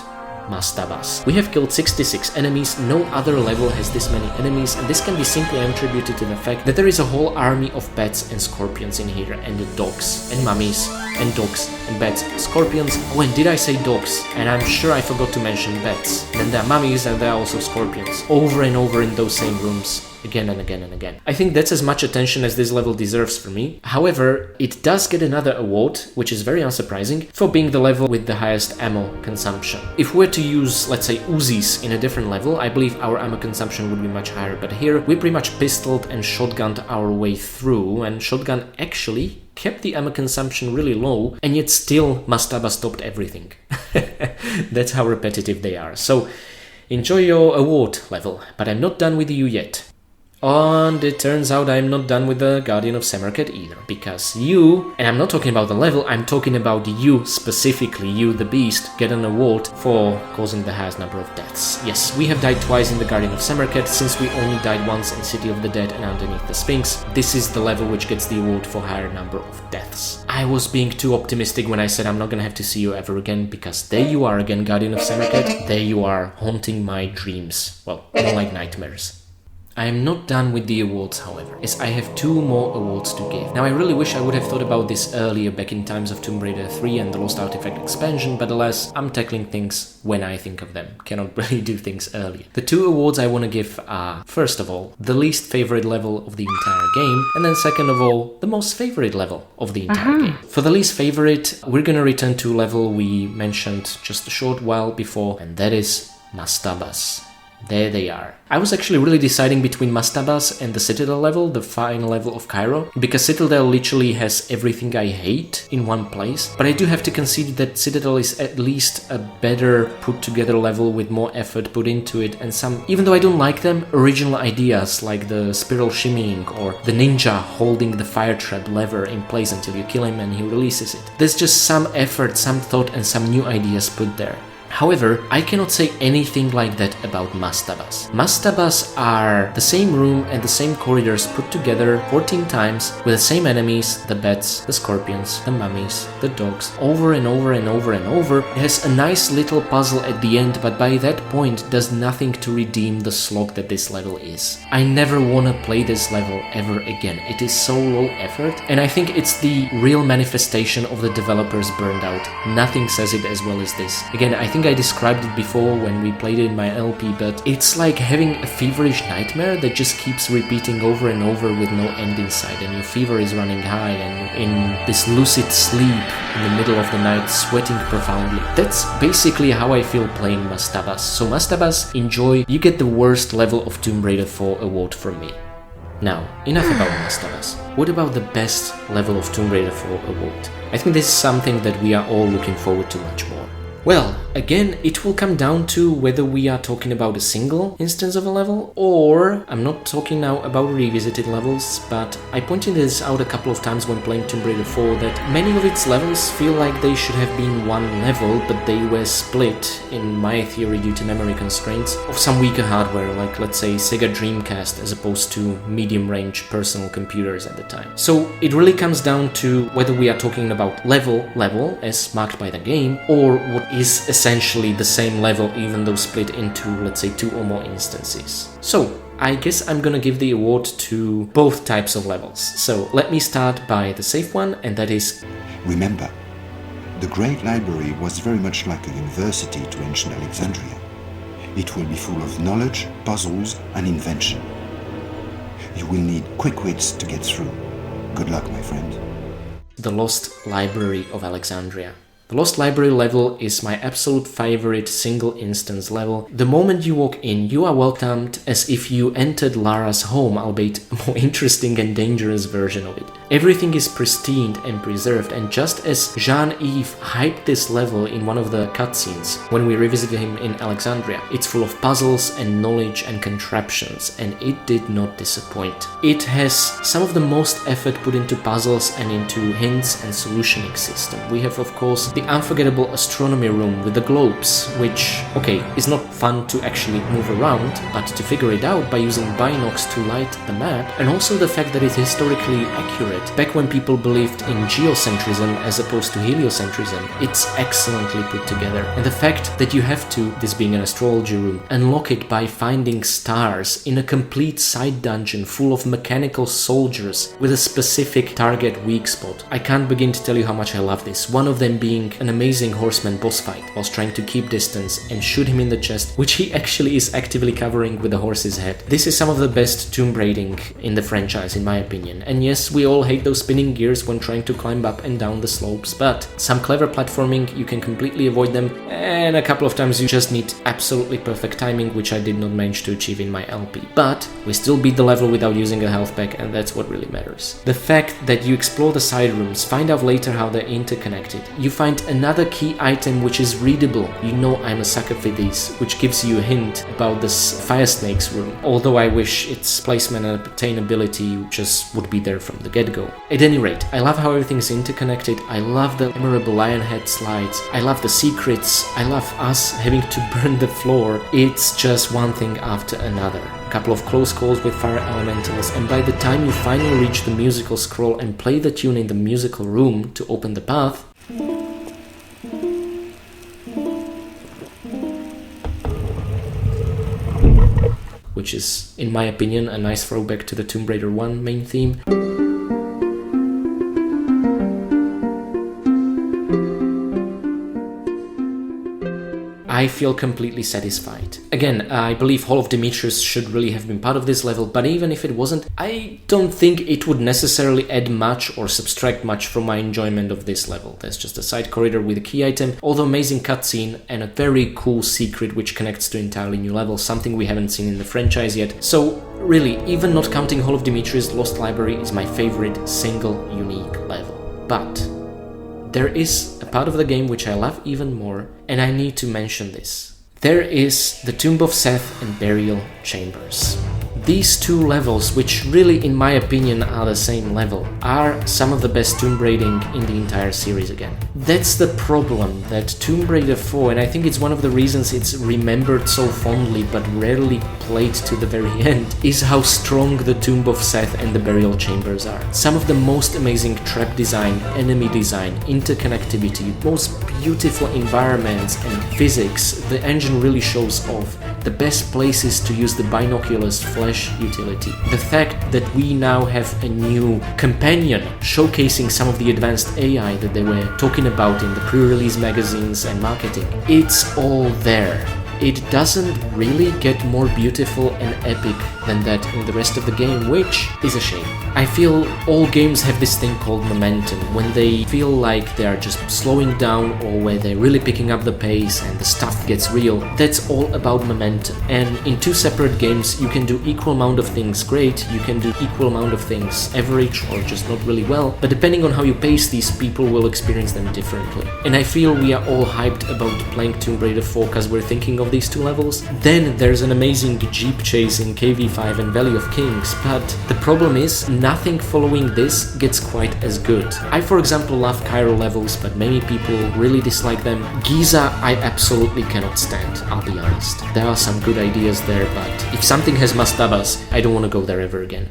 Mastabas. We have killed 66 enemies, no other level has this many enemies, and this can be simply attributed to the fact that there is a whole army of bats and scorpions in here, and the dogs, and mummies, and dogs, and bats, scorpions. Oh, and did I say dogs? And I'm sure I forgot to mention bats. And then there are mummies, and there are also scorpions, over and over in those same rooms. Again and again and again. I think that's as much attention as this level deserves for me. However, it does get another award, which is very unsurprising, for being the level with the highest ammo consumption. If we're to use, let's say, Uzis in a different level, I believe our ammo consumption would be much higher, but here we pretty much pistoled and shotgunned our way through, and shotgun actually kept the ammo consumption really low, and yet still Mastaba stopped everything. That's how repetitive they are. So, enjoy your award level, but I'm not done with you yet. And it turns out I'm not done with the Guardian of Samarkand either, because you, and I'm not talking about the level, I'm talking about you specifically, you the beast, get an award for causing the highest number of deaths. Yes, we have died twice in the Guardian of Samarkand, since we only died once in City of the Dead and Underneath the Sphinx. This is the level which gets the award for higher number of deaths. I was being too optimistic when I said I'm not gonna have to see you ever again, because there you are again, Guardian of Samarkand, there you are, haunting my dreams. Well, more like nightmares. I am not done with the awards, however, as I have 2 more awards to give. Now, I really wish I would have thought about this earlier, back in times of Tomb Raider 3 and the Lost Artifact expansion, but alas, I'm tackling things when I think of them. Cannot really do things earlier. The 2 awards I want to give are, first of all, the least favorite level of the entire game, and then second of all, the most favorite level of the entire game. For the least favorite, we're gonna return to a level we mentioned just a short while before, and that is Mastabas. There they are. I was actually really deciding between Mastabas and the Citadel level, the final level of Cairo, because Citadel literally has everything I hate in one place, but I do have to concede that Citadel is at least a better put together level with more effort put into it, and some, even though I don't like them, original ideas like the spiral shimmying or the ninja holding the fire trap lever in place until you kill him and he releases it. There's just some effort, some thought and some new ideas put there. However, I cannot say anything like that about Mastabas. Mastabas are the same room and the same corridors put together 14 times with the same enemies, the bats, the scorpions, the mummies, the dogs, over and over and over and over. It has a nice little puzzle at the end, but by that point does nothing to redeem the slog that this level is. I never wanna play this level ever again. It is so low effort, and I think it's the real manifestation of the developers burned out. Nothing says it as well as this. Again, I think I described it before when we played it in my LP, but it's like having a feverish nightmare that just keeps repeating over and over with no end in sight, and your fever is running high and in this lucid sleep in the middle of the night, sweating profoundly. That's basically how I feel playing Mastabas. So Mastabas, enjoy. You get the worst level of Tomb Raider 4 award from me. Now, enough about Mastabas. What about the best level of Tomb Raider 4 award? I think this is something that we are all looking forward to much more. Well, again, it will come down to whether we are talking about a single instance of a level, or I'm not talking now about revisited levels, but I pointed this out a couple of times when playing Tomb Raider 4 that many of its levels feel like they should have been one level, but they were split, in my theory due to memory constraints, of some weaker hardware, like let's say Sega Dreamcast as opposed to medium-range personal computers at the time. So it really comes down to whether we are talking about level as marked by the game, or what is essentially the same level even though split into, let's say, 2 or more instances. So, I guess I'm gonna give the award to both types of levels. So let me start by the safe one, and that is... Remember, the Great Library was very much like a university to ancient Alexandria. It will be full of knowledge, puzzles, and invention. You will need quick wits to get through. Good luck, my friend. The Lost Library of Alexandria. The Lost Library level is my absolute favorite single instance level. The moment you walk in, you are welcomed as if you entered Lara's home, albeit a more interesting and dangerous version of it. Everything is pristine and preserved, and just as Jean-Yves hyped this level in one of the cutscenes when we revisited him in Alexandria, it's full of puzzles and knowledge and contraptions, and it did not disappoint. It has some of the most effort put into puzzles and into hints and solutioning system. We have, of course, the unforgettable astronomy room with the globes, which, okay, is not fun to actually move around, but to figure it out by using binocs to light the map, and also the fact that it's historically accurate. Back when people believed in geocentrism as opposed to heliocentrism, it's excellently put together. And the fact that you have to, this being an astrology room, unlock it by finding stars in a complete side dungeon full of mechanical soldiers with a specific target weak spot. I can't begin to tell you how much I love this. One of them being an amazing horseman boss fight whilst trying to keep distance and shoot him in the chest, which he actually is actively covering with the horse's head. This is some of the best tomb raiding in the franchise, in my opinion. And yes, we all hate those spinning gears when trying to climb up and down the slopes, but some clever platforming, you can completely avoid them, and a couple of times you just need absolutely perfect timing, which I did not manage to achieve in my LP. But we still beat the level without using a health pack, and that's what really matters. The fact that you explore the side rooms, find out later how they're interconnected, you find another key item which is readable. You know I'm a sucker for these, which gives you a hint about this fire snake's room, although I wish its placement and obtainability just would be there from the get-go. At any rate, I love how everything is interconnected, I love the memorable lion head slides, I love the secrets, I love us having to burn the floor. It's just one thing after another. A couple of close calls with fire elementals, and by the time you finally reach the musical scroll and play the tune in the musical room to open the path, which is, in my opinion, a nice throwback to the Tomb Raider 1 main theme. I feel completely satisfied. Again, I believe Hall of Demetrius should really have been part of this level, but even if it wasn't, I don't think it would necessarily add much or subtract much from my enjoyment of this level. There's just a side corridor with a key item, although amazing cutscene, and a very cool secret which connects to entirely new levels, something we haven't seen in the franchise yet. So really, even not counting Hall of Demetrius, Lost Library is my favorite single unique level. But there is a part of the game which I love even more, and I need to mention this. There is the Tomb of Seth and Burial Chambers. These two levels, which really in my opinion are the same level, are some of the best tomb raiding in the entire series again. That's the problem, that Tomb Raider 4, and I think it's one of the reasons it's remembered so fondly but rarely played to the very end, is how strong the Tomb of Seth and the Burial Chambers are. Some of the most amazing trap design, enemy design, interconnectivity, most beautiful environments and physics. The engine really shows off. The best places to use the binoculars flash utility. The fact that we now have a new companion showcasing some of the advanced AI that they were talking about in the pre-release magazines and marketing. It's all there. It doesn't really get more beautiful and epic than that in the rest of the game, which is a shame. I feel all games have this thing called momentum, when they feel like they are just slowing down or where they're really picking up the pace and the stuff gets real. That's all about momentum. And in two separate games, you can do equal amount of things great, you can do equal amount of things average or just not really well, but depending on how you pace these, people will experience them differently. And I feel we are all hyped about playing Tomb Raider 4 because we're thinking of these two levels. Then there's an amazing jeep chase in KV5 and Valley of Kings, but the problem is nothing following this gets quite as good. I, for example, love Cairo levels, but many people really dislike them. Giza I absolutely cannot stand, I'll be honest. There are some good ideas there, but if something has mastabas, I don't want to go there ever again.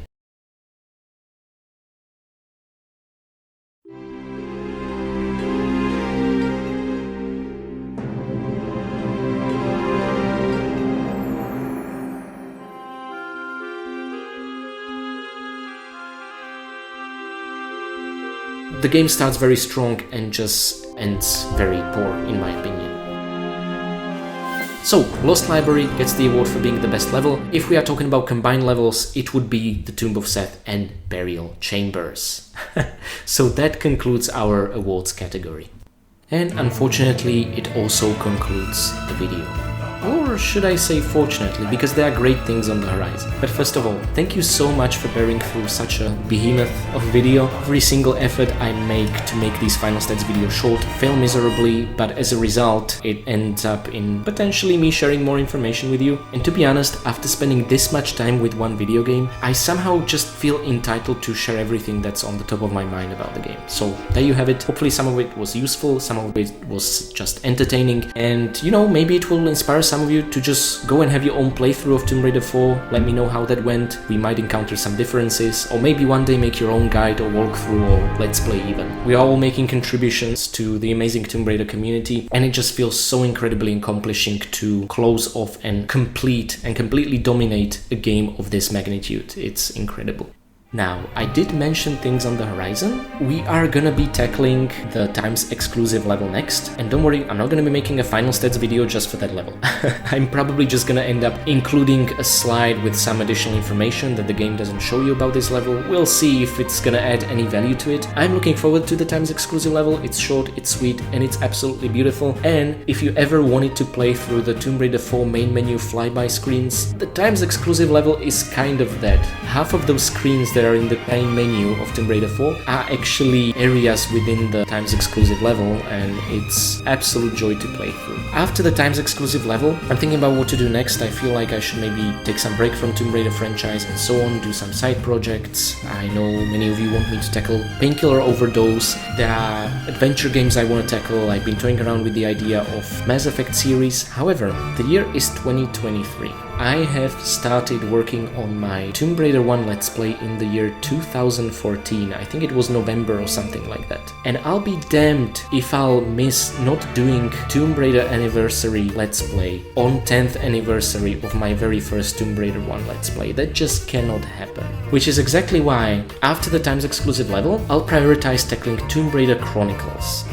the game starts very strong and just ends very poor, in my opinion. So, Lost Library gets the award for being the best level. If we are talking about combined levels, it would be the Tomb of Seth and Burial Chambers. So that concludes our awards category. And unfortunately, it also concludes the video. Or should I say fortunately, because there are great things on the horizon. But first of all, thank you so much for bearing through such a behemoth of video. Every single effort I make to make these Final Stats videos short fail miserably, but as a result, it ends up in potentially me sharing more information with you. And to be honest, after spending this much time with one video game, I somehow just feel entitled to share everything that's on the top of my mind about the game. So there you have it. Hopefully some of it was useful, some of it was just entertaining, and you know, maybe it will inspire some of you to just go and have your own playthrough of Tomb Raider 4. Let me know how that went. We might encounter some differences, or maybe one day make your own guide or walkthrough or let's play even. We are all making contributions to the amazing Tomb Raider community, and it just feels so incredibly accomplishing to close off and complete and completely dominate a game of this magnitude. It's incredible. Now, I did mention things on the horizon. We are gonna be tackling the Times exclusive level next, and don't worry, I'm not gonna be making a Final Stats video just for that level. I'm probably just gonna end up including a slide with some additional information that the game doesn't show you about this level. We'll see if it's gonna add any value to it. I'm looking forward to the Times exclusive level. It's short, it's sweet, and it's absolutely beautiful. And if you ever wanted to play through the Tomb Raider 4 main menu flyby screens, the Times exclusive level is kind of that. Half of those screens that are in the main menu of Tomb Raider 4 are actually areas within the Times exclusive level, and it's absolute joy to play through. After the Times exclusive level, I'm thinking about what to do next. I feel like I should maybe take some break from Tomb Raider franchise and so on, do some side projects. I know many of you want me to tackle Painkiller Overdose. There are adventure games I want to tackle. I've been toying around with the idea of Mass Effect series. However, the year is 2023. I have started working on my Tomb Raider 1 Let's Play in the year 2014. I think it was November or something like that. And I'll be damned if I'll miss not doing Tomb Raider Anniversary Let's Play on 10th anniversary of my very first Tomb Raider 1 Let's Play. That just cannot happen. Which is exactly why, after the Times exclusive level, I'll prioritize tackling Tomb Raider Chronicles.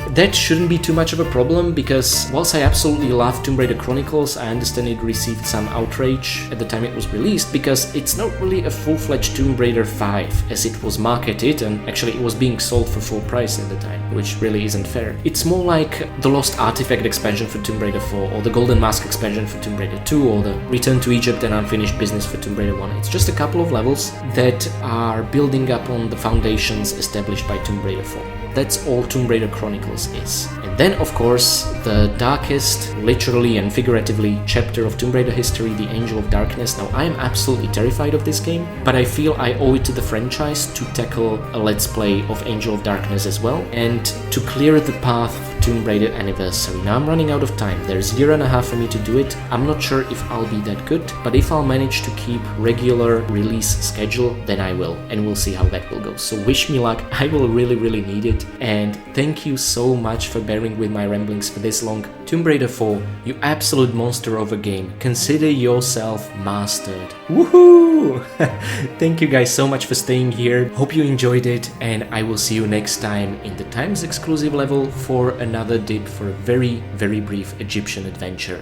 That shouldn't be too much of a problem, because whilst I absolutely love Tomb Raider Chronicles, I understand it received some outrage at the time it was released, because it's not really a full-fledged Tomb Raider 5 as it was marketed, and actually it was being sold for full price at the time, which really isn't fair. It's more like the Lost Artifact expansion for Tomb Raider 4, or the Golden Mask expansion for Tomb Raider 2, or the Return to Egypt and Unfinished Business for Tomb Raider 1. It's just a couple of levels that are building up on the foundations established by Tomb Raider 4. That's all Tomb Raider Chronicles is. And then, of course, the darkest, literally and figuratively, chapter of Tomb Raider history, the Angel of Darkness. Now, I am absolutely terrified of this game, but I feel I owe it to the franchise to tackle a Let's Play of Angel of Darkness as well, and to clear the path for Tomb Raider Anniversary. Now, I'm running out of time. There's a year and a half for me to do it. I'm not sure if I'll be that good, but if I'll manage to keep regular release schedule, then I will, and we'll see how that will go. So wish me luck. I will really need it. And thank you so much for bearing with my ramblings for this long. Tomb Raider 4, you absolute monster of a game. Consider yourself mastered. Woohoo! Thank you guys so much for staying here. Hope you enjoyed it, and I will see you next time in the Times exclusive level for another dip for a very brief Egyptian adventure.